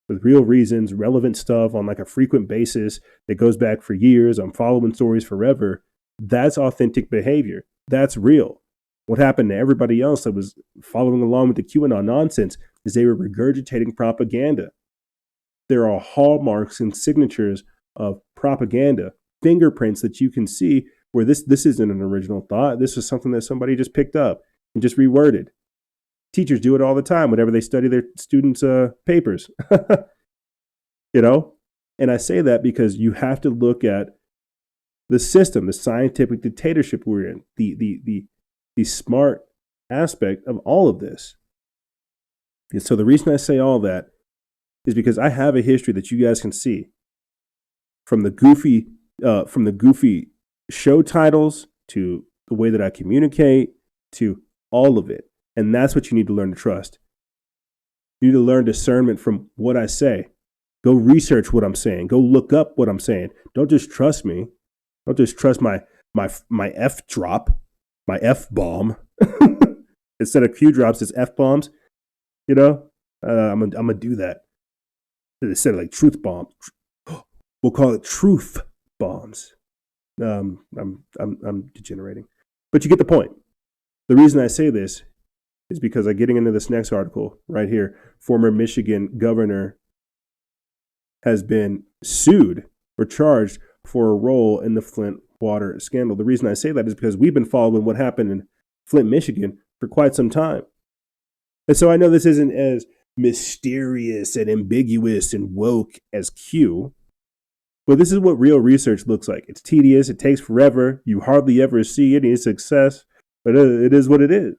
with real reasons, relevant stuff on like a frequent basis that goes back for years. I'm following stories forever. That's authentic behavior. That's real. What happened to everybody else that was following along with the QAnon nonsense is they were regurgitating propaganda. There are hallmarks and signatures of propaganda, fingerprints that you can see where this isn't an original thought. This is something that somebody just picked up and just reworded. Teachers do it all the time whenever they study their students' papers, And I say that because you have to look at the system, the scientific dictatorship we're in, the smart aspect of all of this. And so the reason I say all that is because I have a history that you guys can see, from the goofy show titles to the way that I communicate to all of it. And that's what you need to learn to trust. You need to learn discernment from what I say. Go research what I'm saying. Go look up what I'm saying. Don't just trust me. Don't just trust my F drop, my F bomb. Instead of Q drops, it's F bombs. I'm gonna do that. Instead of like truth bomb, we'll call it truth bombs. I'm degenerating, but you get the point. The reason I say this is because I'm getting into this next article right here. Former Michigan governor has been sued or charged for a role in the Flint water scandal. The reason I say that is because we've been following what happened in Flint, Michigan for quite some time. And so I know this isn't as mysterious and ambiguous and woke as Q, but this is what real research looks like. It's tedious. It takes forever. You hardly ever see any success, but it is what it is.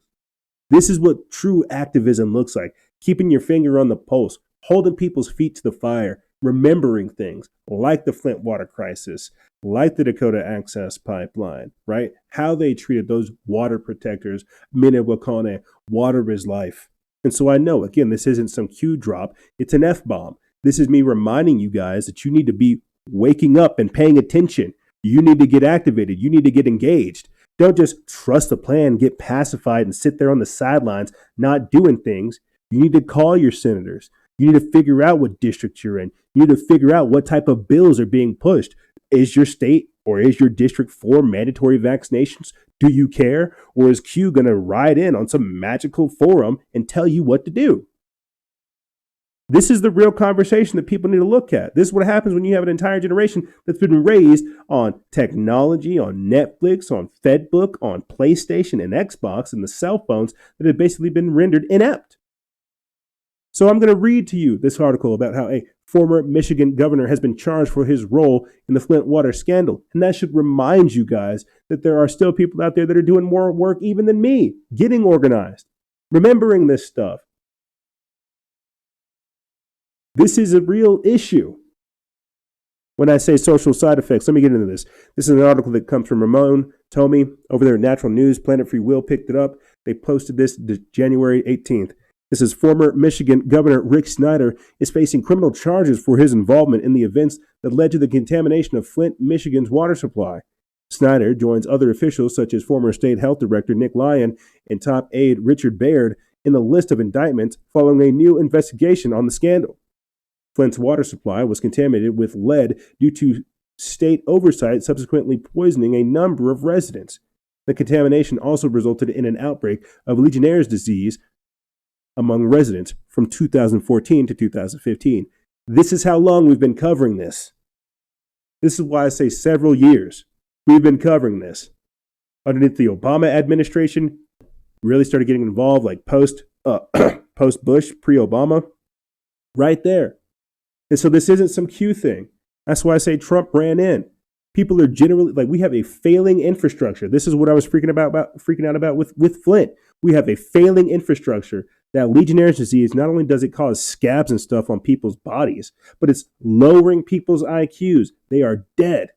This is what true activism looks like. Keeping your finger on the pulse, holding people's feet to the fire, remembering things like the Flint water crisis, like the Dakota Access Pipeline, right? How they treated those water protectors, Mina Wakone, water is life. And so I know, again, this isn't some Q drop, it's an F-bomb. This is me reminding you guys that you need to be waking up and paying attention. You need to get activated. You need to get engaged. Don't just trust the plan, get pacified, and sit there on the sidelines not doing things. You need to call your senators. You need to figure out what district you're in. You need to figure out what type of bills are being pushed. Is your state or is your district for mandatory vaccinations? Do you care? Or is Q going to ride in on some magical forum and tell you what to do? This is the real conversation that people need to look at. This is what happens when you have an entire generation that's been raised on technology, on Netflix, on FedBook, on PlayStation and Xbox and the cell phones that have basically been rendered inept. So I'm going to read to you this article about how a former Michigan governor has been charged for his role in the Flint water scandal. And that should remind you guys that there are still people out there that are doing more work even than me, getting organized, remembering this stuff. This is a real issue. When I say social side effects, let me get into this. This is an article that comes from Ramon Tomey over there at Natural News. Planet Free Will picked it up. They posted this January 18th. This is former Michigan Governor Rick Snyder is facing criminal charges for his involvement in the events that led to the contamination of Flint, Michigan's water supply. Snyder joins other officials such as former State Health Director Nick Lyon and top aide Richard Baird in the list of indictments following a new investigation on the scandal. Flint's water supply was contaminated with lead due to state oversight, subsequently poisoning a number of residents. The contamination also resulted in an outbreak of Legionnaire's disease among residents from 2014 to 2015. This is how long we've been covering this. This is why I say several years. We've been covering this. Underneath the Obama administration, really started getting involved like post-Bush, pre-Obama, right there. And so this isn't some Q thing. That's why I say Trump ran in. People are generally, like, we have a failing infrastructure. This is what I was freaking out about with Flint. We have a failing infrastructure. That Legionnaire's disease, not only does it cause scabs and stuff on people's bodies, but it's lowering people's IQs. They are dead.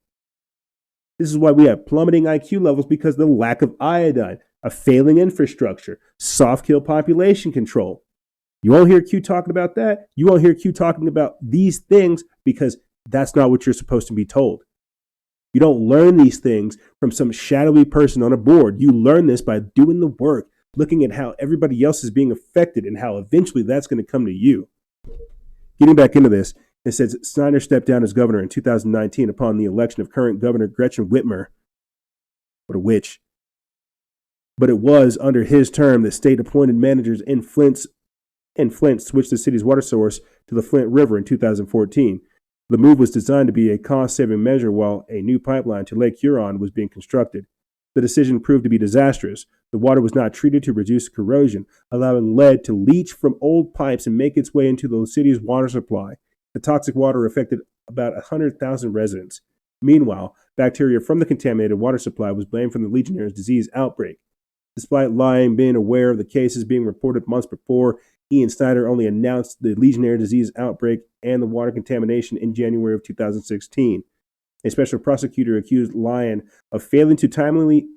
This is why we have plummeting IQ levels, because of the lack of iodine, a failing infrastructure, soft kill population control. You won't hear Q talking about that. You won't hear Q talking about these things because that's not what you're supposed to be told. You don't learn these things from some shadowy person on a board. You learn this by doing the work, looking at how everybody else is being affected and how eventually that's going to come to you. Getting back into this, it says Snyder stepped down as governor in 2019 upon the election of current Governor Gretchen Whitmer. What a witch. But it was under his term that state-appointed managers in Flint switched the city's water source to the Flint River in 2014. The move was designed to be a cost-saving measure while a new pipeline to Lake Huron was being constructed. The decision proved to be disastrous. The water was not treated to reduce corrosion, allowing lead to leach from old pipes and make its way into the city's water supply. The toxic water affected about 100,000 residents. Meanwhile, bacteria from the contaminated water supply was blamed for the Legionnaire's disease outbreak. Despite lying, being aware of the cases being reported months before, Ian Snyder only announced the Legionnaire disease outbreak and the water contamination in January of 2016. A special prosecutor accused Lyon of failing to timely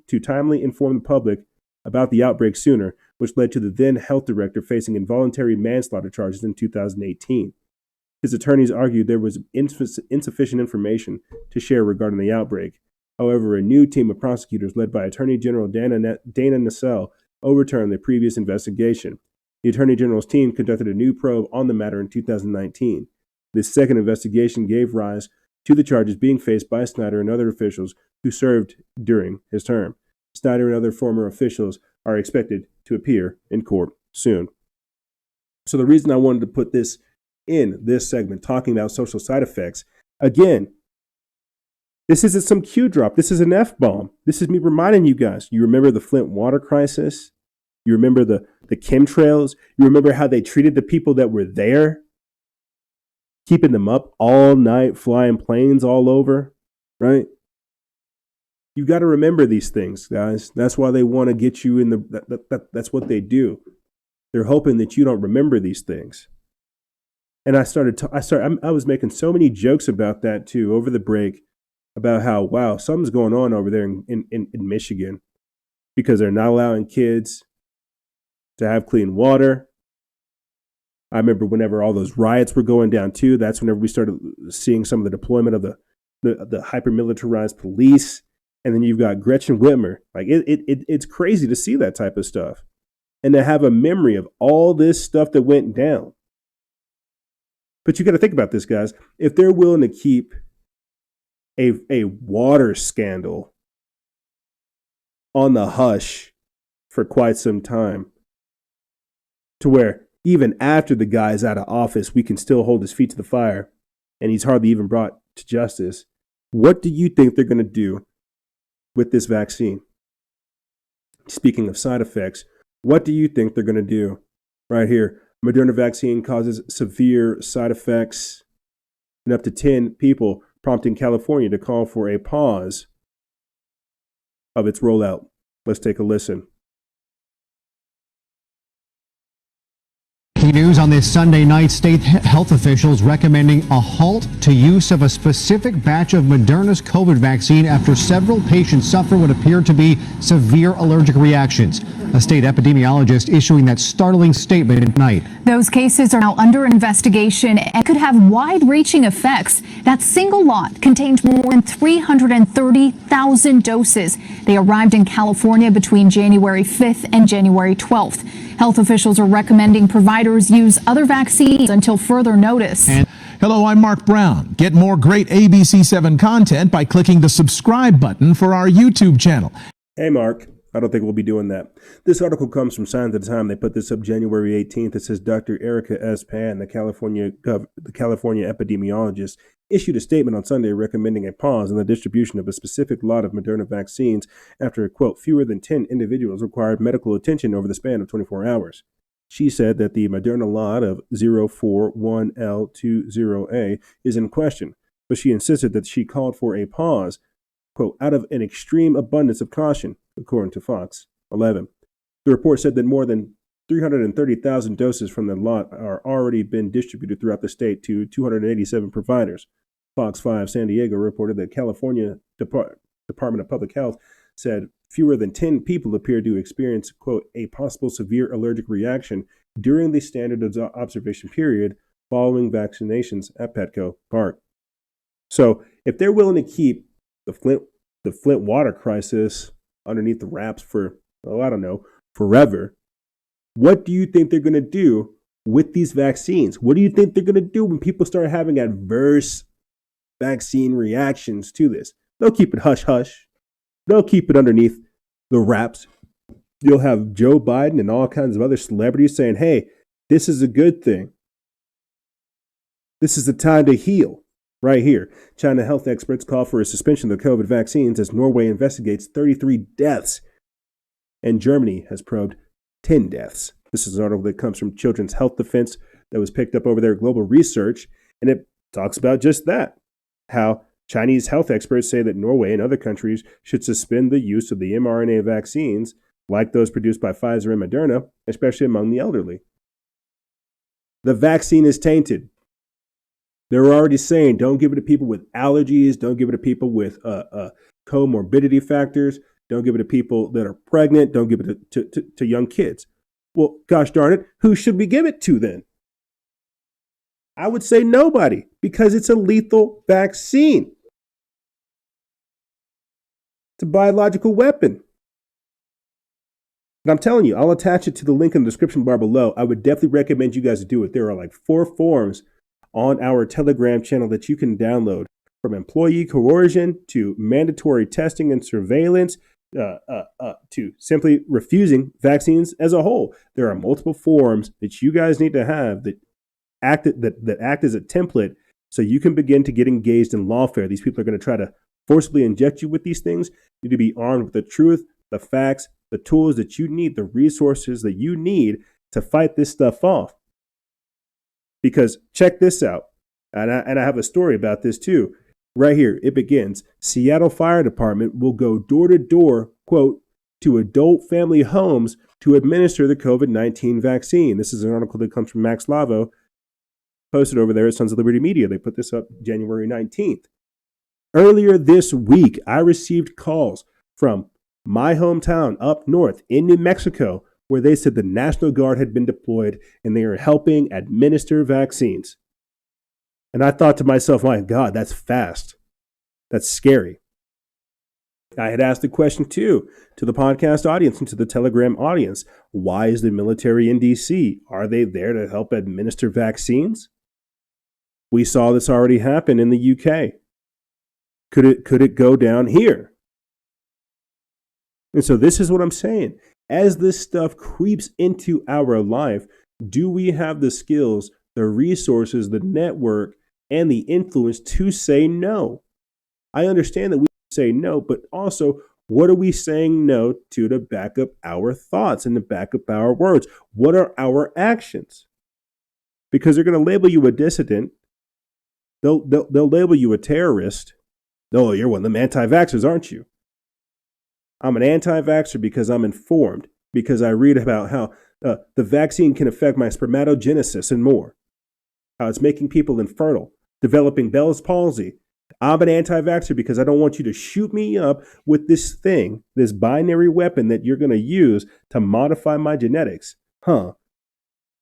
inform the public about the outbreak sooner, which led to the then health director facing involuntary manslaughter charges in 2018. His attorneys argued there was insufficient information to share regarding the outbreak. However, a new team of prosecutors led by Attorney General Dana Nessel overturned the previous investigation. The Attorney General's team conducted a new probe on the matter in 2019. This second investigation gave rise to the charges being faced by Snyder and other officials who served during his term. Snyder and other former officials are expected to appear in court soon. So the reason I wanted to put this in this segment, talking about social side effects, again, this isn't some Q drop. This is an F-bomb. This is me reminding you guys. You remember the Flint water crisis? You remember the chemtrails? You remember how they treated the people that were there? Keeping them up all night, flying planes all over, right? You got to remember these things, guys. That's why they want to get you in the, that's what they do. They're hoping that you don't remember these things. And I was making so many jokes about that too over the break, about how, wow, something's going on over there in Michigan, because they're not allowing kids to have clean water. I remember whenever all those riots were going down too, that's whenever we started seeing some of the deployment of the hyper-militarized police. And then you've got Gretchen Whitmer. Like it's crazy to see that type of stuff and to have a memory of all this stuff that went down. But you got to think about this, guys. If they're willing to keep a water scandal on the hush for quite some time, to where even after the guy's out of office, we can still hold his feet to the fire and he's hardly even brought to justice, what do you think they're going to do with this vaccine? Speaking of side effects, what do you think they're going to do? Right here, Moderna vaccine causes severe side effects in up to 10 people, prompting California to call for a pause of its rollout. Let's take a listen. Key news on this Sunday night, state health officials recommending a halt to use of a specific batch of Moderna's COVID vaccine after several patients suffer what appear to be severe allergic reactions. A state epidemiologist issuing that startling statement tonight. Those cases are now under investigation and could have wide-reaching effects. That single lot contained more than 330,000 doses. They arrived in California between January 5th and January 12th. Health officials are recommending providers use other vaccines until further notice. Hello, I'm Mark Brown. Get more great ABC7 content by clicking the subscribe button for our YouTube channel. Hey, Mark. I don't think we'll be doing that. This article comes from Signs of the Time. They put this up January 18th. It says Dr. Erica S. Pan, the California epidemiologist, issued a statement on Sunday recommending a pause in the distribution of a specific lot of Moderna vaccines after, quote, fewer than 10 individuals required medical attention over the span of 24 hours. She said that the Moderna lot of 041L20A is in question, but she insisted that she called for a pause, quote, out of an extreme abundance of caution, according to Fox 11. The report said that more than 330,000 doses from the lot are already been distributed throughout the state to 287 providers. Fox 5 San Diego reported that California Department of Public Health said fewer than 10 people appear to experience, quote, a possible severe allergic reaction during the standard observation period following vaccinations at Petco Park. So if they're willing to keep the Flint water crisis underneath the wraps for, oh, I don't know, forever, what do you think they're going to do with these vaccines? What do you think they're going to do when people start having adverse vaccine reactions to this? They'll keep it hush-hush. They'll keep it underneath the wraps. You'll have Joe Biden and all kinds of other celebrities saying, hey, this is a good thing. This is the time to heal. Right here, China health experts call for a suspension of the COVID vaccines as Norway investigates 33 deaths, and Germany has probed 10 deaths. This is an article that comes from Children's Health Defense that was picked up over there at Global Research, and it talks about just that, how Chinese health experts say that Norway and other countries should suspend the use of the mRNA vaccines like those produced by Pfizer and Moderna, especially among the elderly. The vaccine is tainted. They're already saying don't give it to people with allergies, don't give it to people with comorbidity factors, don't give it to people that are pregnant, don't give it to young kids. Well, gosh darn it, who should we give it to then? I would say nobody, because it's a lethal vaccine. It's a biological weapon. And I'm telling you, I'll attach it to the link in the description bar below. I would definitely recommend you guys to do it. There are like 4 forms on our Telegram channel that you can download, from employee coercion to mandatory testing and surveillance to simply refusing vaccines as a whole. There are multiple forms that you guys need to have that act as a template so you can begin to get engaged in lawfare. These people are going to try to forcibly inject you with these things. You need to be armed with the truth, the facts, the tools that you need, the resources that you need to fight this stuff off. Because check this out, and I have a story about this too. Right here, it begins. Seattle Fire Department will go door to door, quote, to adult family homes to administer the COVID-19 vaccine. This is an article that comes from Max Lavo. posted over there at Sons of Liberty Media. They put this up January 19th. Earlier this week, I received calls from my hometown up north in New Mexico where they said the National Guard had been deployed and they are helping administer vaccines. And I thought to myself, my God, that's fast. That's scary. I had asked the question too to the podcast audience and to the Telegram audience. Why is the military in DC? Are they there to help administer vaccines? We saw this already happen in the UK. Could it go down here? And so this is what I'm saying. As this stuff creeps into our life, do we have the skills, the resources, the network, and the influence to say no? I understand that we say no, but also, what are we saying no to back up our thoughts and to back up our words? What are our actions? Because they're going to label you a dissident. They'll label you a terrorist. Oh, you're one of them anti-vaxxers, aren't you? I'm an anti-vaxxer because I'm informed, because I read about how the vaccine can affect my spermatogenesis and more, how it's making people infertile, developing Bell's palsy. I'm an anti-vaxxer because I don't want you to shoot me up with this thing, this binary weapon that you're going to use to modify my genetics. Huh.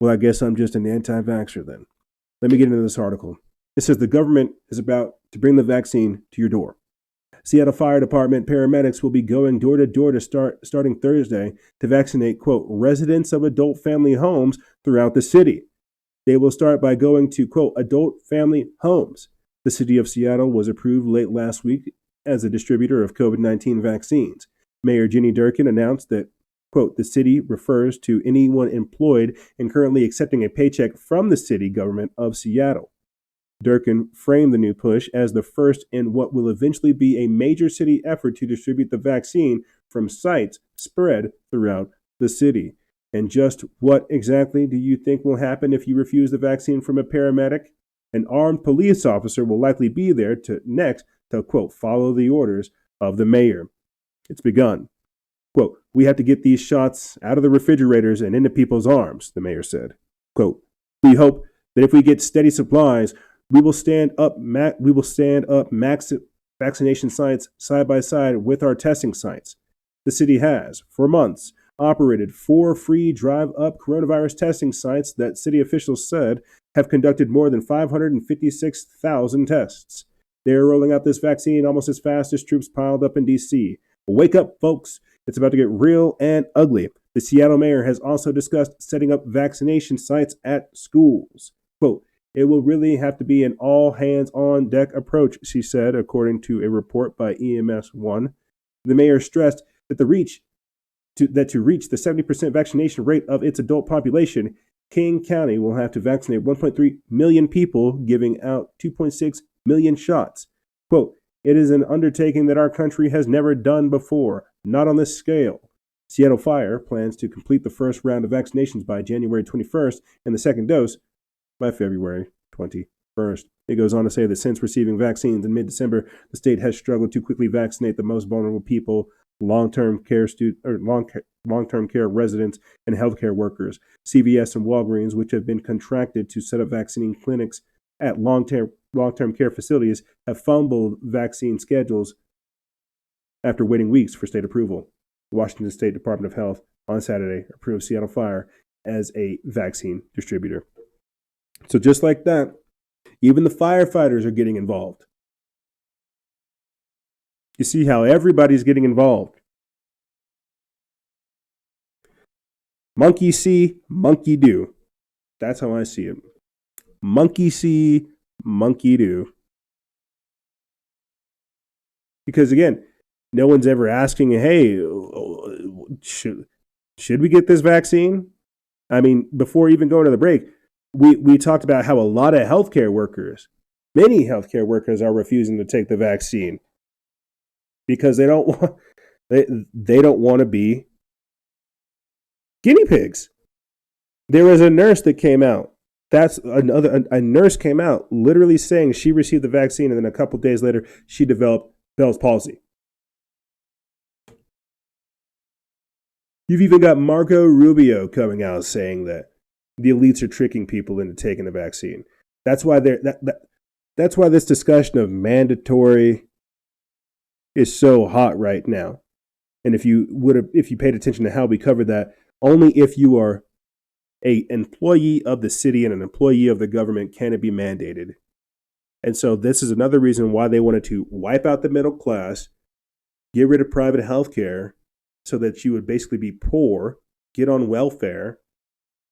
Well, I guess I'm just an anti-vaxxer then. Let me get into this article. It says the government is about to bring the vaccine to your door. Seattle Fire Department paramedics will be going door to door starting Thursday to vaccinate, quote, residents of adult family homes throughout the city. They will start by going to, quote, adult family homes. The city of Seattle was approved late last week as a distributor of COVID-19 vaccines. Mayor Jenny Durkin announced that, quote, the city refers to anyone employed and currently accepting a paycheck from the city government of Seattle. Durkin framed the new push as the first in what will eventually be a major city effort to distribute the vaccine from sites spread throughout the city. And just what exactly do you think will happen if you refuse the vaccine from a paramedic? An armed police officer will likely be there to quote, follow the orders of the mayor. It's begun. Quote, we have to get these shots out of the refrigerators and into people's arms, the mayor said. Quote, we hope that if we get steady supplies, we will stand up vaccination sites side by side with our testing sites. The city has, for months, operated 4 free drive-up coronavirus testing sites that city officials said have conducted more than 556,000 tests. They are rolling out this vaccine almost as fast as troops piled up in D.C. Wake up, folks. It's about to get real and ugly. The Seattle mayor has also discussed setting up vaccination sites at schools. Quote, it will really have to be an all-hands-on-deck approach, she said, according to a report by EMS One. The mayor stressed that to reach the 70% vaccination rate of its adult population, King County will have to vaccinate 1.3 million people, giving out 2.6 million shots. Quote, it is an undertaking that our country has never done before, not on this scale. Seattle Fire plans to complete the first round of vaccinations by January 21st and the second dose by February 21st. It goes on to say that since receiving vaccines in mid-December, the state has struggled to quickly vaccinate the most vulnerable people, long-term care residents, and healthcare workers. CVS and Walgreens, which have been contracted to set up vaccine clinics at long-term care facilities, have fumbled vaccine schedules after waiting weeks for state approval. The Washington State Department of Health on Saturday approved Seattle Fire as a vaccine distributor. So just like that, even the firefighters are getting involved. You see how everybody's getting involved. Monkey see, monkey do. That's how I see it. Monkey see, monkey do. Because again, no one's ever asking, hey, should we get this vaccine? I mean, before even going to the break, we talked about how a lot of healthcare workers, many healthcare workers are refusing to take the vaccine because they don't want to be guinea pigs. There was a nurse that came out. A nurse came out literally saying she received the vaccine and then a couple days later she developed Bell's palsy. You've even got Marco Rubio coming out saying that the elites are tricking people into taking the vaccine. That's why that's why this discussion of mandatory is so hot right now. And if you paid attention to how we covered that, only if you are an employee of the city and an employee of the government can it be mandated. And so this is another reason why they wanted to wipe out the middle class, get rid of private health care so that you would basically be poor, get on welfare,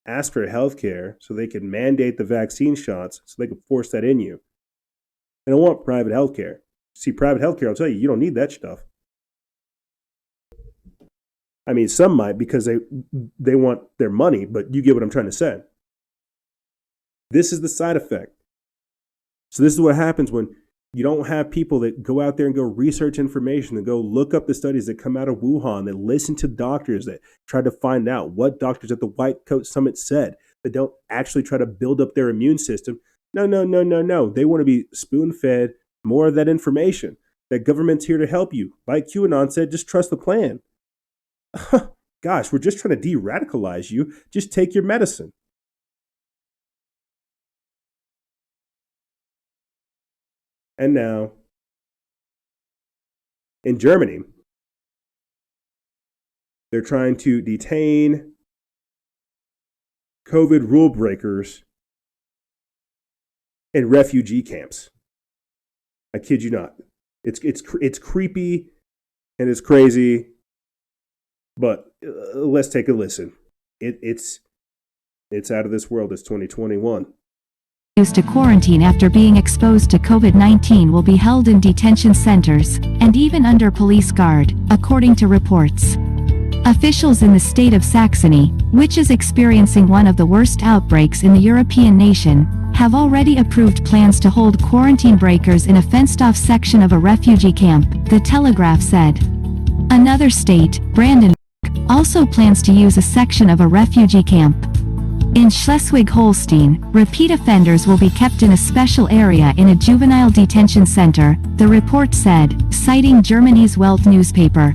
ask for health care so they could mandate the vaccine shots so they could force that in you. They don't want private health care. See, private health care, I'll tell you, you don't need that stuff. I mean, some might because they want their money, but you get what I'm trying to say. This is the side effect. So this is what happens when you don't have people that go out there and go research information, that go look up the studies that come out of Wuhan, that listen to doctors, that try to find out what doctors at the White Coat Summit said, that don't actually try to build up their immune system. No. They want to be spoon-fed more of that information. That government's here to help you. Like QAnon said, just trust the plan. Gosh, we're just trying to de-radicalize you. Just take your medicine. And now, in Germany, they're trying to detain COVID rule breakers in refugee camps. I kid you not. It's creepy and it's crazy, but let's take a listen. It's out of this world. It's 2021. To quarantine after being exposed to COVID-19 will be held in detention centers, and even under police guard, according to reports. Officials in the state of Saxony, which is experiencing one of the worst outbreaks in the European nation, have already approved plans to hold quarantine breakers in a fenced-off section of a refugee camp, the Telegraph said. Another state, Brandenburg, also plans to use a section of a refugee camp. In Schleswig-Holstein, repeat offenders will be kept in a special area in a juvenile detention center, the report said, citing Germany's Welt newspaper.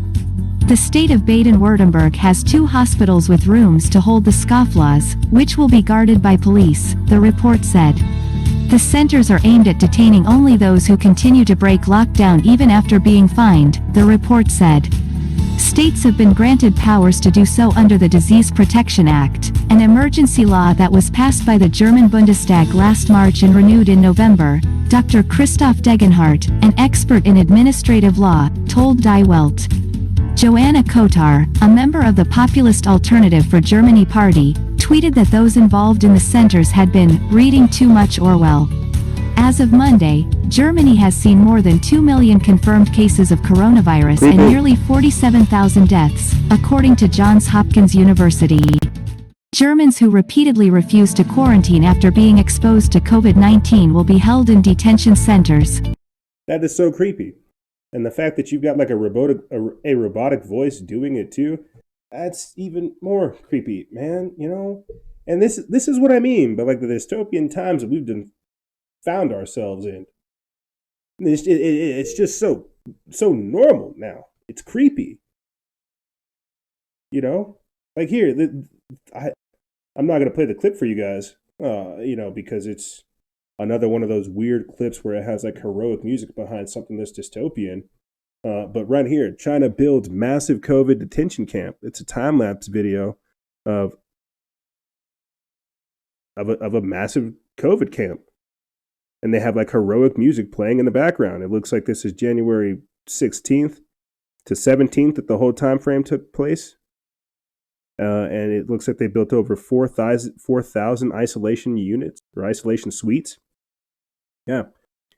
The state of Baden-Württemberg has 2 hospitals with rooms to hold the scofflaws, which will be guarded by police, the report said. The centers are aimed at detaining only those who continue to break lockdown even after being fined, the report said. States have been granted powers to do so under the Disease Protection Act, an emergency law that was passed by the German Bundestag last March and renewed in November, Dr. Christoph Degenhardt, an expert in administrative law, told Die Welt. Joanna Kotar, a member of the populist Alternative for Germany party, tweeted that those involved in the centers had been reading too much Orwell. As of Monday, Germany has seen more than 2 million confirmed cases of coronavirus and nearly 47,000 deaths, according to Johns Hopkins University. Germans who repeatedly refuse to quarantine after being exposed to COVID-19 will be held in detention centers. That is so creepy. And the fact that you've got like a robotic voice doing it too, that's even more creepy, man, you know? And this is what I mean by like the dystopian times that we've found ourselves in. It's just so normal now. It's creepy. You know? Like here, I'm not going to play the clip for you guys, because it's another one of those weird clips where it has like heroic music behind something that's dystopian. But right here, China builds massive COVID detention camp. It's a time-lapse video of a massive COVID camp. And they have like heroic music playing in the background. It looks like this is January 16th to 17th that the whole time frame took place. And it looks like they built over 4,000 isolation units or isolation suites. Yeah.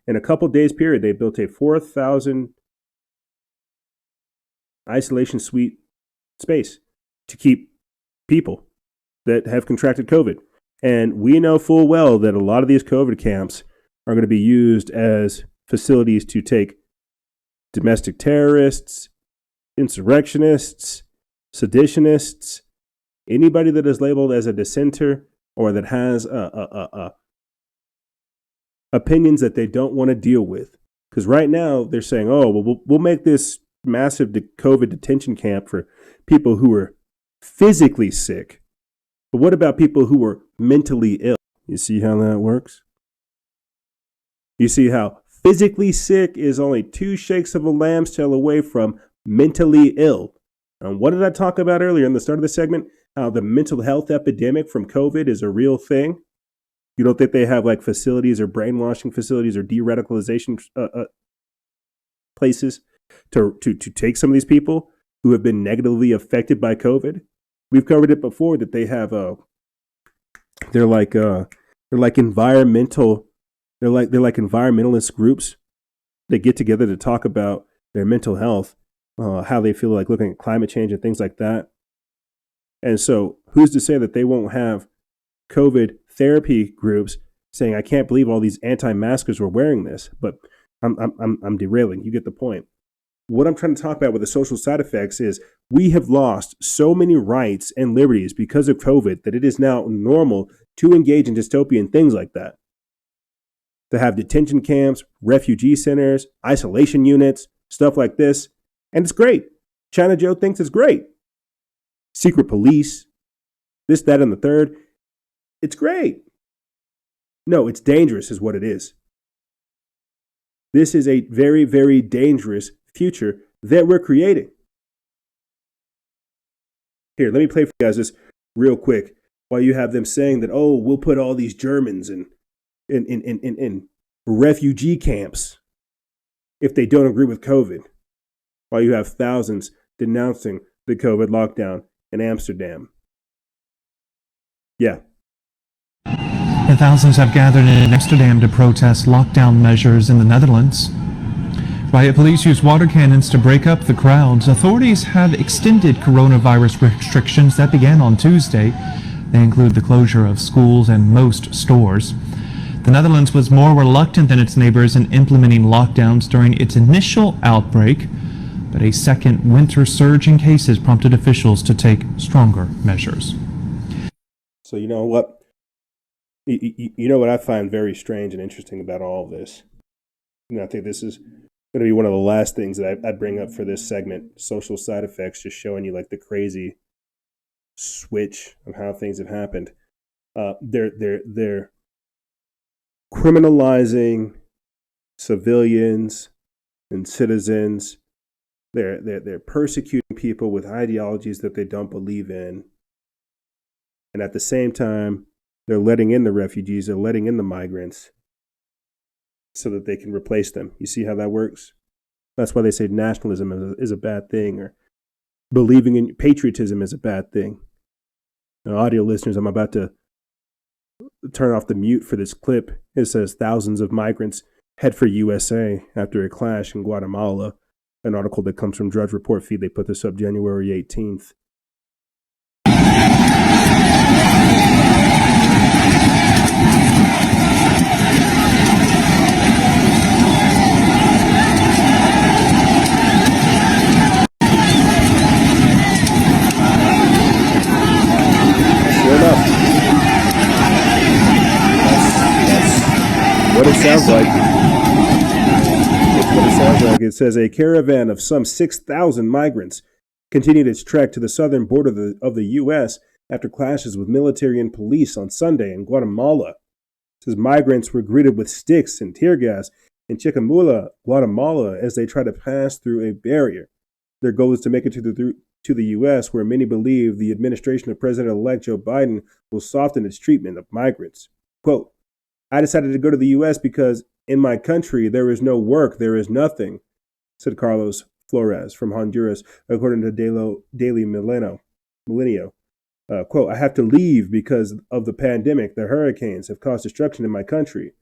In a couple days period, they built a 4,000 isolation suite space to keep people that have contracted COVID. And we know full well that a lot of these COVID camps are going to be used as facilities to take domestic terrorists, insurrectionists, seditionists, anybody that is labeled as a dissenter or that has opinions that they don't want to deal with. Because right now they're saying, oh, well, we'll make this massive COVID detention camp for people who are physically sick. But what about people who are mentally ill? You see how that works? You see how physically sick is only 2 shakes of a lamb's tail away from mentally ill. And what did I talk about earlier in the start of the segment? How the mental health epidemic from COVID is a real thing. You don't think they have like facilities or brainwashing facilities or de-radicalization places to take some of these people who have been negatively affected by COVID? We've covered it before that they have they're like environmentalist groups. They get together to talk about their mental health, how they feel like looking at climate change and things like that. And so who's to say that they won't have COVID therapy groups saying, I can't believe all these anti-maskers were wearing this, but I'm derailing. You get the point. What I'm trying to talk about with the social side effects is we have lost so many rights and liberties because of COVID that it is now normal to engage in dystopian things like that. To have detention camps, refugee centers, isolation units, stuff like this. And it's great. China Joe thinks it's great. Secret police, this, that, and the third. It's great. No, it's dangerous is what it is. This is a very, very dangerous future that we're creating. Here, let me play for you guys this real quick while you have them saying that, oh, we'll put all these Germans in refugee camps if they don't agree with COVID, while you have thousands denouncing the COVID lockdown in Amsterdam. Yeah. And thousands have gathered in Amsterdam to protest lockdown measures in the Netherlands. Riot police used water cannons to break up the crowds. Authorities have extended coronavirus restrictions that began on Tuesday. They include the closure of schools and most stores. The Netherlands was more reluctant than its neighbors in implementing lockdowns during its initial outbreak, but a second winter surge in cases prompted officials to take stronger measures. So you know what? You know what I find very strange and interesting about all of this? And I think this is going to be one of the last things that I bring up for this segment, social side effects, just showing you like the crazy switch of how things have happened. They're criminalizing civilians and citizens. They're persecuting people with ideologies that they don't believe in. And at the same time, they're letting in the refugees, they're letting in the migrants so that they can replace them. You see how that works? That's why they say nationalism is a bad thing, or believing in patriotism is a bad thing. Now, audio listeners, I'm about to turn off the mute for this clip. It says thousands of migrants head for USA after a clash in Guatemala. An article that comes from Drudge Report feed. They put this up January 18th. What it sounds like. It's what it sounds like. It says a caravan of some 6,000 migrants continued its trek to the southern border of the U.S. after clashes with military and police on Sunday in Guatemala. It says migrants were greeted with sticks and tear gas in Chicamula, Guatemala, as they try to pass through a barrier. Their goal is to make it to the U.S., where many believe the administration of President-elect Joe Biden will soften its treatment of migrants. Quote, I decided to go to the U.S. because in my country there is no work, there is nothing, said Carlos Flores from Honduras, according to Daily Milenio. Quote, I have to leave because of the pandemic. The hurricanes have caused destruction in my country.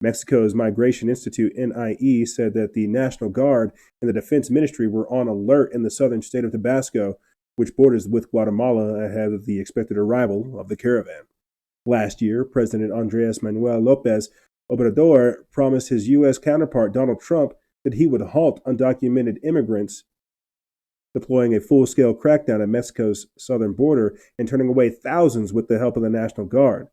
Mexico's Migration Institute, NIE, said that the National Guard and the Defense Ministry were on alert in the southern state of Tabasco, which borders with Guatemala, ahead of the expected arrival of the caravan. Last year, President Andrés Manuel López Obrador promised his U.S. counterpart Donald Trump that he would halt undocumented immigrants, deploying a full-scale crackdown at Mexico's southern border and turning away thousands with the help of the National Guard.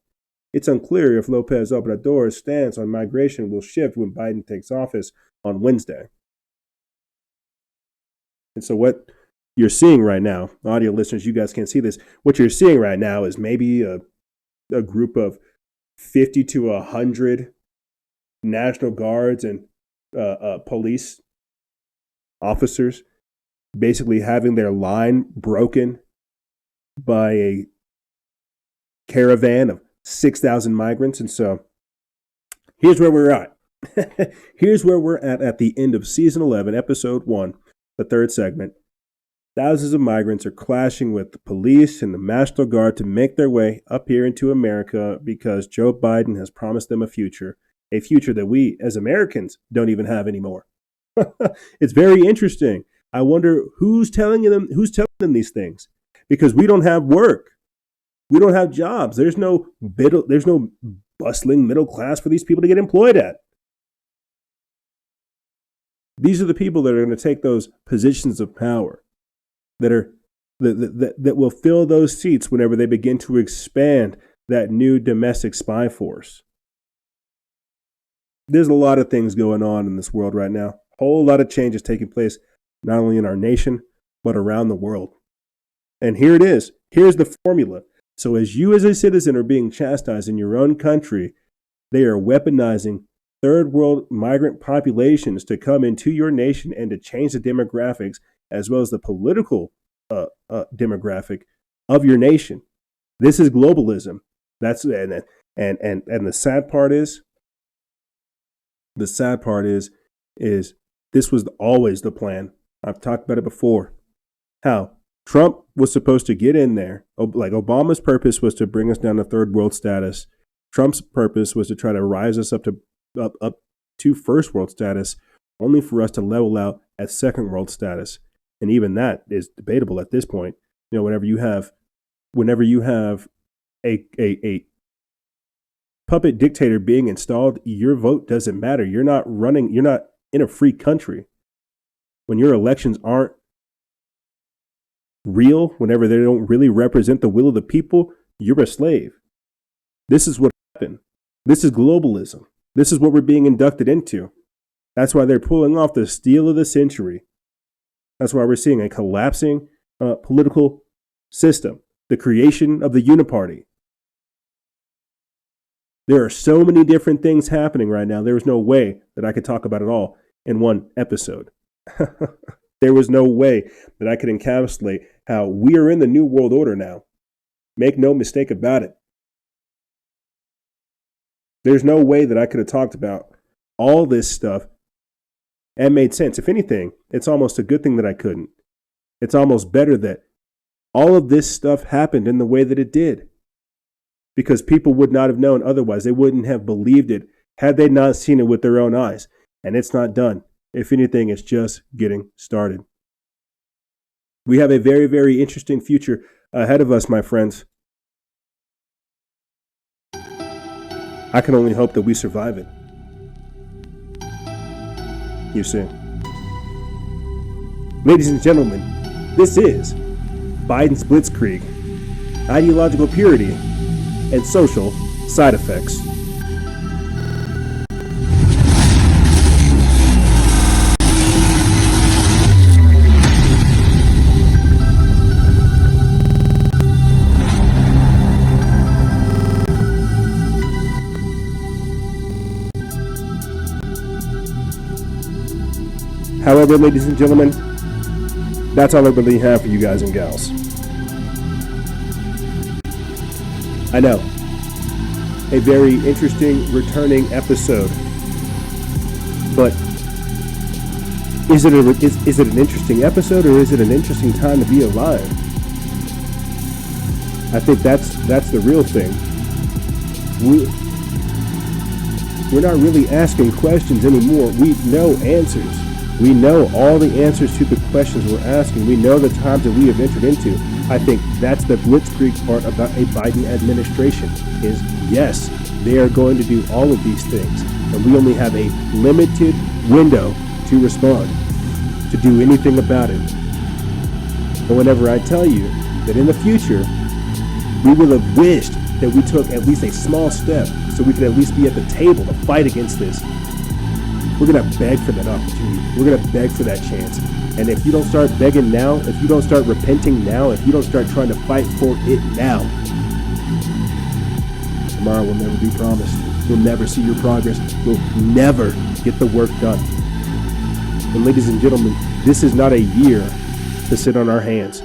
It's unclear if López Obrador's stance on migration will shift when Biden takes office on Wednesday. And so what you're seeing right now, audio listeners, you guys can't see this, what you're seeing right now is maybe a group of 50 to 100 National Guards and police officers basically having their line broken by a caravan of 6,000 migrants. And so here's where we're at. Here's where we're at the end of season 11, episode 1, the third segment. Thousands of migrants are clashing with the police and the National Guard to make their way up here into America because Joe Biden has promised them a future that we as Americans don't even have anymore. It's very interesting. I wonder who's telling them these things, because we don't have work. We don't have jobs. There's no bustling middle class for these people to get employed at. These are the people that are going to take those positions of power, that will fill those seats whenever they begin to expand that new domestic spy force. There's a lot of things going on in this world right now. A whole lot of changes taking place, not only in our nation, but around the world. And here it is. Here's the formula. So as you as a citizen are being chastised in your own country, they are weaponizing third world migrant populations to come into your nation and to change the demographics as well as the political demographic of your nation. This is globalism. That's and the sad part is this was always the plan. I've talked about it before. How Trump was supposed to get in there. Like Obama's purpose was to bring us down to third world status. Trump's purpose was to try to rise us up to first world status, only for us to level out at second world status. And even that is debatable at this point. You know, whenever you have a puppet dictator being installed, your vote doesn't matter. You're not in a free country. When your elections aren't real, whenever they don't really represent the will of the people, you're a slave. This is what happened. This is globalism. This is what we're being inducted into. That's why they're pulling off the steal of the century. That's why we're seeing a collapsing political system, the creation of the uniparty. There are so many different things happening right now. There is no way that I could talk about it all in one episode. There was no way that I could encapsulate how we are in the new world order now. Make no mistake about it. There's no way that I could have talked about all this stuff and made sense. If anything, it's almost a good thing that I couldn't. It's almost better that all of this stuff happened in the way that it did, because people would not have known otherwise. They wouldn't have believed it had they not seen it with their own eyes. And it's not done. If anything, it's just getting started. We have a very, very interesting future ahead of us, my friends. I can only hope that we survive it. You see. Ladies and gentlemen, this is Biden's Blitzkrieg, ideological purity, and social side effects. However, ladies and gentlemen, that's all I really have for you guys and gals. I know, a very interesting returning episode, but is it an interesting episode, or is it an interesting time to be alive? I think that's the real thing. We're not really asking questions anymore. We know answers. We know all the answers to the questions we're asking. We know the times that we have entered into. I think that's the Blitzkrieg part about a Biden administration is, yes, they are going to do all of these things. And we only have a limited window to respond, to do anything about it. But whenever I tell you that in the future, we will have wished that we took at least a small step so we could at least be at the table to fight against this, we're going to beg for that opportunity. We're going to beg for that chance. And if you don't start begging now, if you don't start repenting now, if you don't start trying to fight for it now, tomorrow will never be promised. You'll never see your progress. You'll never get the work done. And ladies and gentlemen, this is not a year to sit on our hands.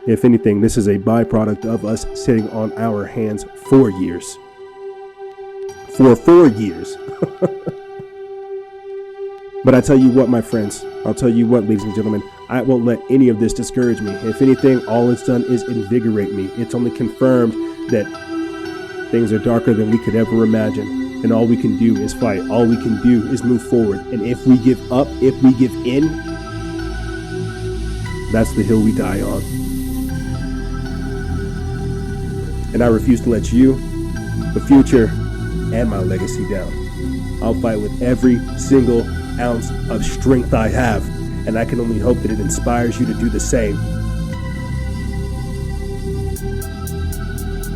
If anything, this is a byproduct of us sitting on our hands for years. For 4 years. But I tell you what, my friends, I'll tell you what, ladies and gentlemen, I won't let any of this discourage me. If anything, all it's done is invigorate me. It's only confirmed that things are darker than we could ever imagine. And all we can do is fight. All we can do is move forward. And if we give up, if we give in, that's the hill we die on. And I refuse to let you, the future, and my legacy down. I'll fight with every single ounce of strength I have, and I can only hope that it inspires you to do the same.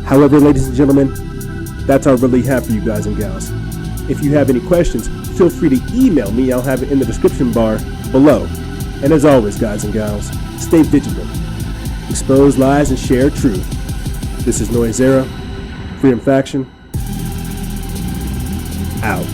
However, ladies and gentlemen, that's all I really have for you guys and gals. If you have any questions, feel free to email me. I'll have it in the description bar below. And as always, guys and gals, stay vigilant, expose lies, and share truth. This is Noise Era, Freedom Faction, out.